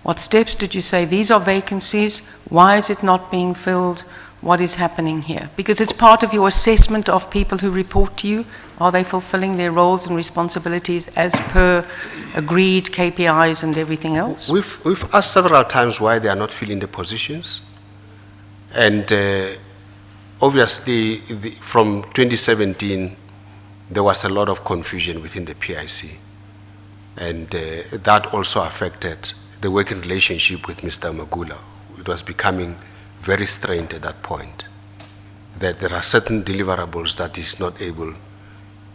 What steps did you say, these are vacancies, why is it not being filled, what is happening here? Because it's part of your assessment of people who report to you. Are they fulfilling their roles and responsibilities as per agreed KPIs and everything else? We've asked several times why they are not filling the positions. And obviously, from 2017, there was a lot of confusion within the PIC. And that also affected the working relationship with Mr. Magula. it was becoming very strained at that point, that there are certain deliverables that he's not able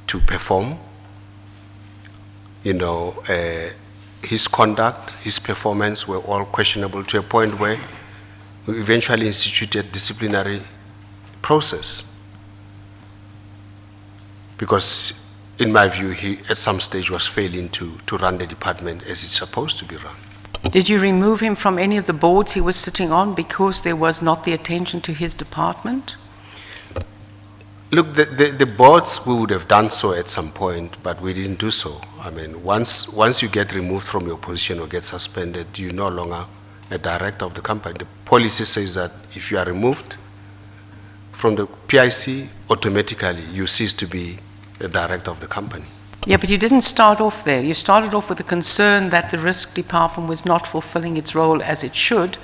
to perform. You know, his conduct, his performance were all questionable to a point where we eventually instituted disciplinary process. Because in my view, he at some stage was failing to run the department as it's supposed to be run. Did you remove him from any of the boards he was sitting on because there was not the attention to his department? Look, the boards, we would have done so at some point, but we didn't do so. I mean, once you get removed from your position or get suspended, you're no longer a director of the company. The policy says that if you are removed from the PIC, automatically you cease to be a director of the company. Yeah, but you didn't start off there. You started off with the concern that the risk department was not fulfilling its role as it should,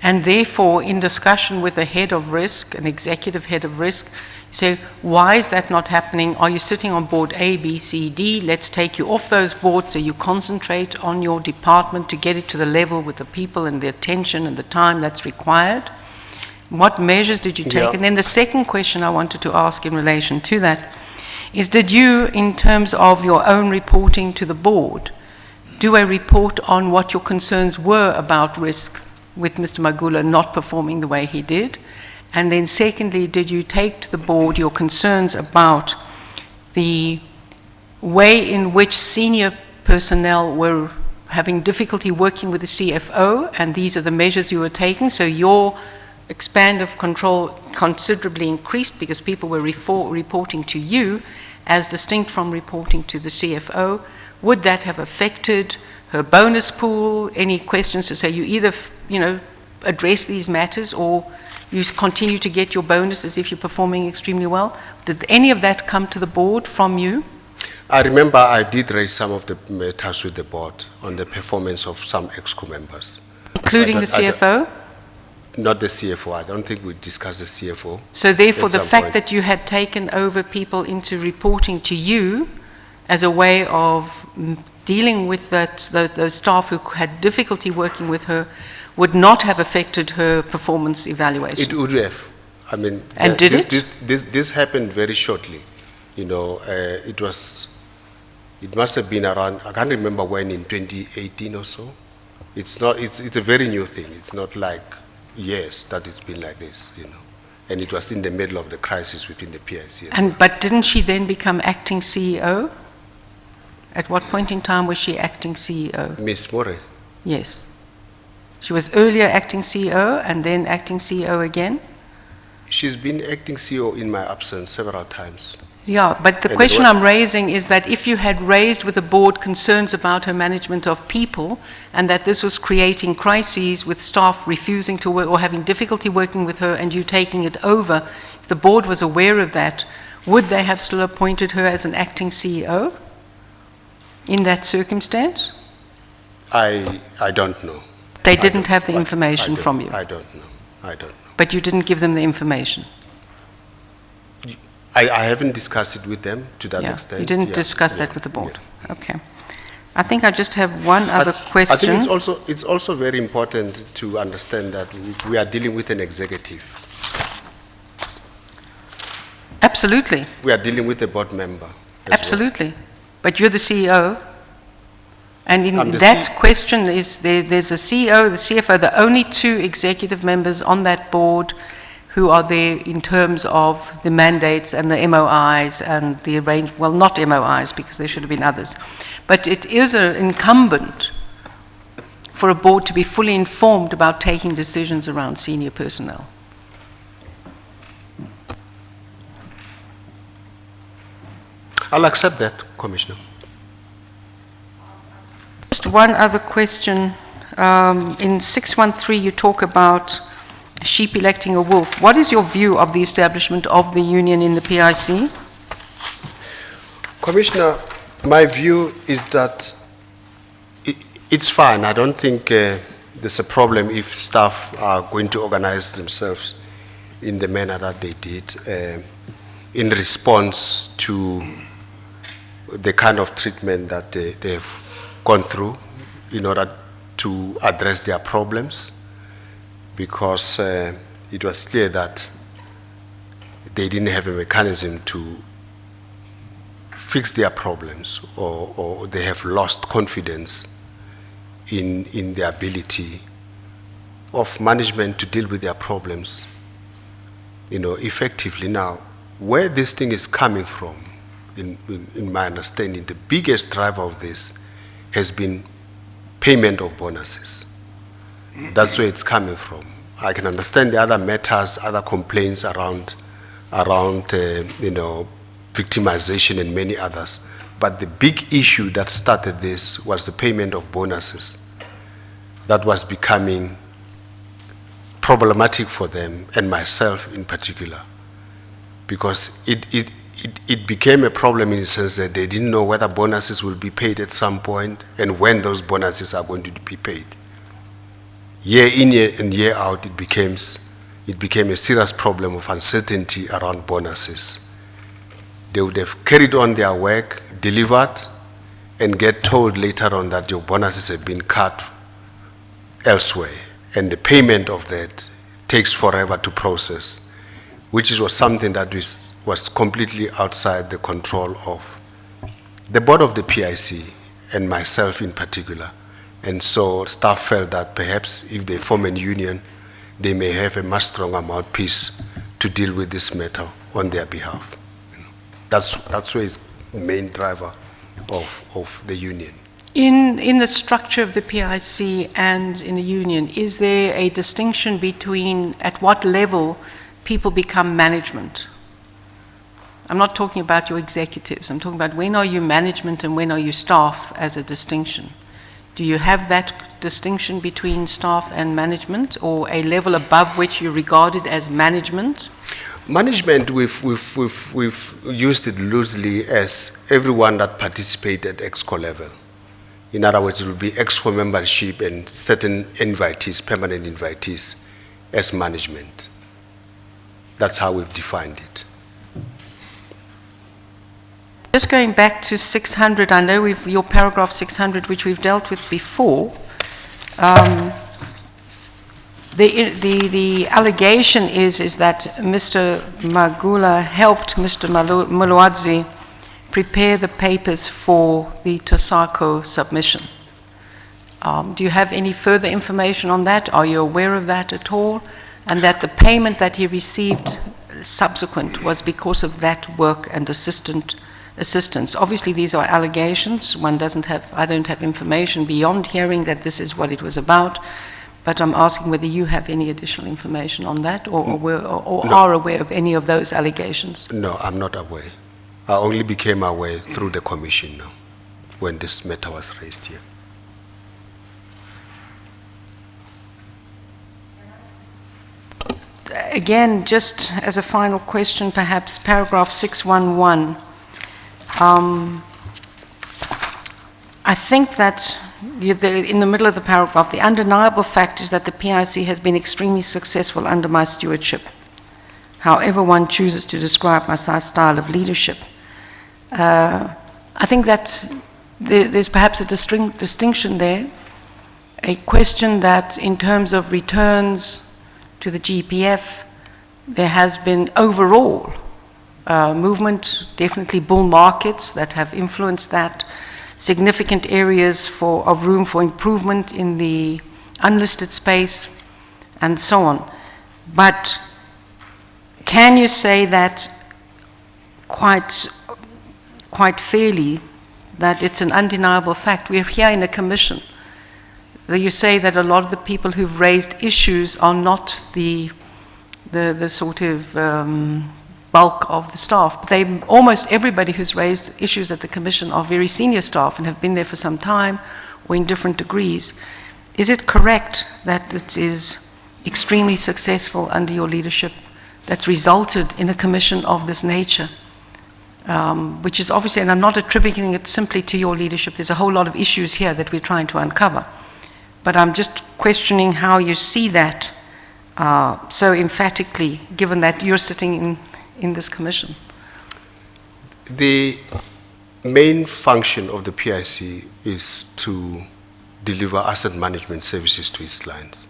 and therefore, in discussion with the head of risk, an executive head of risk, you say, why is that not happening? Are you sitting on board A, B, C, D? Let's take you off those boards so you concentrate on your department to get it to the level with the people and the attention and the time that's required. What measures did you take? Yeah. And then the second question I wanted to ask in relation to that is, did you, in terms of your own reporting to the board, do a report on what your concerns were about risk with Mr. Magula not performing the way he did? And then secondly, did you take to the board your concerns about the way in which senior personnel were having difficulty working with the CFO, and these are the measures you were taking, so your span of control considerably increased because people were reporting to you as distinct from reporting to the CFO? Would that have affected her bonus pool? Any questions to say you either, address these matters or you continue to get your bonus as if you're performing extremely well? Did any of that come to the board from you? I remember I did raise some of the matters with the board on the performance of some EXCO members. Including the CFO? Not the CFO. I don't think we discussed the CFO. So therefore, at the some fact point. that you had taken over people into reporting to you as a way of dealing with those staff who had difficulty working with her would not have affected her performance evaluation? It would have. I mean, And did it? This happened very shortly. It must have been around, I can't remember when, in 2018 or so. It's a very new thing. It's not like years that it's been like this, And it was in the middle of the crisis within the PIC. But didn't she then become acting CEO? At what point in time was she acting CEO? Ms. More, Yes. She was earlier acting CEO and then acting CEO again? she's been acting CEO in my absence several times. Yeah, but the And question what- I'm raising is that if you had raised with the board concerns about her management of people and that this was creating crises with staff refusing to work or having difficulty working with her and you taking it over, if the board was aware of that, would they have still appointed her as an acting CEO in that circumstance? I don't know. They I didn't don't- have the I- information I don't- from you, I don't know. but you didn't give them the information. I haven't discussed it with them to that Yeah, extent. you didn't Yeah, discuss yeah, that with the board. yeah. Okay. I think I just have one other But question. I think it's also very important to understand that we are dealing with an executive. Absolutely. We are dealing with a board member. as well. Absolutely. But you're the CEO. And in I'm the that C- question is there's a CEO, the CFO, the only two executive members on that board who are there in terms of the mandates and the MOIs and the well, not MOIs because there should have been others. But it is incumbent for a board to be fully informed about taking decisions around senior personnel. I'll accept that, Commissioner. Just one other question. In 613, you talk about sheep electing a wolf. What is your view of the establishment of the union in the PIC? Commissioner, my view is that it's fine. I don't think there's a problem if staff are going to organize themselves in the manner that they did in response to the kind of treatment that they've gone through in order to address their problems. because it was clear that they didn't have a mechanism to fix their problems, or they have lost confidence in the ability of management to deal with their problems, effectively. Now, where this thing is coming from, in my understanding, the biggest driver of this has been payment of bonuses. That's where it's coming from. I can understand the other matters, other complaints around victimization and many others. But the big issue that started this was the payment of bonuses. That was becoming problematic for them, and myself in particular, because it became a problem in the sense that they didn't know whether bonuses will be paid at some point and when those bonuses are going to be paid. Year in and year out, it became a serious problem of uncertainty around bonuses. They would have carried on their work, delivered, and get told later on that your bonuses have been cut elsewhere, and the payment of that takes forever to process, which was something that was completely outside the control of the board of the PIC and myself in particular. And so staff felt that perhaps if they form a union, they may have a much stronger mouthpiece to deal with this matter on their behalf. That's where it's the main driver of the union. In the structure of the PIC and in the union, is there a distinction between at what level people become management? I'm not talking about your executives. I'm talking about when are you management and when are you staff as a distinction. Do you have that distinction between staff and management, or a level above which you regard it as management? Management, we've used it loosely as everyone that participated at EXCO level. In other words, it will be EXCO membership and certain invitees, permanent invitees, as management. That's how we've defined it. Just going back to 600, I know your paragraph 600, which we've dealt with before, the allegation is that Mr. Magula helped Mr. Muluadzi prepare the papers for the TOSACO submission. Do you have any further information on that? Are you aware of that at all? And that the payment that he received subsequent was because of that work and assistance. Obviously, these are allegations. I don't have information beyond hearing that this is what it was about. But I'm asking whether you have any additional information on that, or are aware of any of those allegations. No, I'm not aware. I only became aware through the commission now, when this matter was raised here. Again, just as a final question, perhaps paragraph 611. I think that in the middle of the paragraph, the undeniable fact is that the PIC has been extremely successful under my stewardship. However one chooses to describe my style of leadership. I think that there's perhaps a distinction there, a question that in terms of returns to the GPF, there has been overall movement, definitely bull markets that have influenced that, significant areas of room for improvement in the unlisted space, and so on. But can you say that quite fairly that it's an undeniable fact? We're here in a commission. You say that a lot of the people who've raised issues are not the sort of bulk of the staff. Almost everybody who's raised issues at the commission are very senior staff and have been there for some time or in different degrees. Is it correct that it is extremely successful under your leadership that's resulted in a commission of this nature? Which is obviously, and I'm not attributing it simply to your leadership, there's a whole lot of issues here that we're trying to uncover. But I'm just questioning how you see that so emphatically, given that you're sitting in this commission. The main function of the PIC is to deliver asset management services to its clients.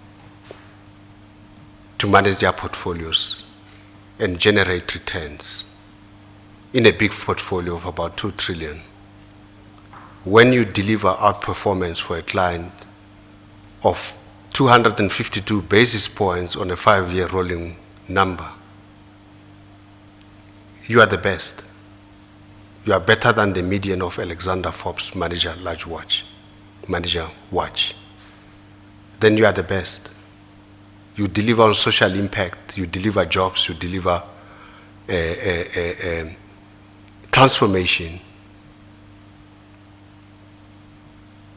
to manage their portfolios and generate returns in a big portfolio of about 2 trillion. When you deliver outperformance for a client of 252 basis points on a 5-year rolling number, you are the best. You are better than the median of Alexander Forbes Manager Watch. Then you are the best. You deliver on social impact, you deliver jobs, you deliver transformation.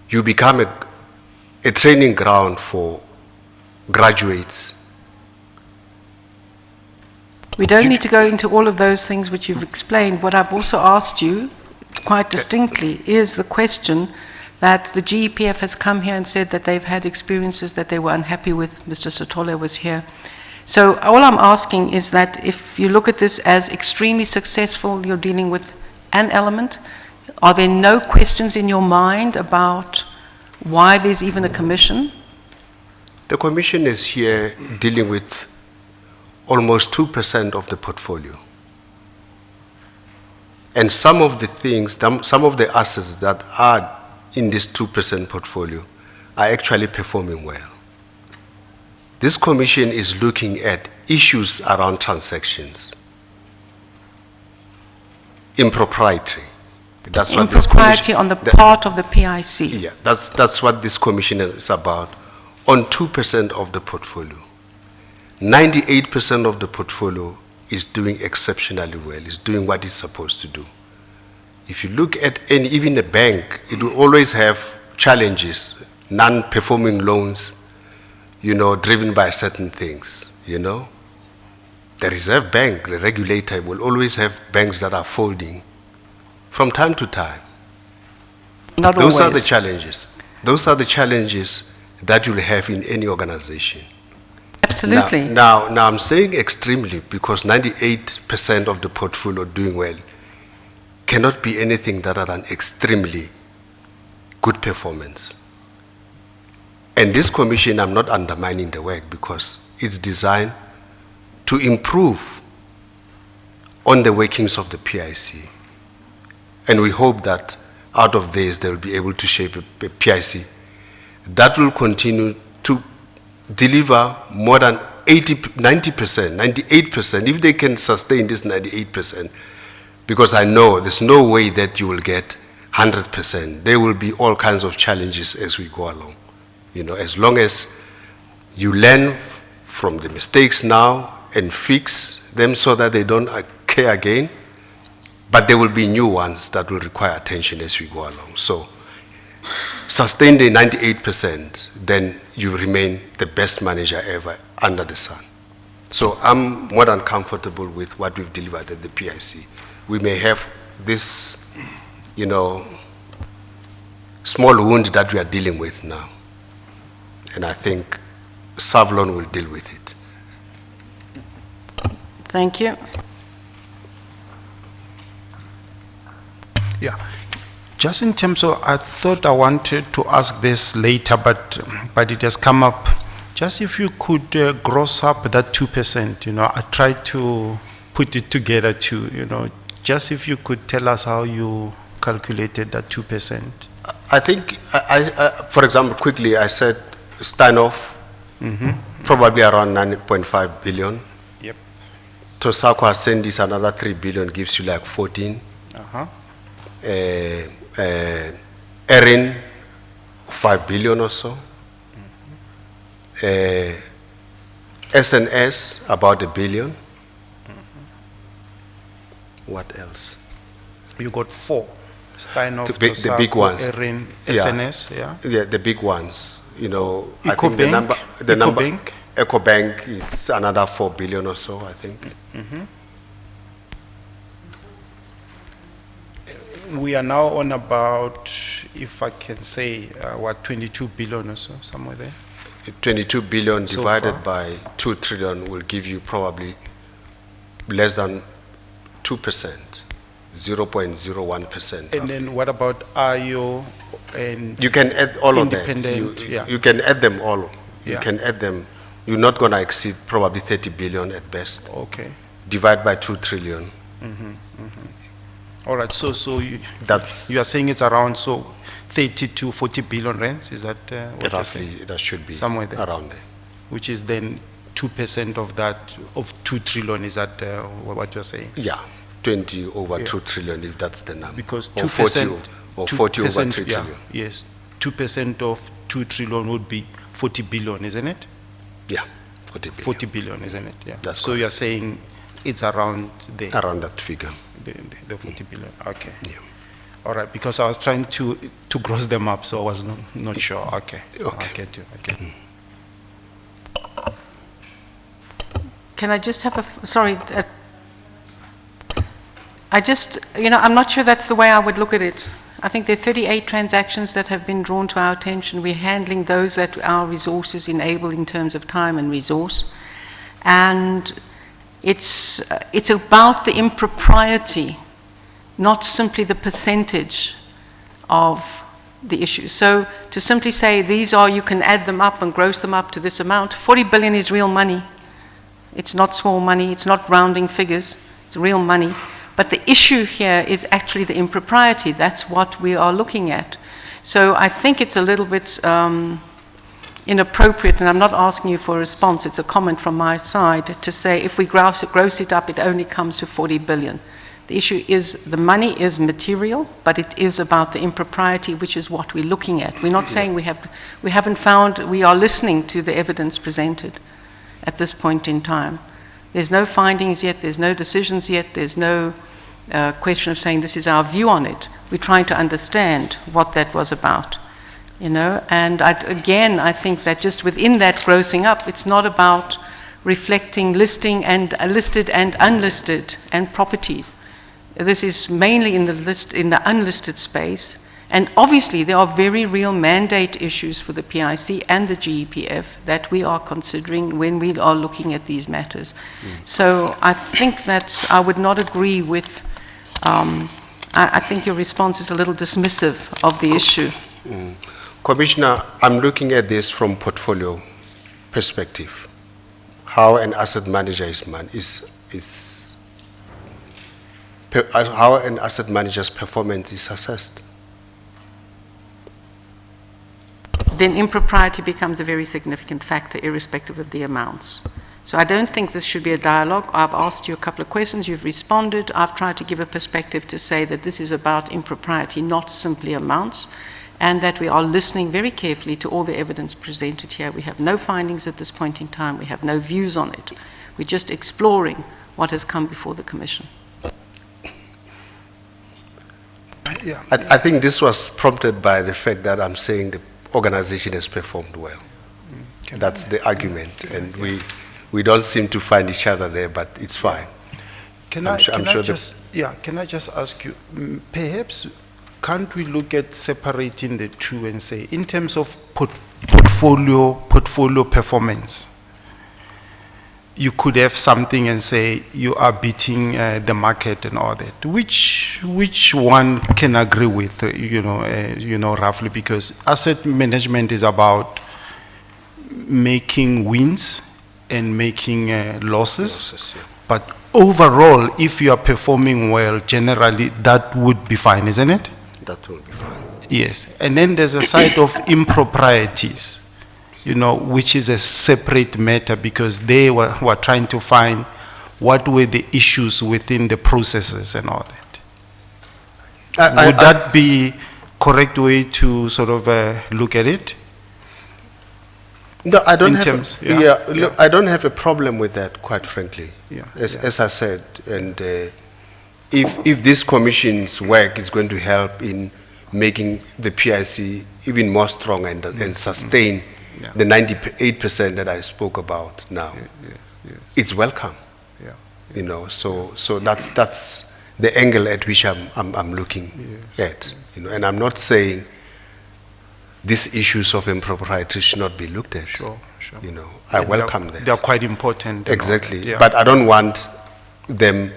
You become a training ground for graduates. We don't need to go into all of those things which you've explained. What I've also asked you, quite distinctly, is the question that the GEPF has come here and said that they've had experiences that they were unhappy with. Mr. Sotole was here. So all I'm asking is that if you look at this as extremely successful, you're dealing with an element, are there no questions in your mind about why there's even a commission? The commission is here dealing with almost 2% of the portfolio. And some of the things, some of the assets that are in this 2% portfolio are actually performing well. This commission is looking at issues around transactions. Impropriety. That's what this Impropriety commission, on the part of the PIC. Yeah, that's what this commission is about, on 2% of the portfolio. 98% of the portfolio is doing exceptionally well, is doing what it's supposed to do. If you look at even a bank, it will always have challenges, non-performing loans, driven by certain things, The Reserve Bank, the regulator, will always have banks that are folding from time to time. Not Those always. are the challenges. Those are the challenges that you'll have in any organization. Absolutely. Now I'm saying extremely because 98% of the portfolio doing well cannot be anything other than extremely good performance. And this commission, I'm not undermining the work because it's designed to improve on the workings of the PIC. And we hope that out of this, they will be able to shape a PIC that will continue to deliver more than 90%, 98%, if they can sustain this 98%, because I know there's no way that you will get 100%. There will be all kinds of challenges as we go along. As long as you learn from the mistakes now and fix them so that they don't occur again, but there will be new ones that will require attention as we go along. So sustain the 98%, then you remain the best manager ever under the sun. So I'm more than comfortable with what we've delivered at the PIC. We may have this, small wound that we are dealing with now. And I think Savlon will deal with it. Thank you. Yeah. Just in terms of, I thought I wanted to ask this later, but it has come up. Just if you could gross up that 2%, I tried to put it together too, just if you could tell us how you calculated that 2%. I think, for example, quickly, I said Steinhoff, probably around 9.5 billion. Yep. Tosako Ascendis, another 3 billion, gives you like 14. Erin, 5 billion or so. SNS, about 1 billion. What else? You got 4. Steinhoff, The big ones. Erin, Yeah. SNS, yeah? Yeah, the big ones. I think Ecobank, the number, Ecobank. Ecobank is another 4 billion or so, I think. We are now on about, if I can say, 22 billion or so, somewhere there. 22 billion So divided far. by 2 trillion will give you probably less than 2%, 0.01%. And then what about IO and You can add all of that. Independent, yeah. You can add them all. You Yeah. can add them. You're not going to exceed probably 30 billion at best. Okay. Divide by 2 trillion. All right, so you That's are saying it's around 30 to 40 billion rands, is that what you're saying? roughly, that should be Somewhere there. around there. Which is then 2% of that, of 2 trillion, is that what you're saying? Yeah, 20 over Yeah. 2 trillion, if that's the number. Because Or 2%, 40 over 3 yeah, trillion. yes, 2% of 2 trillion would be 40 billion, isn't it? Yeah, 40 billion. 40 billion, isn't it? Yeah. That's So correct. you're saying it's around there, Around that figure. the 40 billion, okay. Yeah. All right, because I was trying to gross them up, so I was not sure, okay. Okay. I get you, okay. Can I just have sorry, I just, I'm not sure that's the way I would look at it. I think there are 38 transactions that have been drawn to our attention. We're handling those that our resources enable in terms of time and resource. And it's about the impropriety, not simply the percentage of the issue. So to simply say you can add them up and gross them up to this amount, 40 billion is real money. It's not small money, it's not rounding figures, it's real money. But the issue here is actually the impropriety. That's what we are looking at. So I think it's a little bit inappropriate, and I'm not asking you for a response, it's a comment from my side, to say if we gross it up, it only comes to 40 billion. The issue is the money is material, but it is about the impropriety, which is what we're looking at. We're not saying we haven't found, we are listening to the evidence presented at this point in time. There's no findings yet, there's no decisions yet, there's no question of saying this is our view on it. We're trying to understand what that was about, and I think that just within that grossing up, it's not about reflecting listed and unlisted and properties. This is mainly in the unlisted space, and obviously there are very real mandate issues for the PIC and the GEPF that we are considering when we are looking at these matters. So I think that I would not agree with, I think your response is a little dismissive of the issue. Commissioner, I'm looking at this from portfolio perspective. How an asset manager how an asset manager's performance is assessed. Then impropriety becomes a very significant factor, irrespective of the amounts. So I don't think this should be a dialogue. I've asked you a couple of questions, you've responded. I've tried to give a perspective to say that this is about impropriety, not simply amounts, and that we are listening very carefully to all the evidence presented here. We have no findings at this point in time. We have no views on it. We're just exploring what has come before the Commission. Yeah. I think this was prompted by the fact that I'm saying the organization has performed well. That's the argument, and we don't seem to find each other there, but it's fine. Can I just ask you, perhaps can't we look at separating the two and say, in terms of portfolio performance, you could have something and say you are beating the market and all that. Which one can agree with, roughly, because asset management is about making wins and making losses. Yeah. But overall, if you are performing well, generally that would be fine, isn't it? That will be fine. Yes, and then there's a side of improprieties, which is a separate matter, because they were trying to find what were the issues within the processes and all that. Would that be correct way to sort of look at it? No, I don't Look, I don't have a problem with that, quite frankly. As I said, and if this commission's work is going to help in making the PIC even more strong and sustain the 98% that I spoke about now, it's welcome. So that's the angle at which I'm looking at. And I'm not saying these issues of impropriety should not be looked at. Sure. I welcome that. They are quite important. Exactly. But I don't want them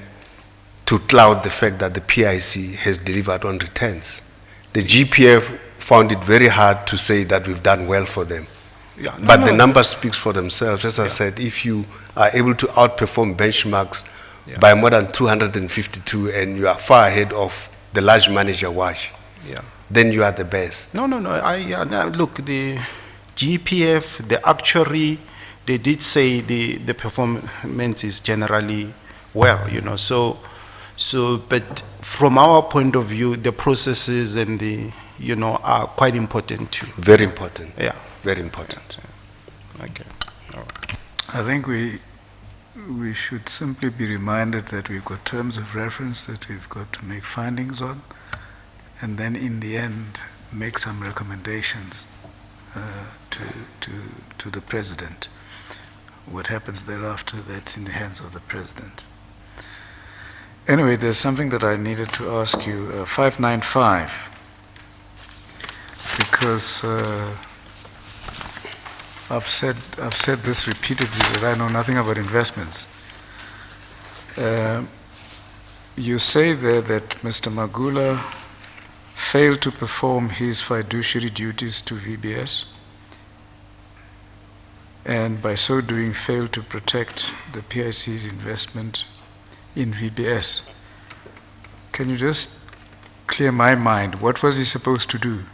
to cloud the fact that the PIC has delivered on returns. The GPF found it very hard to say that we've done well for them. Yeah, no, But the no. numbers speaks for themselves. As I said, if you are able to outperform benchmarks Yeah. by more than 252 and you are far ahead of the large manager watch, Yeah. then you are the best. No, look, the GPF, the actuary, they did say the performance is generally well, but from our point of view, the processes and are quite important too. Very important. Yeah. Very important. Okay. All right. I think we should simply be reminded that we've got terms of reference that we've got to make findings on, and then in the end make some recommendations to the President. What happens thereafter, that's in the hands of the President. Anyway, there's something that I needed to ask you, 595, because I've said this repeatedly, that I know nothing about investments. You say there that Mr. Magula failed to perform his fiduciary duties to VBS, and by so doing failed to protect the PIC's investment in VBS. Can you just clear my mind? What was he supposed to do?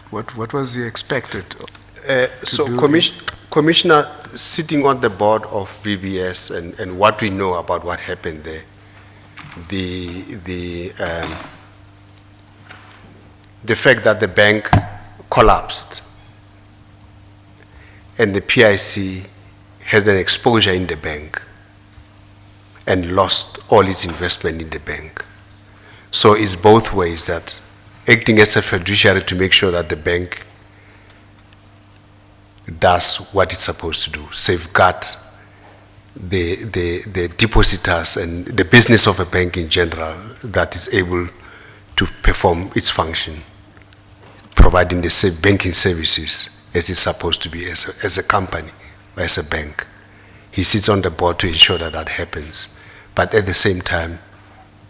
What was he expected? So, do Commissioner, sitting on the board of VBS and what we know about what happened there, the fact that the bank collapsed and the PIC has an exposure in the bank and lost all its investment in the bank. So it's both ways, that acting as a fiduciary to make sure that the bank does what it's supposed to do, safeguard the depositors and the business of a bank in general, that is able to perform its function, providing the safe banking services as it's supposed to be as a company or as a bank. He sits on the board to ensure that that happens. But at the same time,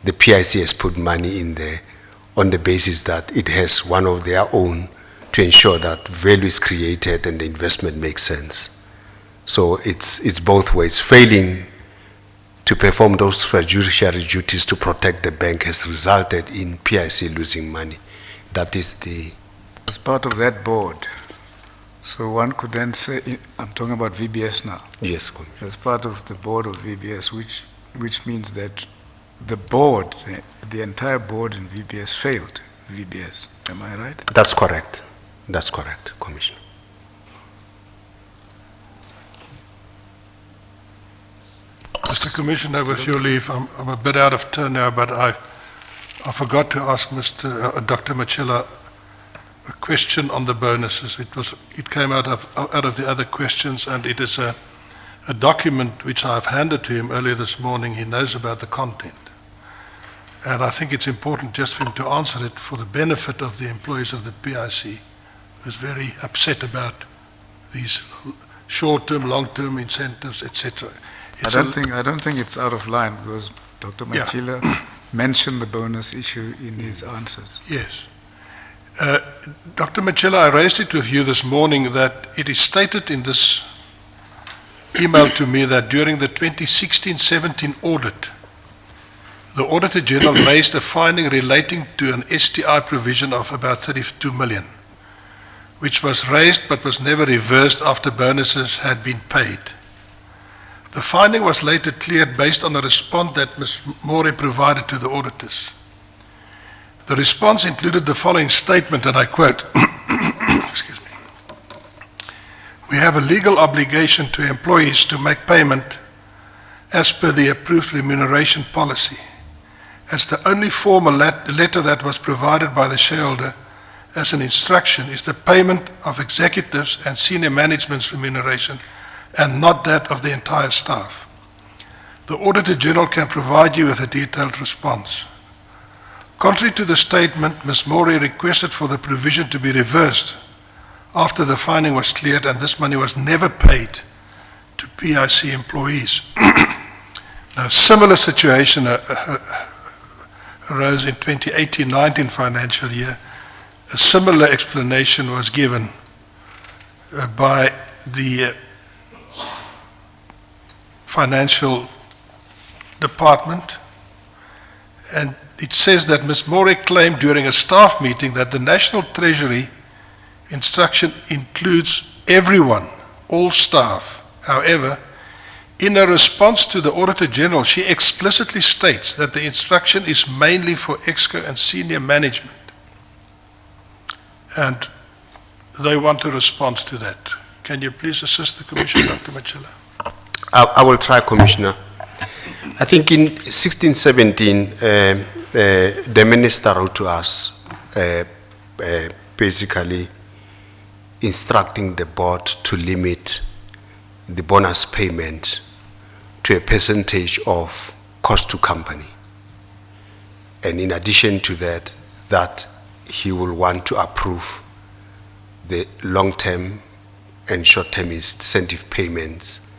the PIC has put money in there on the basis that it has one of their own to ensure that value is created and the investment makes sense. So it's both ways. Failing to perform those fiduciary duties to protect the bank has resulted in PIC losing money. That is the... As part of that board, so one could then say, I'm talking about VBS now, Yes. as part of the board of VBS, which means that the board, the entire board in VBS failed VBS. Am I right? That's correct. That's correct, Commissioner. Mr. Commissioner, with your leave, I'm a bit out of turn now, but I forgot to ask Dr. Matjila a question on the bonuses. It came out of the other questions, and it is a document which I've handed to him earlier this morning. He knows about the content. And I think it's important just for him to answer it for the benefit of the employees of the PIC, who's very upset about these short-term, long-term incentives, etc. I don't think it's out of line, because Dr. Matjila mentioned the bonus issue in his answers. Yes. Dr. Matjila, I raised it with you this morning that it is stated in this email to me that during the 2016-17 audit, the Auditor General raised a finding relating to an STI provision of about 32 million, which was raised but was never reversed after bonuses had been paid. The finding was later cleared based on a response that Ms. More provided to the auditors. The response included the following statement, and I quote, excuse me, "We have a legal obligation to employees to make payment as per the approved remuneration policy, as the only formal letter that was provided by the shareholder as an instruction is the payment of executives and senior management's remuneration and not that of the entire staff. The Auditor General can provide you with a detailed response." Contrary to the statement, Ms. Mori requested for the provision to be reversed after the finding was cleared, and this money was never paid to PIC employees. Now, a similar situation arose in 2018-19 financial year. A similar explanation was given by the financial department, and it says that Ms. More claimed during a staff meeting that the National Treasury instruction includes everyone, all staff. However, in a response to the Auditor General, she explicitly states that the instruction is mainly for EXCO and senior management. And they want a response to that. Can you please assist the Commissioner, Dr. Matjila? I will try, Commissioner. I think in 1617, the minister wrote to us, basically instructing the board to limit the bonus payment to a percentage of cost to company. And in addition to that, that he will want to approve the long-term and short-term incentive payments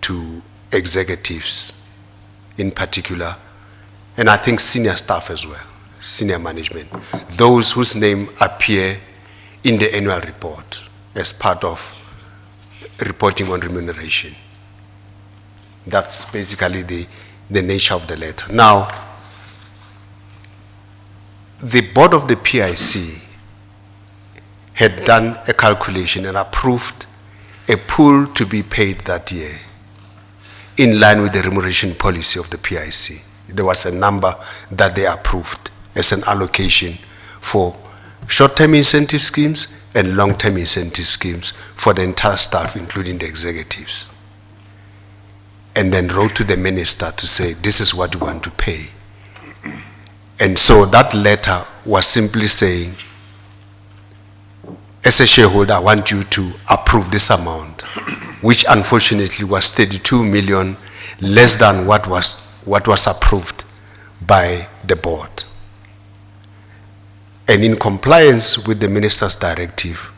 to executives in particular, and I think senior staff as well, senior management, those whose name appear in the annual report as part of reporting on remuneration. That's basically the nature of the letter. Now, the board of the PIC had done a calculation and approved a pool to be paid that year in line with the remuneration policy of the PIC. There was a number that they approved as an allocation for short-term incentive schemes and long-term incentive schemes for the entire staff, including the executives. And then wrote to the minister to say, this is what you want to pay. And so that letter was simply saying, as a shareholder, I want you to approve this amount, which unfortunately was 32 million less than what was approved by the board. And in compliance with the minister's directive,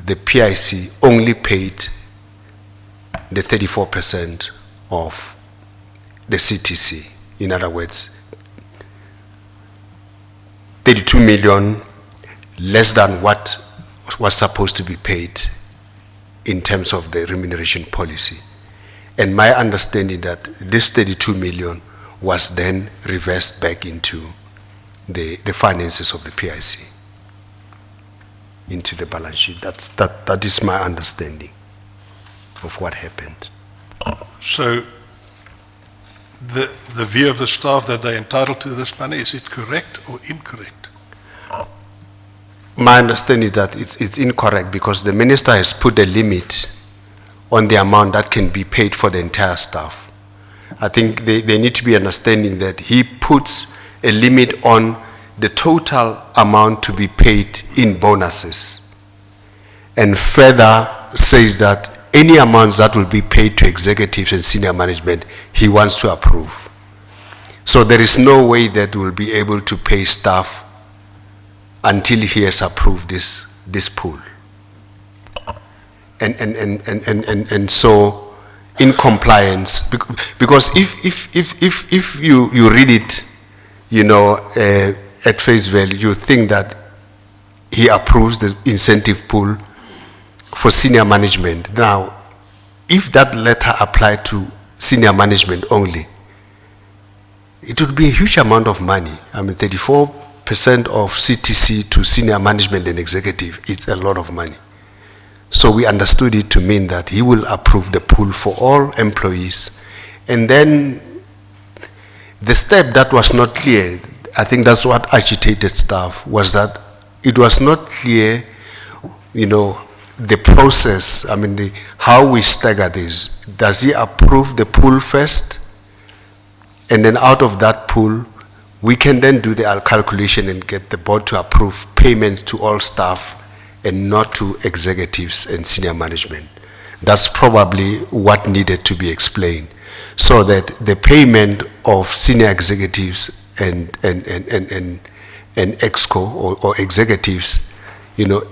the PIC only paid the 34% of the CTC. In other words, 32 million less than what was supposed to be paid in terms of the remuneration policy. And my understanding that this 32 million was then reversed back into the finances of the PIC, into the balance sheet. That is my understanding of what happened. So the view of the staff that they're entitled to this money, is it correct or incorrect? My understanding is that it's incorrect because the minister has put a limit on the amount that can be paid for the entire staff. I think they need to be understanding that he puts a limit on the total amount to be paid in bonuses, and further says that any amounts that will be paid to executives and senior management, he wants to approve. So there is no way that we'll be able to pay staff until he has approved this pool. And so in compliance, because if you read it, you know, at face value, you think that he approves the incentive pool for senior management. Now, if that letter applied to senior management only, it would be a huge amount of money. I mean, 34% of CTC to senior management and executive, it's a lot of money. So we understood it to mean that he will approve the pool for all employees. And then the step that was not clear, I think that's what agitated staff, was that it was not clear, you know, the process, I mean, how we stagger this. Does he approve the pool first? And then out of that pool, we can then do the calculation and get the board to approve payments to all staff and not to executives and senior management. That's probably what needed to be explained, so that the payment of senior executives and exco or executives, you know,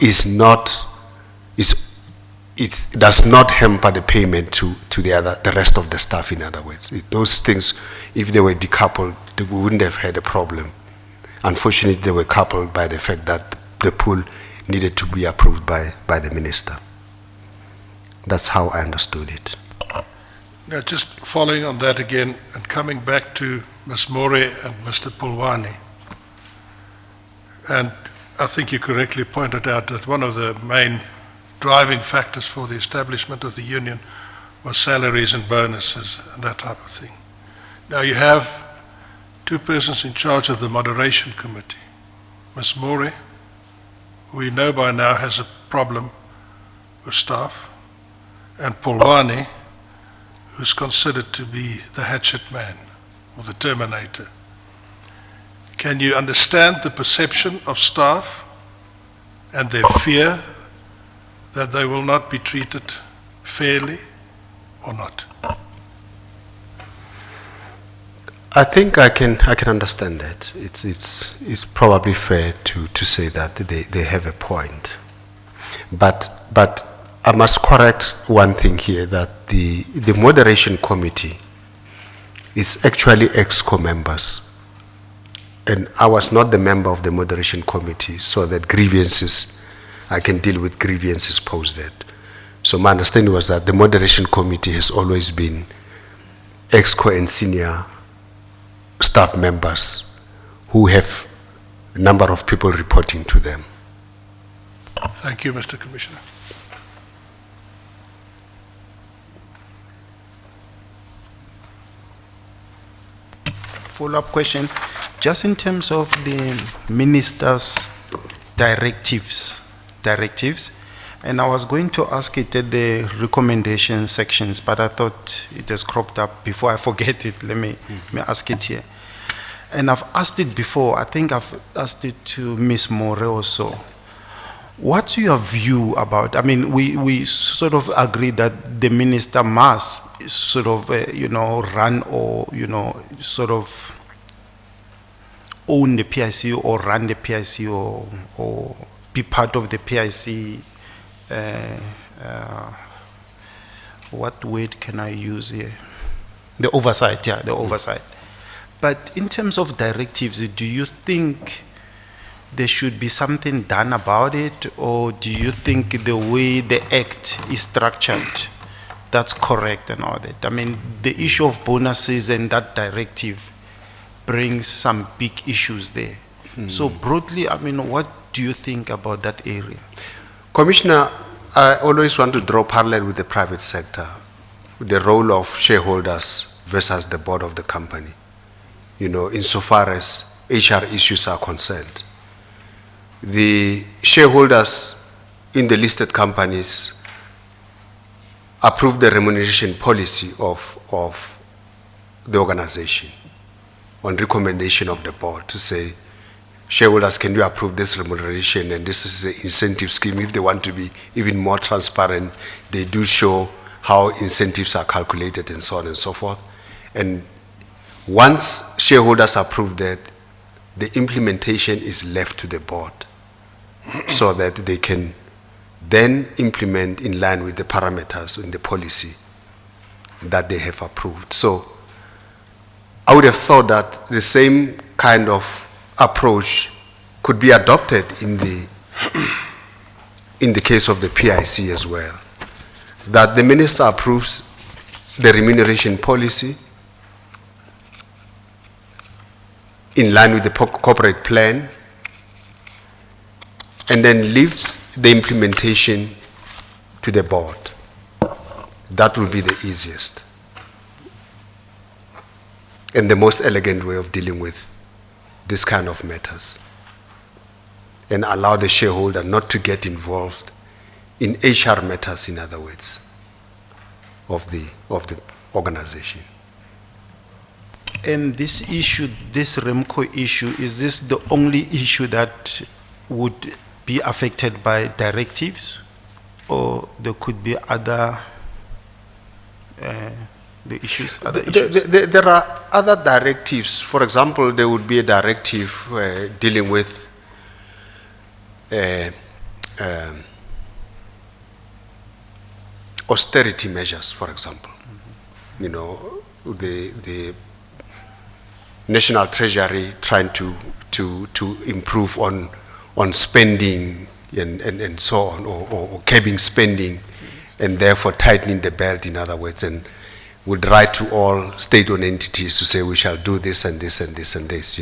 it does not hamper the payment to the rest of the staff. In other words, those things, if they were decoupled, we wouldn't have had a problem. Unfortunately, they were coupled by the fact that the pool needed to be approved by the minister. That's how I understood it. Now, just following on that again and coming back to Ms. More and Mr. Pulwani. And I think you correctly pointed out that one of the main driving factors for the establishment of the union was salaries and bonuses and that type of thing. Now you have two persons in charge of the moderation committee. Ms. More, who we know by now has a problem with staff, and Pulwani, who's considered to be the hatchet man or the terminator. Can you understand the perception of staff and their fear that they will not be treated fairly or not? I think I can understand that. It's probably fair to say that they have a point. But I must correct one thing here, that the moderation committee is actually EXCO members. And I was not the member of the moderation committee, so that I can deal with grievances posed. So my understanding was that the moderation committee has always been EXCO and senior staff members who have a number of people reporting to them. Thank you, Mr. Commissioner. Follow-up question, just in terms of the minister's directives, and I was going to ask it at the recommendation sections, but I thought it has cropped up. Before I forget it, let me ask it here. And I've asked it before, I think I've asked it to Ms. More also. What's your view about, I mean, we sort of agree that the minister must sort of, run or, sort of own the PIC or run the PIC or be part of the PIC. What word can I use here? The oversight, yeah, the oversight. But in terms of directives, do you think there should be something done about it, or do you think the way the Act is structured, that's correct and all that? I mean, the issue of bonuses and that directive brings some big issues there. So broadly, I mean, what do you think about that area? Commissioner, I always want to draw parallel with the private sector, with the role of shareholders versus the board of the company, insofar as HR issues are concerned. The shareholders in the listed companies approve the remuneration policy of the organization on recommendation of the board to say, shareholders, can you approve this remuneration, and this is the incentive scheme. If they want to be even more transparent, they do show how incentives are calculated and so on and so forth. And once shareholders approve that, the implementation is left to the board so that they can then implement in line with the parameters in the policy that they have approved. So I would have thought that the same kind of approach could be adopted in the case of the PIC as well. That the minister approves the remuneration policy in line with the corporate plan, and then leaves the implementation to the board. That will be the easiest and the most elegant way of dealing with this kind of matters, and allow the shareholder not to get involved in HR matters, in other words, of the organization. And this issue, this REMCO issue, is this the only issue that would be affected by directives, or there could be other the issues? Other issues? There are other directives. For example, there would be a directive dealing with austerity measures, for example. The National Treasury trying to improve on spending and so on, or curbing spending and therefore tightening the belt, in other words, and would write to all state-owned entities to say we shall do this and this and this and this,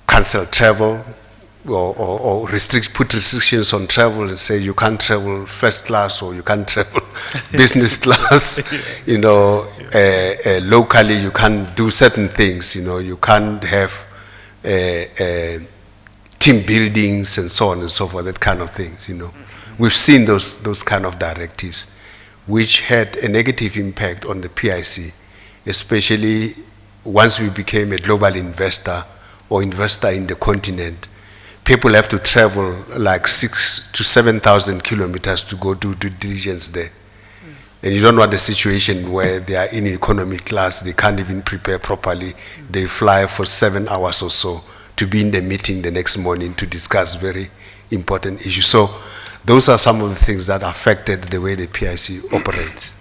cancel travel or put restrictions on travel and say you can't travel first class or you can't travel business class, locally you can't do certain things, you can't have team buildings and so on and so forth, that kind of things, We've seen those kind of directives which had a negative impact on the PIC, especially once we became a global investor or investor in the continent. People have to travel like 6,000 to 7,000 kilometers to go do due diligence there. And you don't want a situation where they are in economy class, they can't even prepare properly. They fly for 7 hours or so to be in the meeting the next morning to discuss very important issues. So those are some of the things that affected the way the PIC operates,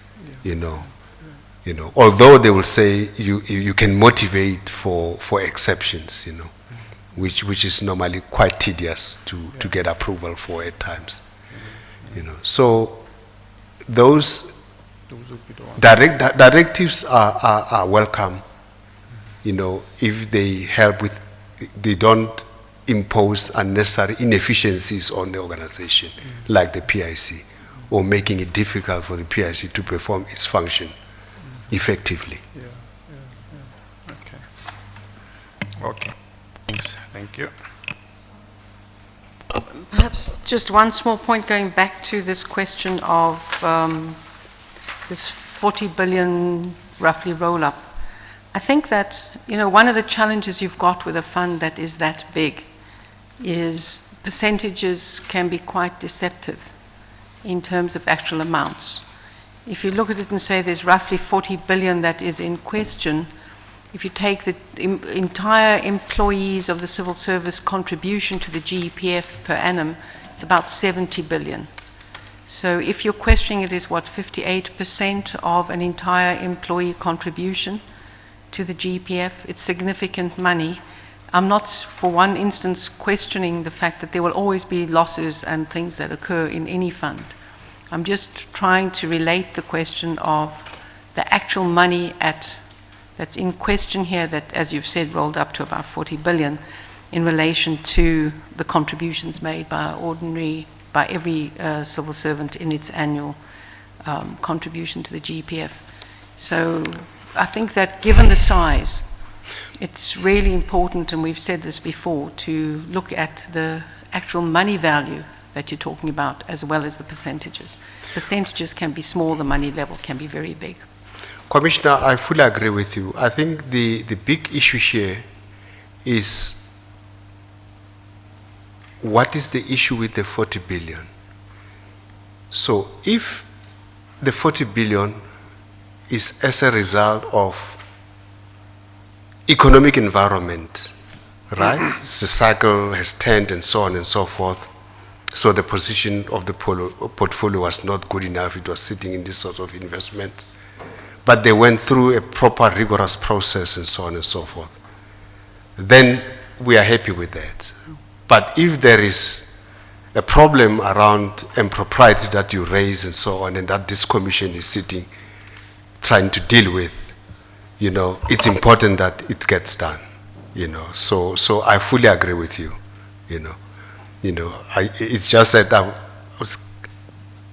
although they will say you can motivate for exceptions, which is normally quite tedious to get approval for at times, So those directives are welcome, if they help with, they don't impose unnecessary inefficiencies on the organization, like the PIC, or making it difficult for the PIC to perform its function effectively. Okay. Thanks. Thank you. Perhaps just one small point going back to this question of this 40 billion roughly roll-up. I think that, one of the challenges you've got with a fund that is that big is percentages can be quite deceptive in terms of actual amounts. If you look at it and say there's roughly 40 billion that is in question, if you take the entire employees of the civil service contribution to the GEPF per annum, it's about 70 billion. So if you're questioning it is what, 58% of an entire employee contribution to the GEPF, it's significant money. I'm not for one instance questioning the fact that there will always be losses and things that occur in any fund. I'm just trying to relate the question of the actual money that's in question here that, as you've said, rolled up to about 40 billion in relation to the contributions made by every civil servant in its annual contribution to the GEPF. So I think that given the size, it's really important, and we've said this before, to look at the actual money value that you're talking about as well as the percentages. Percentages can be small, the money level can be very big. Commissioner, I fully agree with you. I think the big issue here is what is the issue with the 40 billion? So if the 40 billion is as a result of economic environment, right? The cycle has turned and so on and so forth. So the position of the portfolio was not good enough. It was sitting in this sort of investment. But they went through a proper rigorous process and so on and so forth. Then we are happy with that. But if there is a problem around impropriety that you raise and so on, and that this commission is sitting trying to deal with, it's important that it gets done, So I fully agree with you, it's just that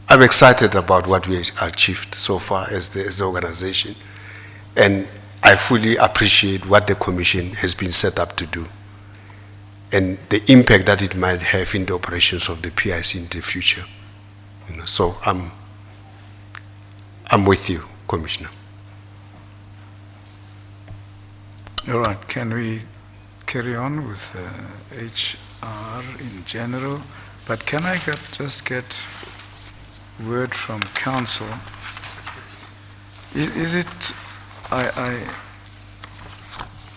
I'm excited about what we achieved so far as the organization, and I fully appreciate what the commission has been set up to do, and the impact that it might have in the operations of the PIC in the future. So I'm with you, Commissioner. All right, can we carry on with HR in general? But can I just get word from council? Is it,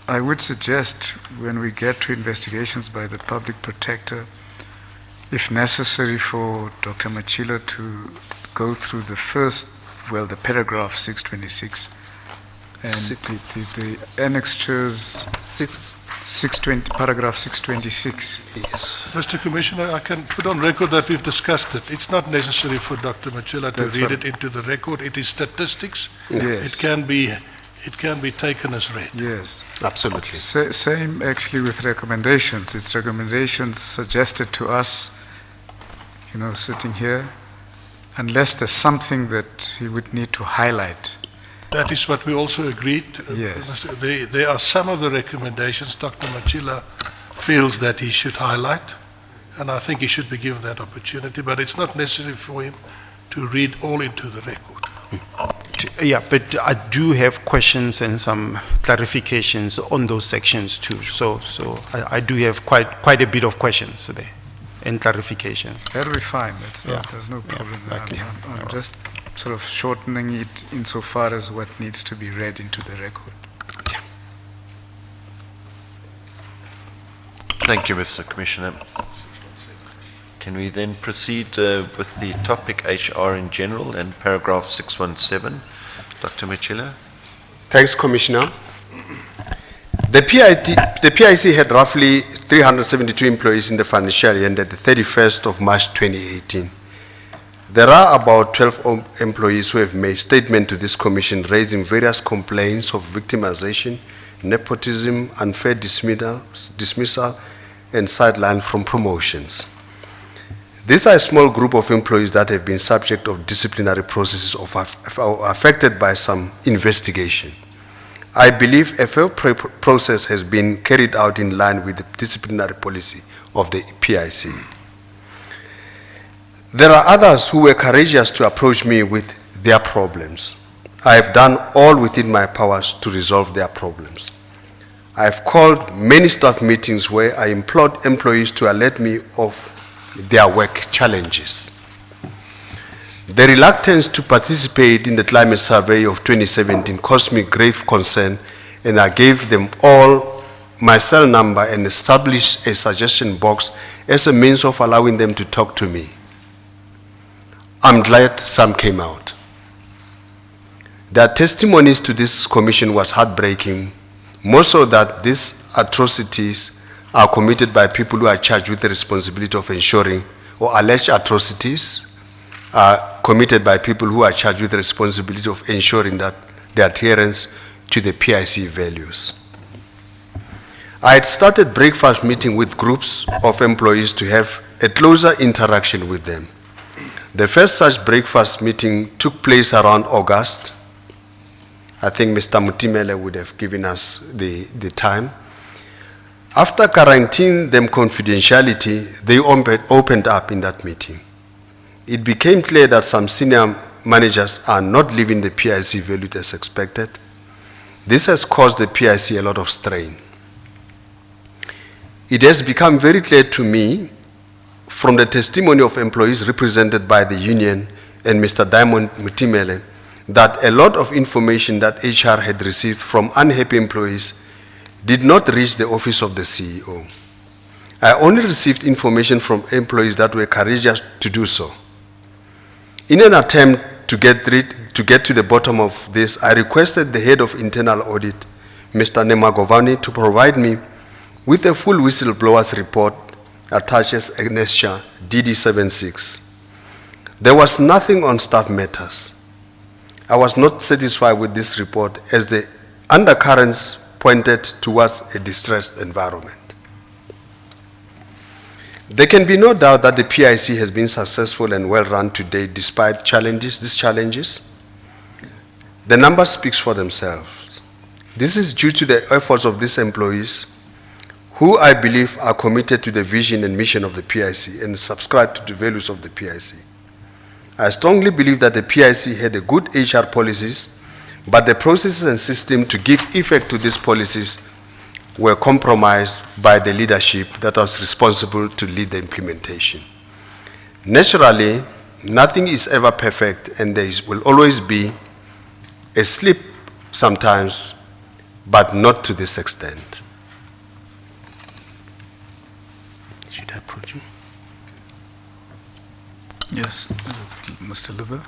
I would suggest when we get to investigations by the public protector, if necessary for Dr. Matjila to go through the paragraph 626 And the annexures, 620, paragraph 626. Yes. Mr. Commissioner, I can put on record that we've discussed it. It's not necessary for Dr. Matjila to That's read right. it into the record. It is statistics. Yes. It can be taken as read. Yes. Absolutely. Same actually with recommendations. It's recommendations suggested to us, sitting here, unless there's something that he would need to highlight. That is what we also agreed. Yes. There are some of the recommendations Dr. Matjila feels that he should highlight, and I think he should be given that opportunity, but it's not necessary for him to read all into the record. Yeah, but I do have questions and some clarifications on those sections too. So I do have quite a bit of questions there and clarifications. That'll be fine. There's no Yeah, problem. okay. I'm just sort of shortening it insofar as what needs to be read into the record. Thank you, Mr. Commissioner. Can we then proceed with the topic HR in general and paragraph 617? Dr. Matjila? Thanks, Commissioner. The PIC had roughly 372 employees in the financial year ended the 31st of March 2018. There are about 12 employees who have made statement to this commission raising various complaints of victimization, nepotism, unfair dismissal, and sideline from promotions. These are a small group of employees that have been subject of disciplinary processes or affected by some investigation. I believe a fair process has been carried out in line with the disciplinary policy of the PIC. There are others who were courageous to approach me with their problems. I have done all within my powers to resolve their problems. I have called many staff meetings where I implored employees to alert me of their work challenges. The reluctance to participate in the climate survey of 2017 caused me grave concern, and I gave them all my cell number and established a suggestion box as a means of allowing them to talk to me. I'm glad some came out. Their testimonies to this commission was heartbreaking, more so that these atrocities are committed by people who are charged with the responsibility of ensuring, or alleged atrocities are committed by people who are charged with the responsibility of ensuring that the adherence to the PIC values. I had started breakfast meeting with groups of employees to have a closer interaction with them. The first such breakfast meeting took place around August. I think Mr. Mutimele would have given us the time. After guaranteeing them confidentiality, they opened up in that meeting. It became clear that some senior managers are not living the PIC value as expected. This has caused the PIC a lot of strain. It has become very clear to me from the testimony of employees represented by the union and Mr. Diamond Mutimele that a lot of information that HR had received from unhappy employees did not reach the office of the CEO. I only received information from employees that were courageous to do so. In an attempt to get to the bottom of this, I requested the head of internal audit, Mr. Nemagovani, to provide me with a full whistleblower's report attached as Annexure DD76. There was nothing on staff matters. I was not satisfied with this report as the undercurrents pointed towards a distressed environment. There can be no doubt that the PIC has been successful and well run to date despite these challenges. The numbers speak for themselves. This is due to the efforts of these employees who I believe are committed to the vision and mission of the PIC and subscribe to the values of the PIC. I strongly believe that the PIC had a good HR policies, but the processes and system to give effect to these policies were compromised by the leadership that was responsible to lead the implementation. Naturally, nothing is ever perfect, and there will always be a slip sometimes, but not to this extent. Should I approach you? Yes, Mr. Lubbe.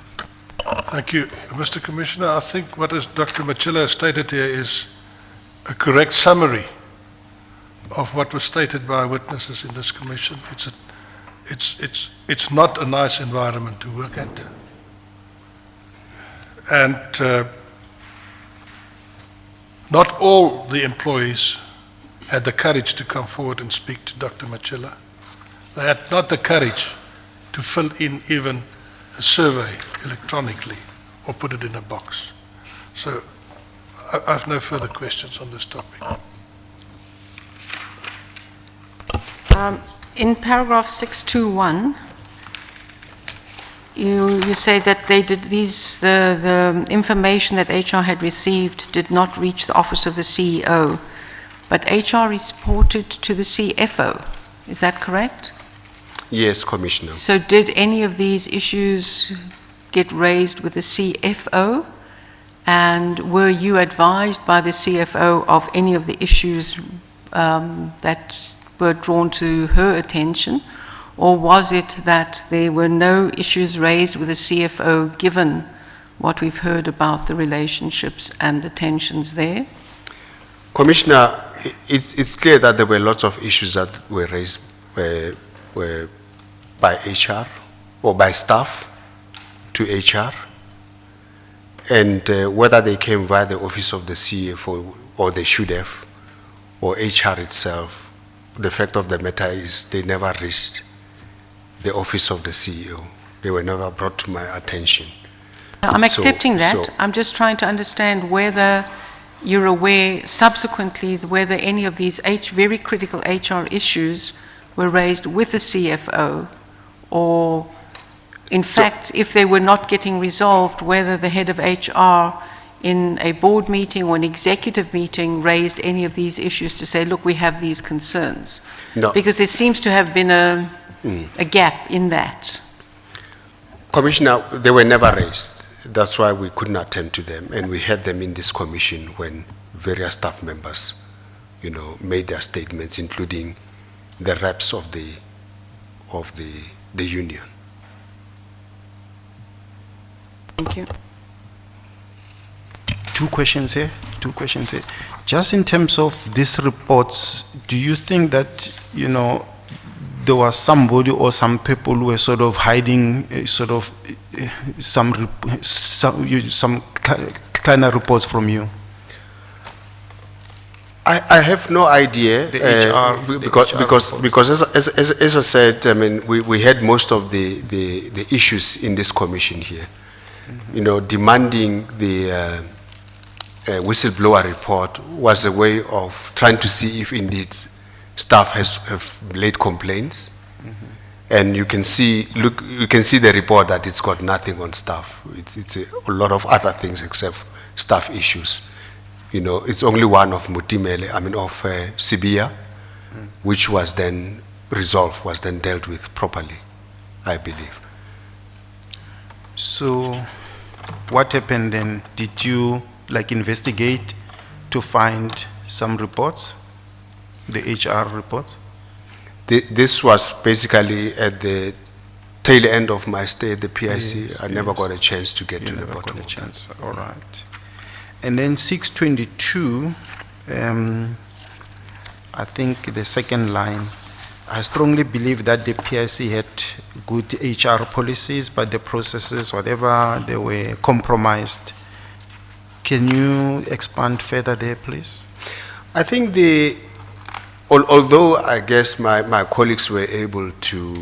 Thank you. Mr. Commissioner, I think what Dr. Matjila has stated here is a correct summary of what was stated by witnesses in this commission. It's not a nice environment to work at. And not all the employees had the courage to come forward and speak to Dr. Matjila. They had not the courage to fill in even a survey electronically or put it in a box. So I have no further questions on this topic. In paragraph 621, you say that they did the information that HR had received did not reach the office of the CEO, but HR reported to the CFO. Is that correct? Yes, Commissioner. So did any of these issues get raised with the CFO? And were you advised by the CFO of any of the issues that were drawn to her attention? Or was it that there were no issues raised with the CFO given what we've heard about the relationships and the tensions there? Commissioner, it's clear that there were lots of issues that were raised were by HR or by staff to HR, and whether they came via the office of the CFO or they should have, or HR itself, the fact of the matter is they never reached the office of the CEO. They were never brought to my attention. I'm accepting that. so- I'm just trying to understand whether you're aware subsequently whether any of these very critical HR issues were raised with the CFO, or in fact, if they were not getting resolved, whether the head of HR in a board meeting or an executive meeting raised any of these issues to say, look, we have these concerns. No. Because there seems to have been a gap in that. Commissioner, they were never raised. That's why we couldn't attend to them, and we had them in this commission when various staff members, made their statements, including the reps of the union. Thank you. Two questions here. Just in terms of these reports, do you think that, there was somebody or some people who were sort of hiding some kind of reports from you? I have no idea, The HR because as I said, I mean, we had most of the issues in this commission here, demanding the whistleblower report was a way of trying to see if indeed staff have laid complaints, and you can see the report that it's got nothing on staff. It's a lot of other things except staff issues. It's only one of Mutimele, of Sibia, which was then resolved, was then dealt with properly, I believe. So what happened then? Did you investigate to find some reports, the HR reports? This was basically at the tail end of my stay at the PIC. Yes, I never got a chance to get to the Never bottom got a of chance. All right. And then 622, I think the second line, I strongly believe that the PIC had good HR policies, but the processes, whatever, they were compromised. Can you expand further there, please? I think although I guess my colleagues were able to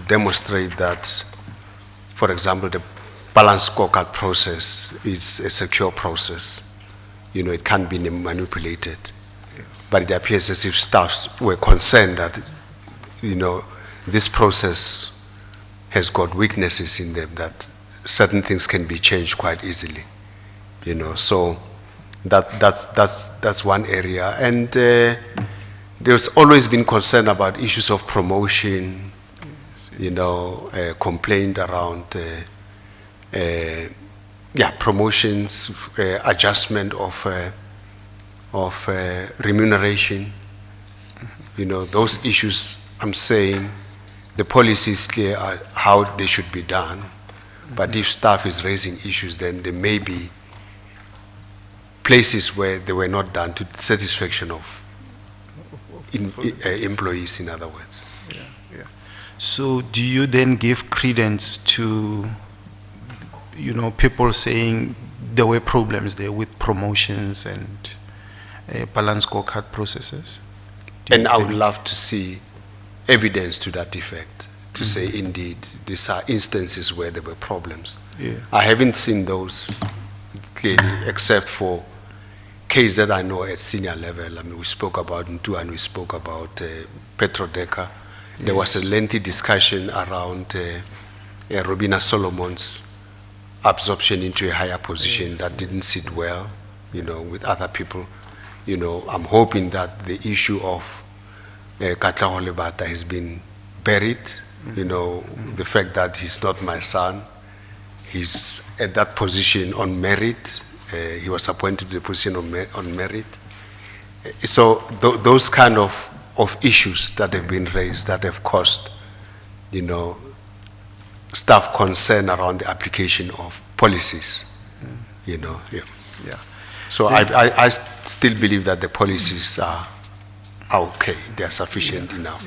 demonstrate that, for example, the balanced scorecard process is a secure process. It can't be manipulated. Yes. But it appears as if staffs were concerned that, this process has got weaknesses in them, that certain things can be changed quite easily. So that's one area. And there's always been concern about issues of promotion, complaint around promotions, adjustment of remuneration. Those issues, I'm saying the policy is clear how they should be done, But if staff is raising issues, then there may be places where they were not done to the satisfaction of employees, in other words. So do you then give credence to, people saying there were problems there with promotions and balanced scorecard processes? And I would love to see evidence to that effect, to say indeed these are instances where there were problems. Yeah. I haven't seen those clearly, except for cases that I know at senior level. I mean, we spoke about Ntu and we spoke about Petrodeca. There was a lengthy discussion around Robina Solomon's absorption into a higher position that didn't sit well, with other people. I'm hoping that the issue of Katlaho Lebata has been buried. The fact that he's not my son, he's at that position on merit. He was appointed to the position on merit. So those kind of issues that have been raised that have caused, staff concern around the application of policies, Yeah. So I still believe that the policies are okay, they are sufficient enough.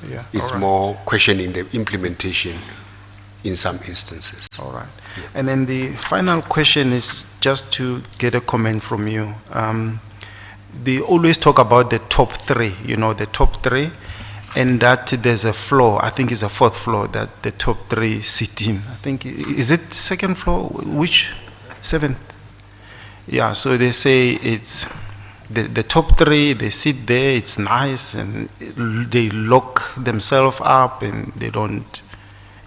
Yeah. It's All right. more questioning the implementation in some instances. All right. And then the final question is just to get a comment from you. They always talk about the top three, the top three, and that there's a floor, I think it's a fourth floor that the top three sit in. I think, is it second floor? Which? Seventh? Yeah, so they say it's the top three, they sit there, it's nice, and they lock themselves up and they don't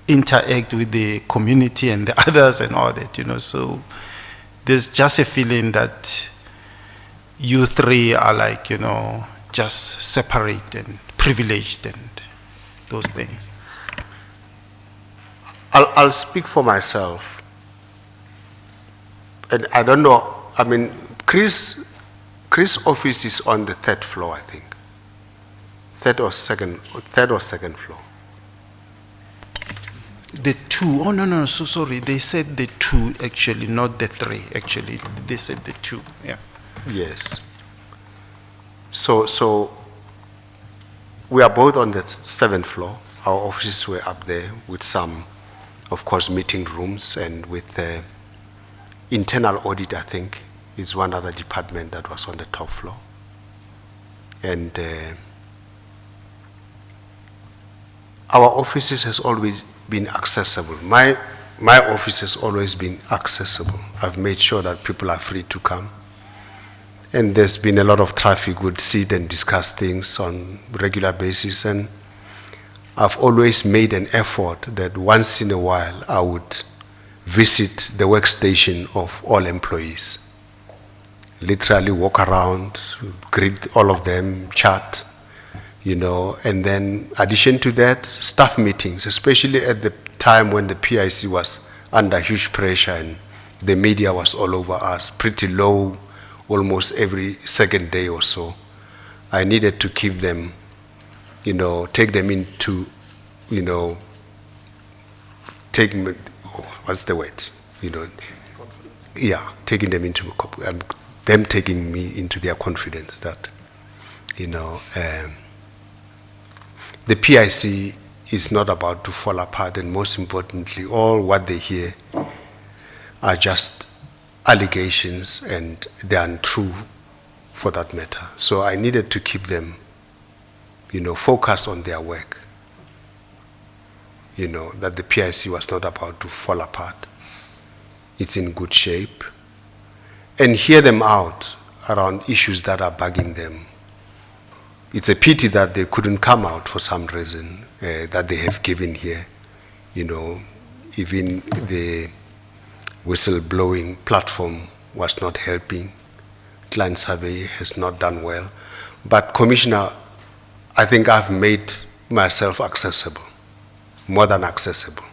interact with the community and the others and all that, so there's just a feeling that you three are like, just separate and privileged and those things. I'll speak for myself. And I don't know, I mean, Chris' office is on the third floor, I think. Third or second floor. The two, oh no, so sorry, they said the two actually, not the three actually. They said the two, yeah. Yes. So we are both on the seventh floor. Our offices were up there with some, of course, meeting rooms, and with internal audit, I think, is one other department that was on the top floor. And our offices has always been accessible. My office has always been accessible. I've made sure that people are free to come. And there's been a lot of traffic. We'd sit and discuss things on a regular basis. And I've always made an effort that once in a while I would visit the workstation of all employees. Literally walk around, greet all of them, chat, and then addition to that, staff meetings, especially at the time when the PIC was under huge pressure and the media was all over us, pretty low, almost every second day or so. I needed to keep them, take them into, what's the word? Taking them into, them taking me into their confidence that, the PIC is not about to fall apart, and most importantly, all what they hear are just allegations, and they are untrue for that matter. So I needed to keep them, focused on their work. That the PIC was not about to fall apart. It's in good shape. And hear them out around issues that are bugging them. It's a pity that they couldn't come out for some reason that they have given here. Even the whistleblowing platform was not helping. Client survey has not done well. But Commissioner, I think I've made myself accessible, more than accessible.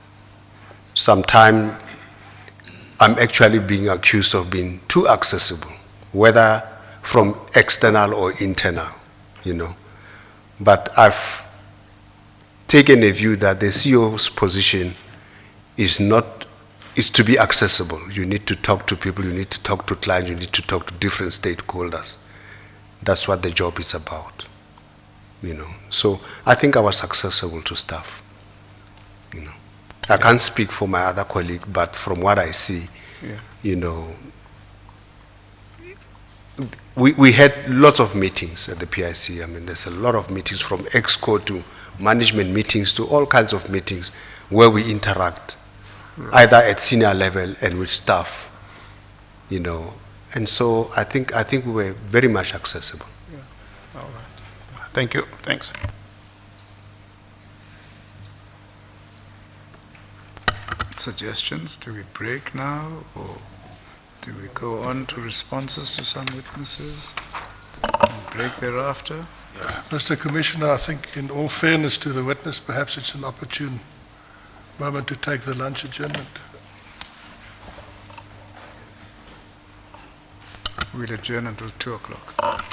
Sometimes I'm actually being accused of being too accessible, whether from external or internal, But I've taken a view that the CEO's position is not is to be accessible. You need to talk to people, you need to talk to clients, you need to talk to different stakeholders. That's what the job is about, you know. So I think I was accessible to staff, you know. I can't speak for my other colleague, but from what I see, you know, we had lots of meetings at the PIC. I mean, there's a lot of meetings from EXCO to management meetings to all kinds of meetings where we interact, either at senior level and with staff, you know. And so I think we were very much accessible. All right. Thank you. Thanks. Suggestions? Do we break now, or do we go on to responses to some witnesses and break thereafter? Mr. Commissioner, I think in all fairness to the witness, perhaps it's an opportune moment to take the lunch adjournment. We'll adjourn until 2 o'clock.